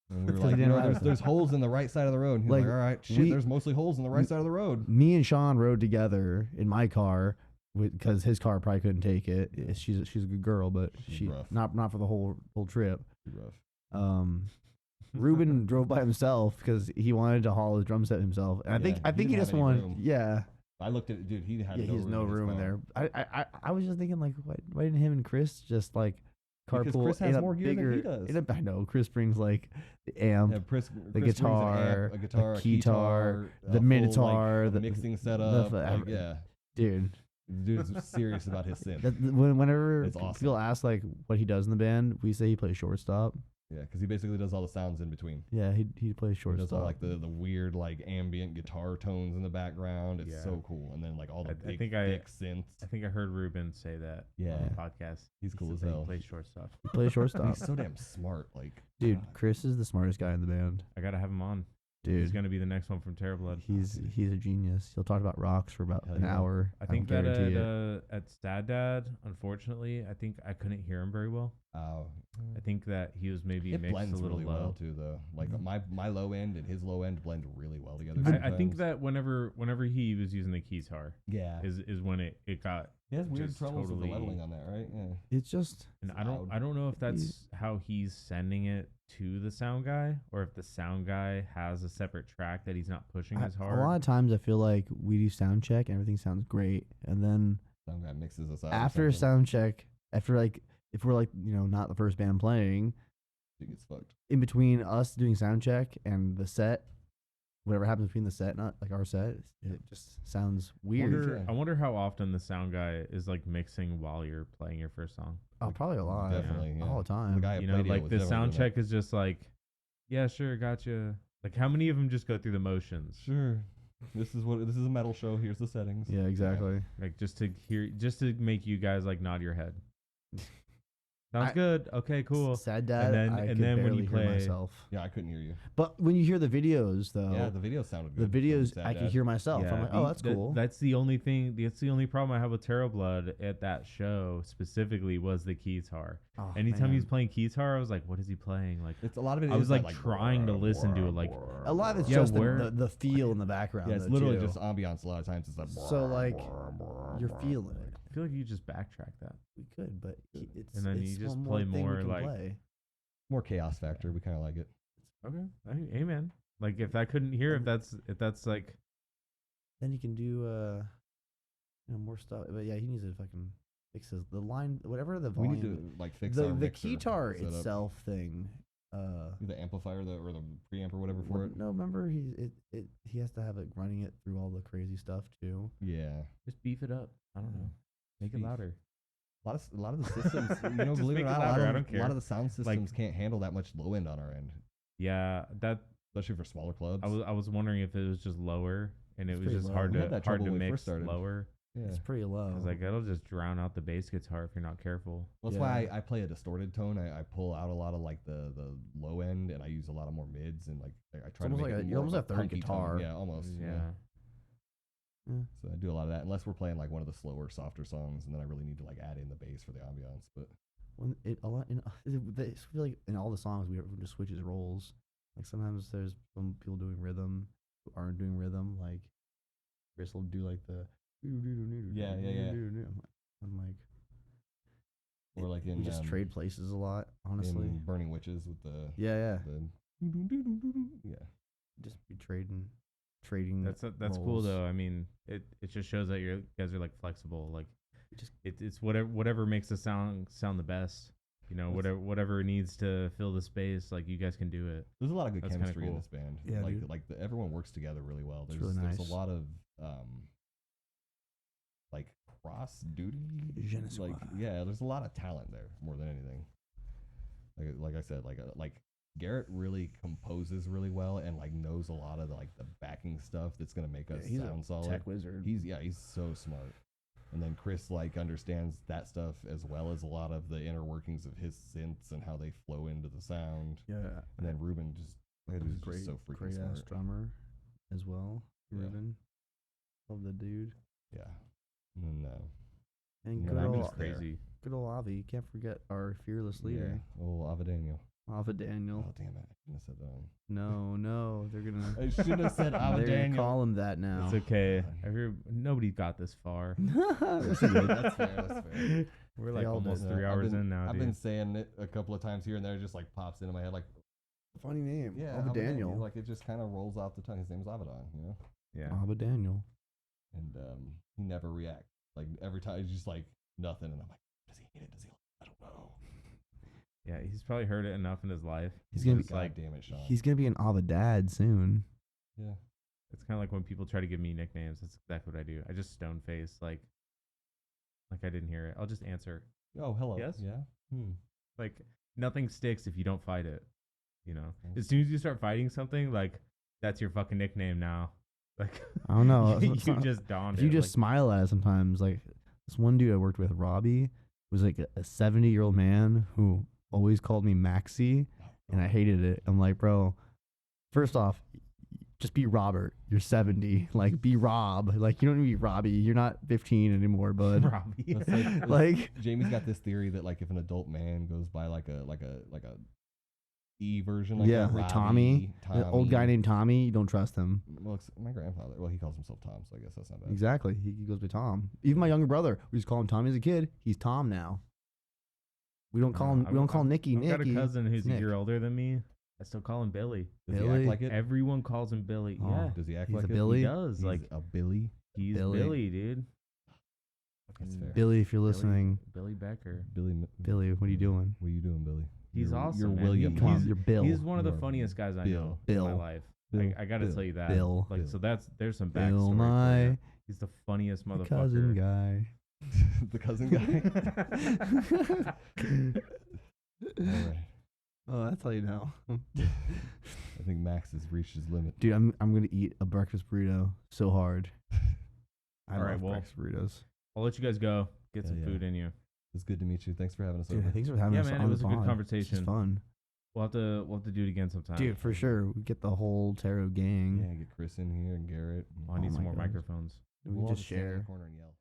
And we were 'Cause he like, didn't ride there's holes in the right side of the road. And he's like, Like, all right, shit, we- there's mostly holes in the right side of the road. Me and Shawn rode together in my car because his car probably couldn't take it. Yeah. She's a good girl, but She's she rough. not for the whole trip. Pretty rough. Ruben drove by himself because he wanted to haul his drum set himself, and Yeah, I think he he didn't just have any wanted. room. Yeah, I looked at it, dude. He had he has no his room in car. there. I was just thinking like, why didn't him and Chris just like carpool? Because Chris has in a more gear than he does. I know Chris brings like the amp, Yeah, Chris the brings an guitar, amp, a guitar, a a guitar, a the full, Minotaur, like, the mixing setup. the- Yeah, dude. dude's serious about his synth. Whenever It's awesome. people ask like what he does in the band, we say he plays shortstop. Yeah, because he basically does all the sounds in between. Yeah, he plays He does shortstop. all like the weird like ambient guitar tones in the background. It's Yeah. so cool. And then like all the I big think thick synths. I think I heard Ruben say that Yeah. on the podcast. He's He cool said as that hell. He plays shortstop. He plays shortstop. He's so damn smart. Like, Dude, God. Chris is the smartest guy in the band. I gotta have him on. Dude, He's gonna be the next one from Terror Blood. he's a genius. He'll talk about rocks for about Hell an yeah. hour. I think will that guarantee it. at Sad Dad, unfortunately, I think I couldn't hear him very well. I think that he was maybe it mixed blends a little really low. well too, though. Like my low end and his low end blend really well together. I think sometimes. that whenever he was using the guitar yeah, is when it got. he has weird just troubles with the totally- leveling on that, right? Yeah. It's just And It's I loud. don't know if that's how he's sending it to the sound guy, or if the sound guy has a separate track that he's not pushing as a hard. lot of times I feel like we do sound check and everything sounds great, and then Some guy mixes us out. or after something. sound check, after like if we're like not the first band playing, It gets fucked. in between us doing sound check and the set, whatever happens between the set, not like our set, it just sounds weird. I wonder how often the sound guy is like mixing while you're playing your first song. Oh, probably a lot. Definitely, yeah. All the time. The guy at You know, Play-Doh like was the definitely sound doing that. check is just like, yeah, sure, gotcha. Like how many of them just go through the motions? Sure. This is a metal show. Here's the settings. Yeah, exactly. Like just to make you guys like nod your head. Sounds I- good. Okay, cool. Sad Dad. then- I and could then when barely you hear play- myself. Yeah, I couldn't hear you. But when you hear the videos, though, Yeah, the video sounded the good. from videos Sad I can Dad. hear myself. I'm like, oh, that's that- cool. That's the only thing. That's the only problem I have with Terror Blood at that show specifically was the guitar. Oh, Anytime man. he's playing guitar, I was like, what is he playing? Like It's a lot of it. I is was that, like trying to listen to it, like A lot of it's Yeah, just where- the feel in the background. Yeah, it's though, literally too. just ambiance. A lot of times it's like. So, like, you're feeling it. I feel like you just backtrack that. We could, but it's And then it's you just one play more thing we more, can like- play. more chaos factor. We kind of like it. Okay, hey man. Like if I couldn't hear, if that's like Then you can do more stuff. But yeah, he needs to fucking fix the line, whatever the We volume. need to like fix the our the mixer guitar setup. itself thing. The amplifier, or the preamp or whatever for it. No, remember he has to have it running it through all the crazy stuff too. Yeah, just beef it up. I don't know. Make it Beef. louder. a lot of the systems. Just Believe it make or it not, louder, I a don't care. lot of the sound systems Like- can't handle that much low end on our end, Yeah, that especially for smaller clubs. I was wondering if it was just lower and it It's was pretty just low. hard We to had that hard trouble to when we mix first started. lower. yeah. It's pretty low. I was like, that'll just drown out the bass guitar if you're not careful. Well, that's Yeah. why I play a distorted tone. I pull out a lot of like the low end, and I use a lot of more mids, and like I try to almost make like it you more almost of have third punky guitar. Tone. Yeah, almost. Yeah. So I do a lot of that, unless we're playing like one of the slower, softer songs, and then I really need to like add in the bass for the ambiance. But When it a lot, I feel like in all the songs we just switches roles. Like sometimes there's some people doing rhythm who aren't doing rhythm. Like Chris will do like the Yeah. I'm like, or like in we just trade places a lot. Honestly, in Burning Witches with the yeah. yeah. Just be trading. That's cool roles. though. I mean, it just shows that you guys are like flexible. Like Just- it's whatever makes the sound the best. You know, whatever needs to fill the space, like you guys can do it. There's a lot of good That's kinda chemistry in cool. this band. Yeah, like dude. everyone works together really well. It's There's really there's nice. a lot of like cross duty. Je ne sais Like quoi. yeah, there's a lot of talent there more than anything. Like I said, like Garrett really composes really well and like knows a lot of the backing stuff that's gonna make us He's sound a solid. tech wizard. He's so smart. And then Chris like understands that stuff as well as a lot of the inner workings of his synths and how they flow into the sound. Yeah, And then Ruben just he's is a great, just so freaking great smart. ass drummer as well. Yeah. Ruben, love the dude. Yeah. And And Yeah, good Ruben's old, there. Crazy. good old Avi. Can't forget our fearless leader. Yeah. Oh, Ava Daniel. Ava Daniel. Oh damn it! I shouldn't have said that. No, they're gonna. I should have said Ava They're gonna Daniel. call him that now. It's okay. Nobody got this far. That's fair. That's fair. We're They like all almost did. 3 hours in now, I've dude. been saying it a couple of times here and there. It just like pops into my head. Like, Funny name. yeah, Ava Avedon. Daniel. Like it just kind of rolls off the tongue. His name is Avedon, you know. Yeah. Ava Daniel. And he never reacts. Like every time, he's just like nothing. And I'm like, does he hate it? Does he? I don't know. Yeah, he's probably heard it enough in his life. He's gonna It's be like, God damn it, Shawn. He's gonna be an Ava dad soon. Yeah. it's kind of like when people try to give me nicknames. That's exactly what I do. I just stone face, like I didn't hear it. I'll just answer. Oh, hello. Yes? Yeah. Like nothing sticks if you don't fight it. You know, Mm. as soon as you start fighting something, like that's your fucking nickname now. Like I don't know. you It's not- just dawned If you it. just smile at it sometimes, like this one dude I worked with, Robbie, was like a 70-year-old man who always called me Maxie, and I hated it. I'm like, bro, first off, just be Robert. You're 70. Like, be Rob. Like, you don't need to be Robbie. You're not 15 anymore, bud. Robbie. That's like, Like, Jamie's got this theory that like if an adult man goes by like a E version, like yeah, that, like Robbie, Tommy, the old guy named Tommy, you don't trust him. Well, my grandfather. Well, he calls himself Tom, so I guess that's not bad. Exactly. He goes by Tom. Even my younger brother, we used to call him Tommy as a kid. He's Tom now. We don't call him. We don't call Nicky. I've got a Nicky. cousin who's It's a Nick. year older than me. I still call him Billy. Does he Billy? act like it? Everyone calls him Billy. Oh. Yeah, Does he act He's like a it? Billy? he does. He's Like a Billy. he's Billy. Billy, dude. That's fair. Billy, if you're listening, Billy Becker. Billy, what are you doing? What are you doing, Billy? He's You're- awesome. You're man. William. Come on, He's, you're Bill. he's one of the You are funniest guys I know Bill. in my life. Bill. I gotta Bill. tell you that. Bill. Like, Bill. so there's some backstory. Bill, for my you. He's the funniest motherfucker. cousin guy. The cousin guy. All right. Oh, that's how you know. I think Max has reached his limit. Dude, I'm gonna eat a breakfast burrito so hard. I All love right, well, breakfast burritos. I'll let you guys go. Get Yeah, some yeah. food in you. It's good to meet you. Thanks for having us Dude, over. thanks for having Yeah, us man, on it was the a good pod. conversation. This is fun. We'll have to do it again sometime. Dude, for sure. We get the whole tarot gang. Yeah, get Chris in here and Garrett. I need Oh some my more gosh. microphones. We We'll all just stand in the share. corner and yell.